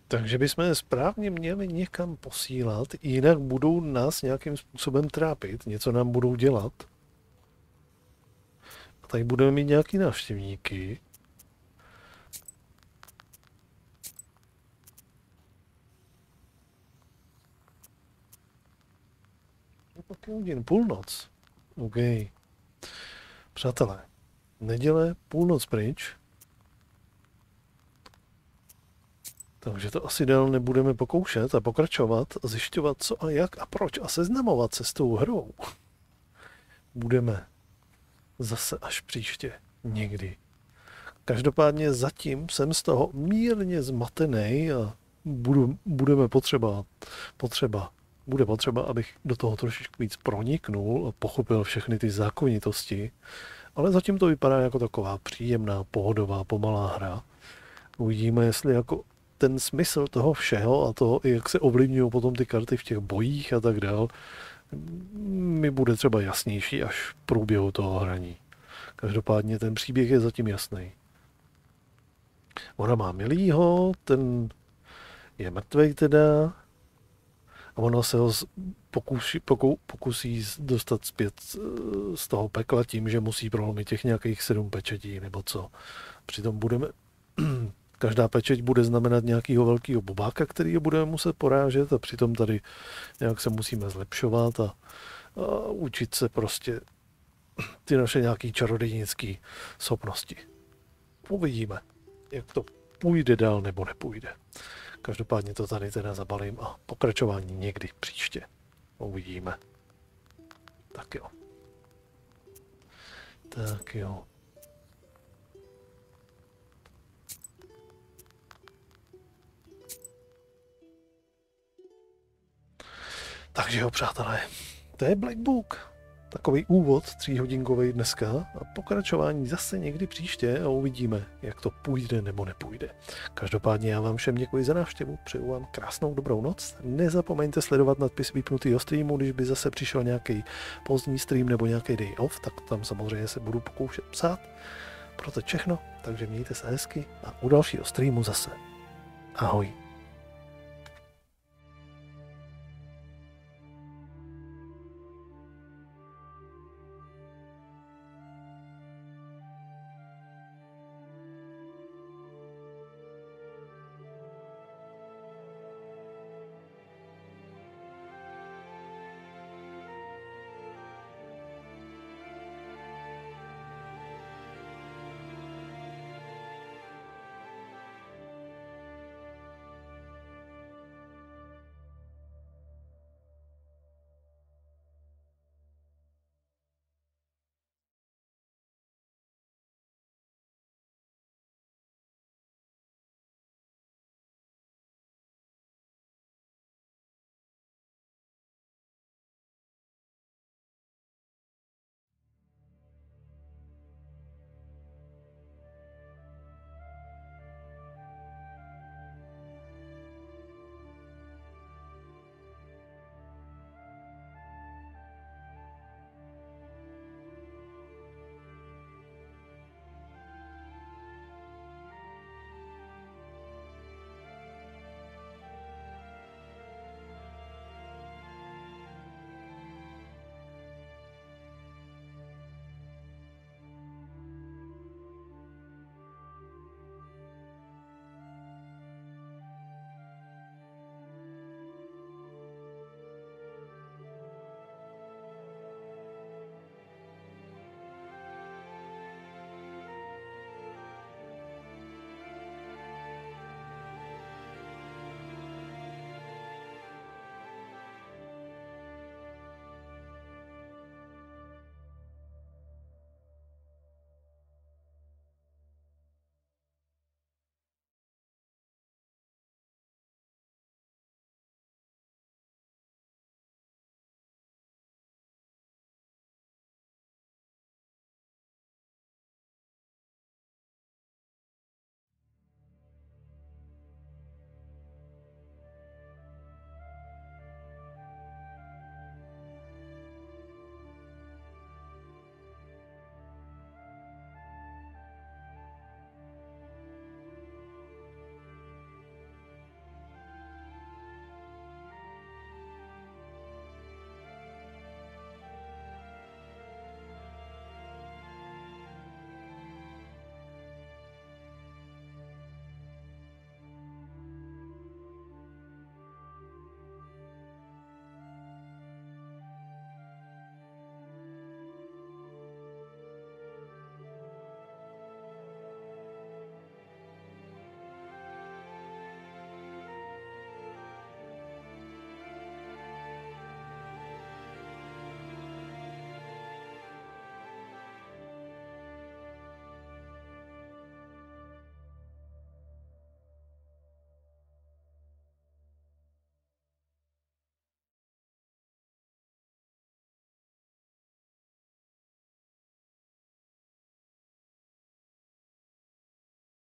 Takže bychom je správně měli někam posílat, jinak budou nás nějakým způsobem trápit, něco nám budou dělat. A tady budeme mít nějaký návštěvníky. Pak je hodin, půlnoc. OK. Přátelé, neděle, půlnoc pryč. Takže to asi dál nebudeme pokoušet a pokračovat a zjišťovat, co a jak a proč a seznamovat se s tou hrou. Budeme zase až příště někdy. Každopádně zatím jsem z toho mírně zmatený a bude potřeba, abych do toho trošičku víc proniknul a pochopil všechny ty zákonitosti. Ale zatím to vypadá jako taková příjemná, pohodová, pomalá hra. Uvidíme, jestli jako ten smysl toho všeho a toho, jak se ovlivňují potom ty karty v těch bojích a tak dál, mi bude třeba jasnější až v průběhu toho hraní. Každopádně ten příběh je zatím jasný. Ona má milýho, ten je mrtvej teda a ona se ho pokusí dostat zpět z toho pekla tím, že musí prolomit těch nějakých 7 pečetí nebo co. Přitom každá pečeť bude znamenat nějakého velkého bobáka, který ho budeme muset porážet a přitom tady nějak se musíme zlepšovat a učit se prostě ty naše nějaké čarodějnické schopnosti. Uvidíme, jak to půjde dál nebo nepůjde. Každopádně to tady teda zabalím a pokračování někdy příště. Uvidíme. Tak jo. Tak jo. Takže jo, přátelé, to je Black Book. Takový úvod 3hodinkový dneska a pokračování zase někdy příště a uvidíme, jak to půjde nebo nepůjde. Každopádně já vám všem děkuji za návštěvu, přeju vám krásnou dobrou noc. Nezapomeňte sledovat nadpis vypnutýho streamu, když by zase přišel nějaký pozdní stream nebo nějaký day off, tak tam samozřejmě se budu pokoušet psát. Pro to všechno, takže mějte se hezky a u dalšího streamu zase. Ahoj.